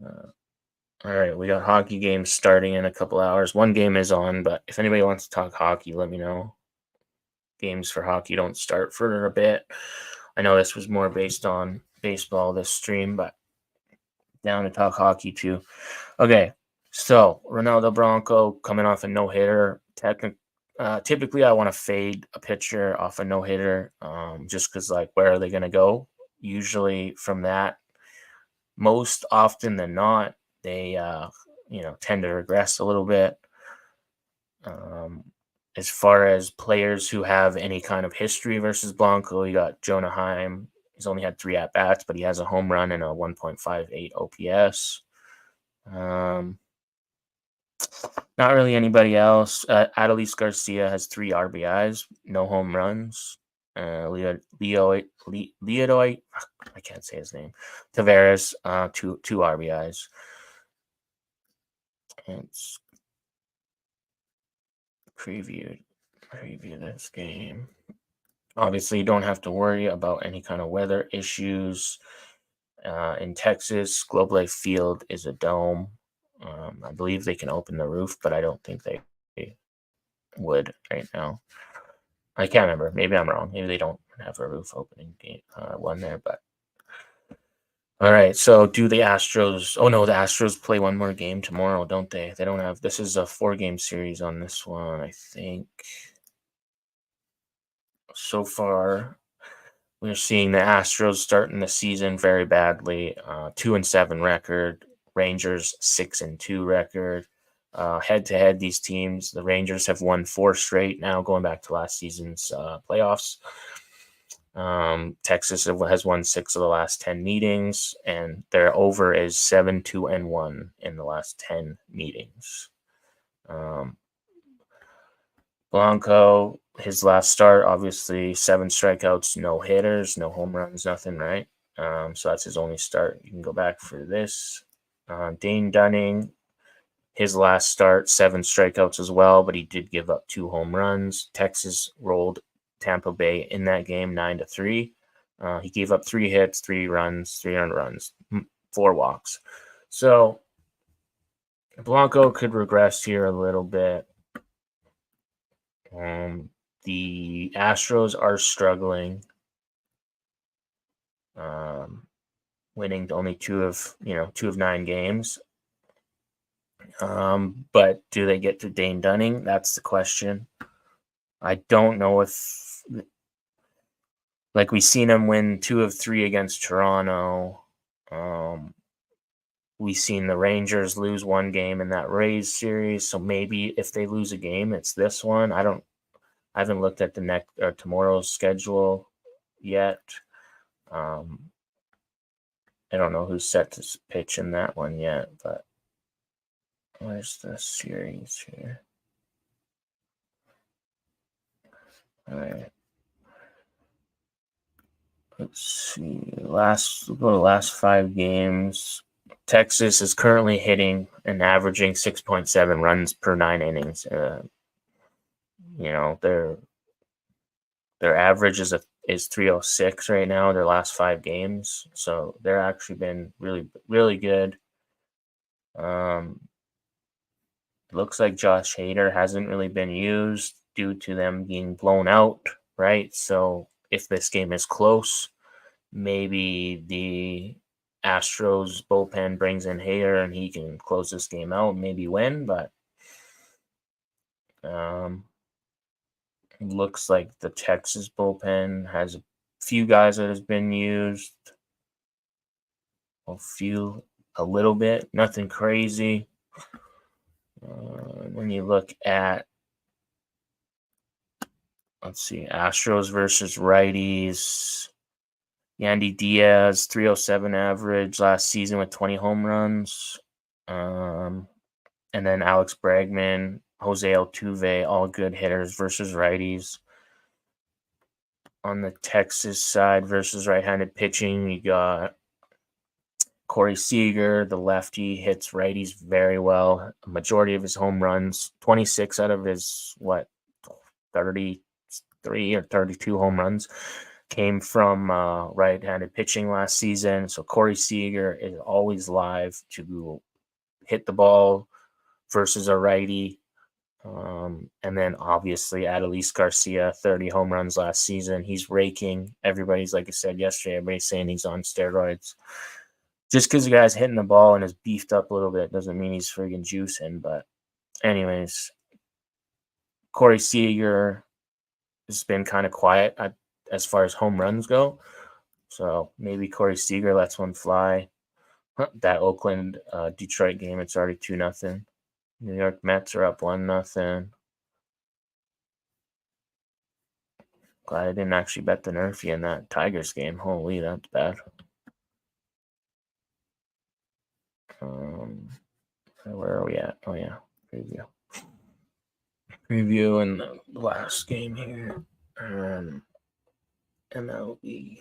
All right, we got hockey games starting in a couple hours. One game is on, but if anybody wants to talk hockey, let me know. Games for hockey don't start for a bit. I know this was more based on baseball, this stream, but down to talk hockey too. Okay, so Ronaldo Bronco coming off a no-hitter. Typically, I want to fade a pitcher off a no-hitter just because, like, where are they going to go? Usually from that, most often than not, they tend to regress a little bit. As far as players who have any kind of history versus Blanco, you got Jonah Heim. He's only had 3 at-bats, but he has a home run and a 1.58 OPS. Not really anybody else. Adolis Garcia has 3 RBIs, no home runs. Leodoy, I can't say his name. Tavares, 2 RBIs. Let's preview this game. Obviously, you don't have to worry about any kind of weather issues. In Texas, Globe Life Field is a dome. I believe they can open the roof, but I don't think they would right now. I can't remember. Maybe I'm wrong. Maybe they don't have a roof opening game one there, but all right. So do the Astros? Oh no, the Astros play one more game tomorrow, don't they? They don't have. This is a 4-game series on this one, I think. So far, we're seeing the Astros starting the season very badly. 2-7 record. Rangers 6-2 record. Head-to-head, these teams, the Rangers have won 4 straight now, going back to last season's playoffs. Texas has won 6 of the last 10 meetings, and their over is 7-2-1 in the last 10 meetings. Blanco, his last start, obviously 7 strikeouts, no hitters, no home runs, nothing, right? So that's his only start. You can go back for this. Dane Dunning, his last start, 7 strikeouts as well, but he did give up 2 home runs. Texas rolled Tampa Bay in that game 9-3. He gave up 3 hits, 3 runs, 3 earned runs, 4 walks. So Blanco could regress here a little bit. The Astros are struggling, winning only 2 of 9 games. But do they get to Dane Dunning? That's the question. I don't know if, like, we've seen him win 2 of 3 against Toronto. We've seen the Rangers lose 1 game in that Rays series. So maybe if they lose a game, it's this one. I haven't looked at the next or tomorrow's schedule yet. I don't know who's set to pitch in that one yet, but where's the series here? All right. Let's see. We'll go to last 5 games. Texas is currently hitting and averaging 6.7 runs per 9 innings. Their average is 306 right now. Their last 5 games, so they're actually been really, really good. Looks like Josh Hader hasn't really been used due to them being blown out, right? So if this game is close, maybe the Astros bullpen brings in Hader and he can close this game out and maybe win, but looks like the Texas bullpen has a few guys that has been used. A little bit, nothing crazy. When you look at, let's see, Astros versus righties, Yandy Diaz, 307 average last season with 20 home runs. And then Alex Bregman, Jose Altuve, all good hitters versus righties. On the Texas side versus right-handed pitching, you got Corey Seager, the lefty, hits righties very well. A majority of his home runs, 26 out of his, 33 or 32 home runs, came from right-handed pitching last season. So Corey Seager is always live to hit the ball versus a righty. And then obviously Adolis Garcia, 30 home runs last season. He's raking. Everybody's, like I said yesterday, everybody's saying he's on steroids. Just because the guy's hitting the ball and is beefed up a little bit doesn't mean he's friggin' juicing. But anyways, Corey Seager has been kind of quiet as far as home runs go. So maybe Corey Seager lets one fly. That Oakland Detroit game, it's already 2-0. New York Mets are up 1-0. Glad I didn't actually bet the Nerfy in that Tigers game. Holy, that's bad. Where are we at? Oh, yeah. Preview in the last game here. MLB.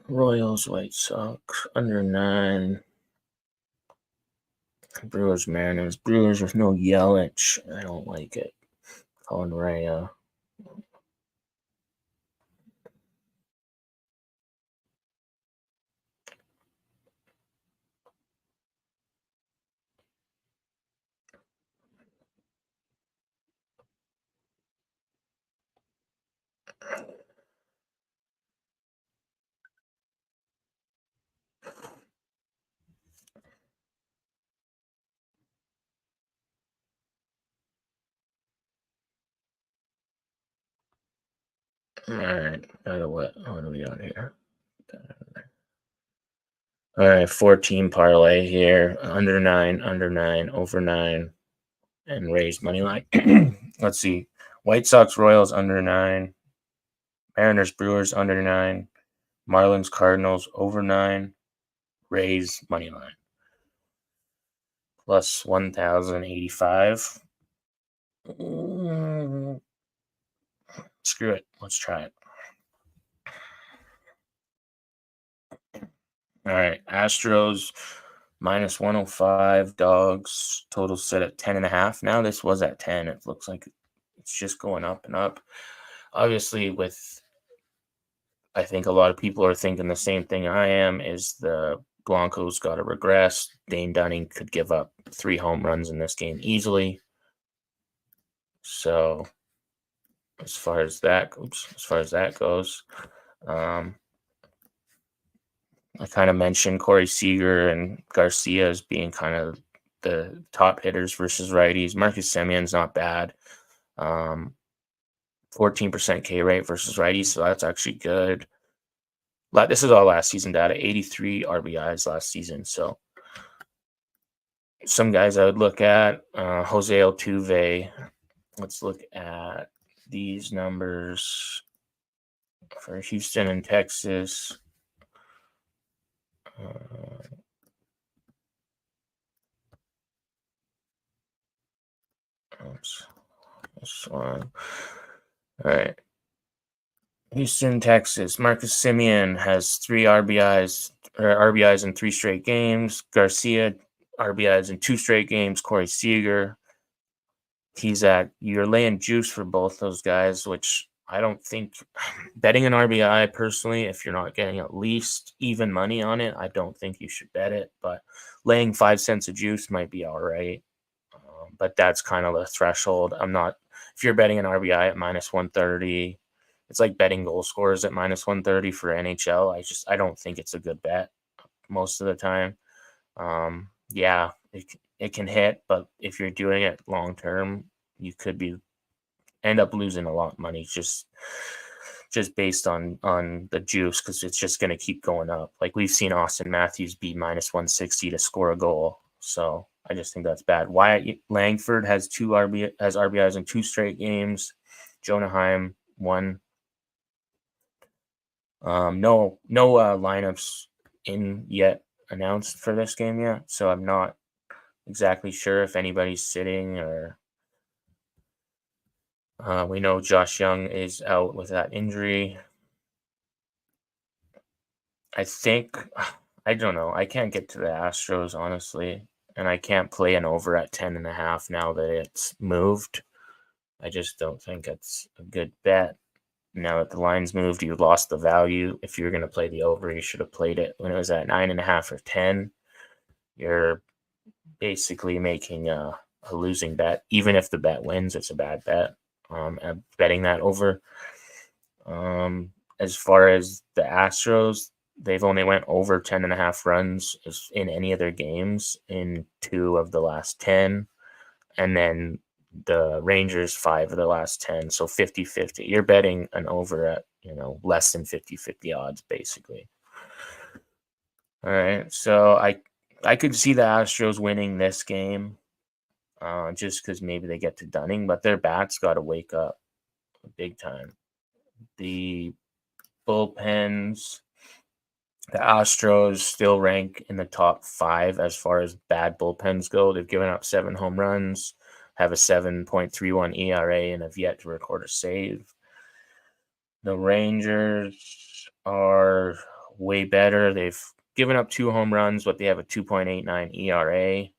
Royals, White Sox, under 9. Brewers, Mariners. Brewers with no Yelich. I don't like it. Colin Rea. All right. What do we got here? All right. 14 parlay here. Under 9, over 9, and raised money line. Let's see. White Sox, Royals, under 9. Mariners, Brewers, under 9. Marlins, Cardinals, over 9. Rays, money line. Plus 1,085. Screw it. Let's try it. All right. Astros minus 105. Dogs. Total set at 10.5. Now this was at 10. It looks like it's just going up and up. Obviously, I think a lot of people are thinking the same thing I am, is the Blancos got to regress. Dane Dunning could give up 3 home runs in this game easily. So as far as that goes, I kind of mentioned Corey Seager and Garcia as being kind of the top hitters versus righties. Marcus Semion's not bad. 14% K rate versus righties, so that's actually good. This is all last season data, 83 RBIs last season. So some guys I would look at, Jose Altuve. Let's look at these numbers for Houston and Texas. This one. All right. Houston, Texas. Marcus Semien has 3 RBIs in 3 straight games. Garcia, RBIs in 2 straight games. Corey Seager. You're laying juice for both those guys, which I don't think betting an RBI personally, if you're not getting at least even money on it, I don't think you should bet it. But laying 5 cents of juice might be all right. But that's kind of the threshold. If you're betting an RBI at minus 130, it's like betting goal scorers at minus 130 for NHL. I don't think it's a good bet most of the time. Yeah, it can hit, but if you're doing it long term, you could end up losing a lot of money just based on the juice, because it's just going to keep going up. Like we've seen Austin Matthews be minus 160 to score a goal. So I just think that's bad. Wyatt Langford has RBIs in 2 straight games. Jonah Heim, 1. No lineups in yet announced for this game yet, so I'm not exactly sure if anybody's sitting or. We know Josh Young is out with that injury. I don't know. I can't get to the Astros, honestly, and I can't play an over at 10.5 now that it's moved. I just don't think it's a good bet. Now that the line's moved, you lost the value. If you're going to play the over, you should have played it when it was at 9.5 or 10. You're basically making a losing bet. Even if the bet wins, it's a bad bet. Betting that over. As far as the Astros, they've only went over 10.5 runs in any of their games in 2 of the last 10. And then the Rangers 5 of the last 10. So 50-50. You're betting an over at, less than 50-50 odds, basically. All right. So I could see the Astros winning this game just because maybe they get to Dunning, but their bats got to wake up big time. The bullpens, the Astros still rank in the top 5 as far as bad bullpens go. They've given up 7 home runs, have a 7.31 ERA, and have yet to record a save. The Rangers are way better. They've given up 2 home runs, but they have a 2.89 ERA,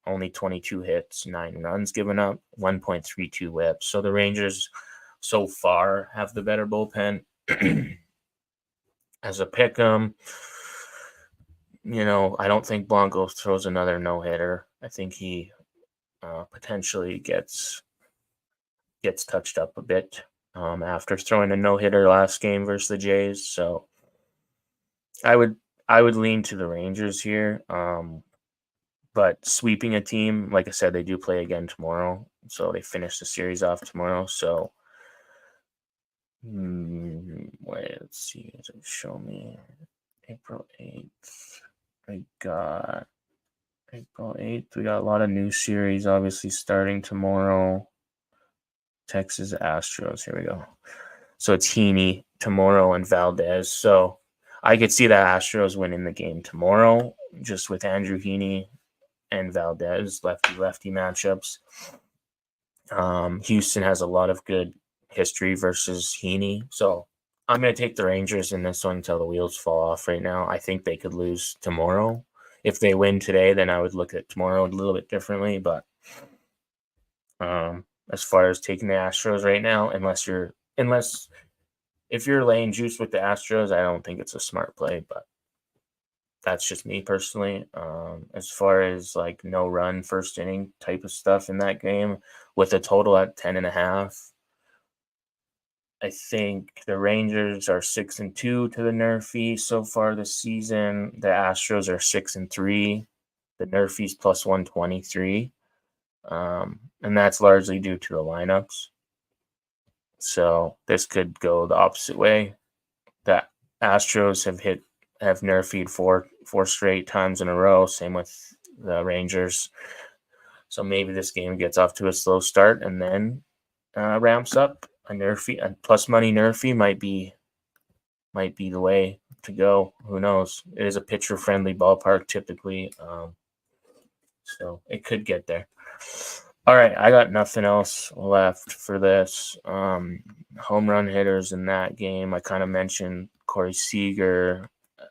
only 22 hits, 9 runs given up, 1.32 whip. So the Rangers so far have the better bullpen. As a pick'em, I don't think Blanco throws another no-hitter. I think he potentially gets touched up a bit after throwing a no-hitter last game versus the Jays. So I would lean to the Rangers here. But sweeping a team, like I said, they do play again tomorrow. So they finish the series off tomorrow. So let's see. Does it show me April 8th? I got April 8th. We got a lot of new series, obviously, starting tomorrow. Texas Astros. Here we go. So it's Heaney tomorrow and Valdez. So I could see the Astros winning the game tomorrow, just with Andrew Heaney and Valdez, lefty-lefty matchups. Houston has a lot of good history versus Heaney. So I'm going to take the Rangers in this one until the wheels fall off right now. I think they could lose tomorrow. If they win today, then I would look at tomorrow a little bit differently. But as far as taking the Astros right now, unless if you're laying juice with the Astros, I don't think it's a smart play, but that's just me personally. As far as like no run first inning type of stuff in that game with a total at 10.5, I think the Rangers are 6-2 to the Nerfies so far this season. The Astros are 6-3. The Nerfies plus 123. And that's largely due to the lineups. So this could go the opposite way. The Astros have nerfied four straight times in a row. Same with the Rangers. So maybe this game gets off to a slow start and then ramps up. A plus money nerfy might be the way to go. Who knows? It is a pitcher friendly ballpark typically, so it could get there. All right, I got nothing else left for this. Home run hitters in that game, I kind of mentioned Corey Seager,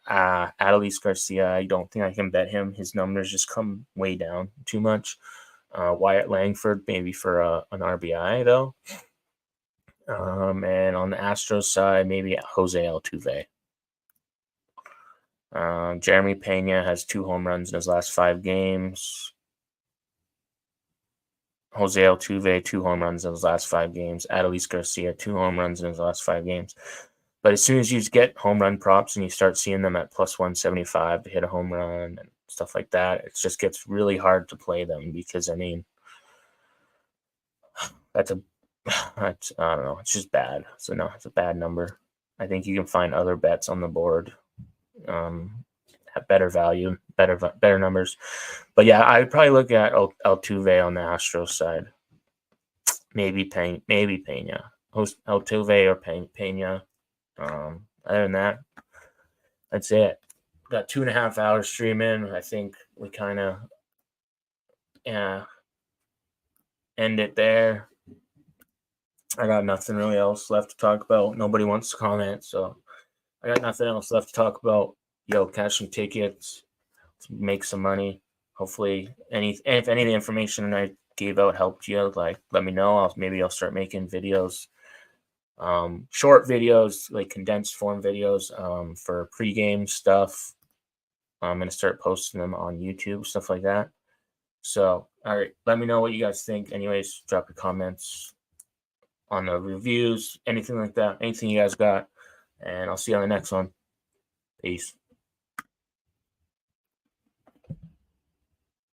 Adolis Garcia. I don't think I can bet him. His numbers just come way down too much. Wyatt Langford, maybe for an RBI, though. And on the Astros side, maybe Jose Altuve. Jeremy Pena has 2 home runs in his last 5 games. Jose Altuve, 2 home runs in his last 5 games. Adolis Garcia, 2 home runs in his last 5 games. But as soon as you get home run props and you start seeing them at plus 175 to hit a home run and stuff like that, it just gets really hard to play them because, I mean, I don't know. It's just bad. So, no, it's a bad number. I think you can find other bets on the board have better value, better numbers. But yeah, I'd probably look at Altuve on the Astros side. Maybe Pena. Altuve or Pena. Other than that, that's it. Got 2.5 hours streaming. I think we kind of end it there. I got nothing really else left to talk about. Nobody wants to comment, so I got nothing else left to talk about. Cash some tickets, make some money. Hopefully, if any of the information I gave out helped you, like let me know. Maybe I'll start making videos, short videos, like condensed form videos, for pregame stuff. I'm gonna start posting them on YouTube, stuff like that. So, all right, let me know what you guys think. Anyways, drop your comments on the reviews, anything like that, anything you guys got, and I'll see you on the next one. Peace.